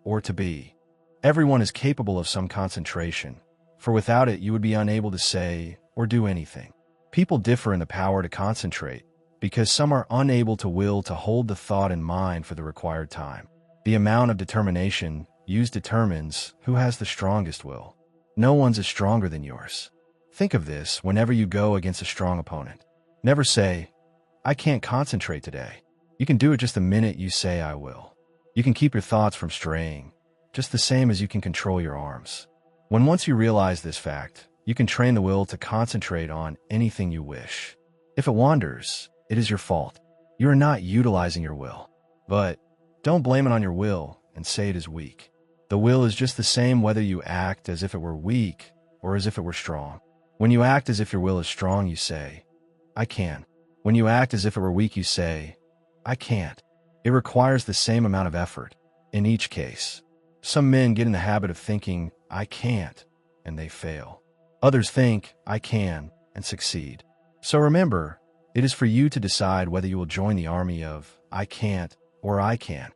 or to be. Everyone is capable of some concentration, for without it you would be unable to say or do anything. People differ in the power to concentrate, because some are unable to will to hold the thought in mind for the required time. The amount of determination used determines who has the strongest will. No one's is stronger than yours. Think of this whenever you go against a strong opponent. Never say, I can't concentrate today. You can do it just the minute you say I will. You can keep your thoughts from straying, just the same as you can control your arms. Once you realize this fact, you can train the will to concentrate on anything you wish. If it wanders, it is your fault. You are not utilizing your will. But don't blame it on your will and say it is weak. The will is just the same whether you act as if it were weak or as if it were strong. When you act as if your will is strong, you say, I can. When you act as if it were weak, you say, I can't. It requires the same amount of effort in each case. Some men get in the habit of thinking, I can't, and they fail. Others think, I can, and succeed. So remember, it is for you to decide whether you will join the army of I can't or I can.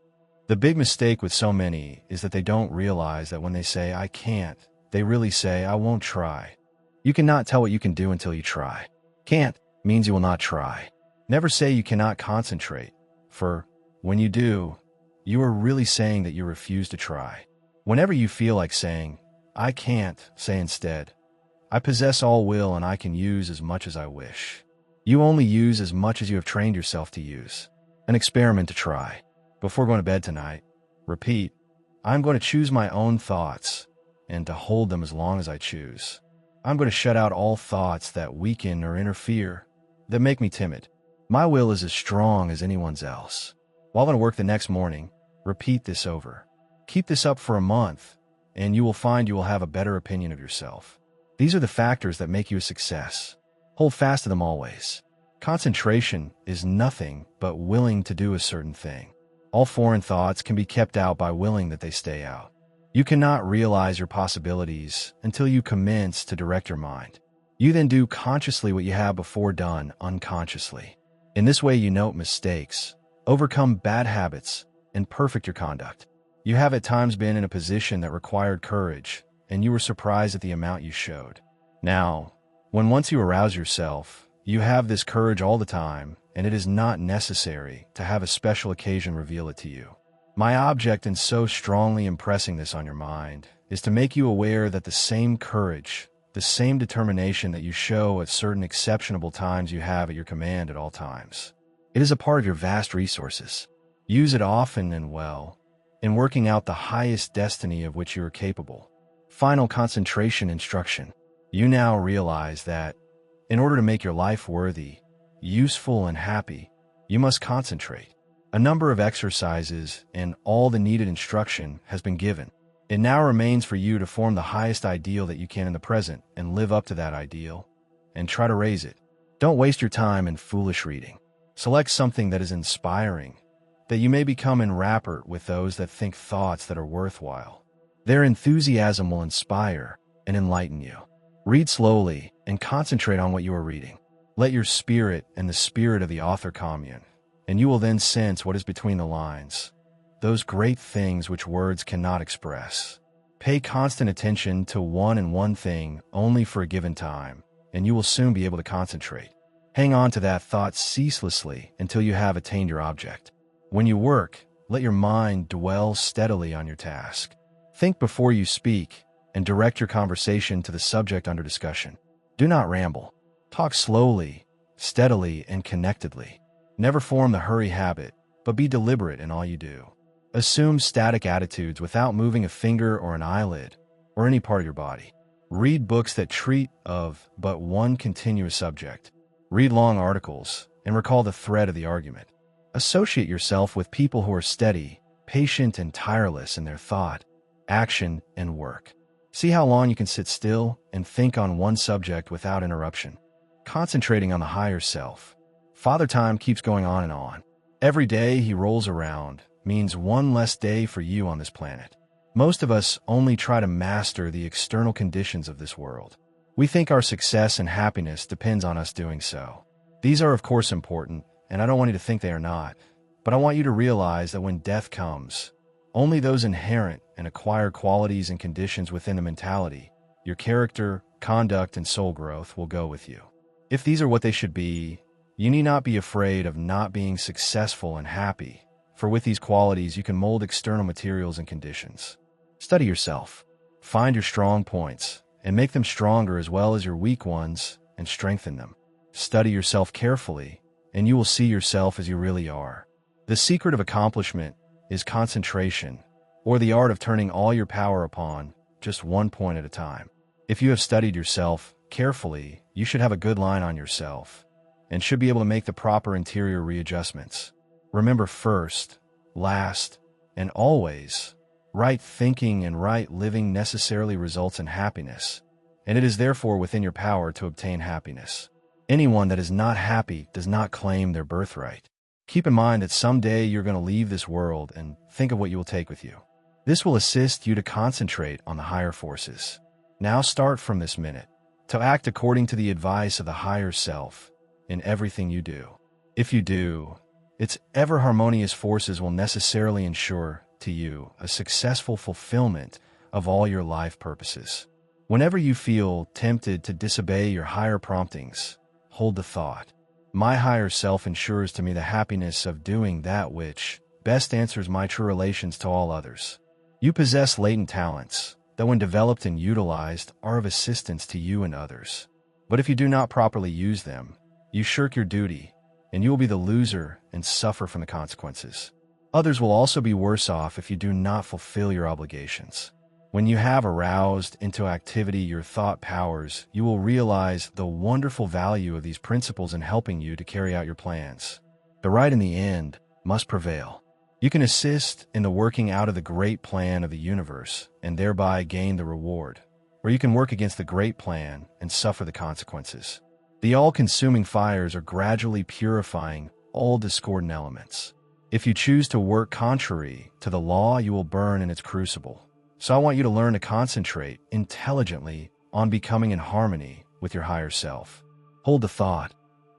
The big mistake with so many is that they don't realize that when they say I can't, they really say I won't try. You cannot tell what you can do until you try. Can't means you will not try. Never say you cannot concentrate, for when you do, you are really saying that you refuse to try. Whenever you feel like saying, I can't, say instead, I possess all will and I can use as much as I wish. You only use as much as you have trained yourself to use. An experiment to try. Before going to bed tonight, repeat, I'm going to choose my own thoughts and to hold them as long as I choose. I'm going to shut out all thoughts that weaken or interfere, that make me timid. My will is as strong as anyone's else. While going to work the next morning, repeat this over. Keep this up for a month, and you will find you will have a better opinion of yourself. These are the factors that make you a success. Hold fast to them always. Concentration is nothing but willing to do a certain thing. All foreign thoughts can be kept out by willing that they stay out. You cannot realize your possibilities until you commence to direct your mind. You then do consciously what you have before done unconsciously. In this way you note mistakes, overcome bad habits, and perfect your conduct. You have at times been in a position that required courage, and you were surprised at the amount you showed. Now, once you arouse yourself, you have this courage all the time, and it is not necessary to have a special occasion reveal it to you. My object in so strongly impressing this on your mind is to make you aware that the same courage, the same determination that you show at certain exceptional times you have at your command at all times. It is a part of your vast resources. Use it often and well, in working out the highest destiny of which you are capable. Final concentration instruction. You now realize that, in order to make your life worthy, useful, and happy, you must concentrate. A number of exercises and all the needed instruction has been given. It now remains for you to form the highest ideal that you can in the present and live up to that ideal, and try to raise it. Don't waste your time in foolish reading. Select something that is inspiring, that you may become enraptured with those that think thoughts that are worthwhile. Their enthusiasm will inspire and enlighten you. Read slowly and concentrate on what you are reading. Let your spirit and the spirit of the author commune, and you will then sense what is between the lines, those great things which words cannot express. Pay constant attention to one thing only for a given time, and you will soon be able to concentrate. Hang on to that thought ceaselessly until you have attained your object. When you work, let your mind dwell steadily on your task. Think before you speak, and direct your conversation to the subject under discussion. Do not ramble. Talk slowly, steadily, and connectedly. Never form the hurry habit, but be deliberate in all you do. Assume static attitudes without moving a finger or an eyelid, or any part of your body. Read books that treat of but one continuous subject. Read long articles, and recall the thread of the argument. Associate yourself with people who are steady, patient, and tireless in their thought, action, and work. See how long you can sit still and think on one subject without interruption. Concentrating on the higher self. Father Time keeps going on and on. Every day he rolls around means one less day for you on this planet. Most of us only try to master the external conditions of this world. We think our success and happiness depends on us doing so. These are of course important, and I don't want you to think they are not, but I want you to realize that when death comes, only those inherent and acquired qualities and conditions within the mentality, your character, conduct, and soul growth will go with you. If these are what they should be, you need not be afraid of not being successful and happy, for with these qualities you can mold external materials and conditions. Study yourself. Find your strong points, and make them stronger as well as your weak ones, and strengthen them. Study yourself carefully, and you will see yourself as you really are. The secret of accomplishment is concentration, or the art of turning all your power upon just one point at a time. If you have studied yourself carefully, you should have a good line on yourself, and should be able to make the proper interior readjustments. Remember, first, last, and always, right thinking and right living necessarily results in happiness, and it is therefore within your power to obtain happiness. Anyone that is not happy does not claim their birthright. Keep in mind that someday you're going to leave this world, and think of what you will take with you. This will assist you to concentrate on the higher forces. Now start from this minute to act according to the advice of the higher self in everything you do. If you do, its ever harmonious forces will necessarily ensure to you a successful fulfillment of all your life purposes. Whenever you feel tempted to disobey your higher promptings, hold the thought, my higher self ensures to me the happiness of doing that which best answers my true relations to all others. You possess latent talents that when developed and utilized are of assistance to you and others. But if you do not properly use them, you shirk your duty, and you will be the loser and suffer from the consequences. Others will also be worse off if you do not fulfill your obligations. When you have aroused into activity your thought powers, you will realize the wonderful value of these principles in helping you to carry out your plans. The right in the end must prevail. You can assist in the working out of the great plan of the universe and thereby gain the reward, or you can work against the great plan and suffer the consequences. The all-consuming fires are gradually purifying all discordant elements. If you choose to work contrary to the law, you will burn in its crucible. So I want you to learn to concentrate intelligently on becoming in harmony with your higher self. Hold the thought,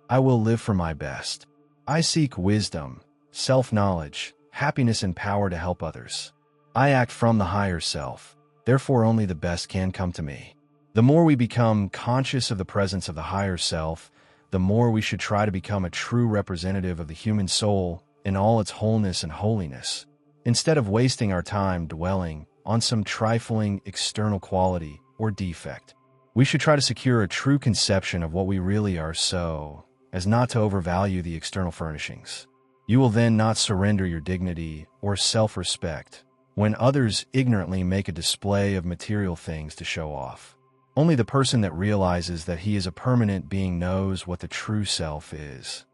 I will live for my best. I seek wisdom, self-knowledge, happiness, and power to help others. I act from the higher self, therefore only the best can come to me. The more we become conscious of the presence of the higher self, the more we should try to become a true representative of the human soul in all its wholeness and holiness, instead of wasting our time dwelling on some trifling external quality or defect. We should try to secure a true conception of what we really are so as not to overvalue the external furnishings. You will then not surrender your dignity or self-respect when others ignorantly make a display of material things to show off. Only the person that realizes that he is a permanent being knows what the true self is.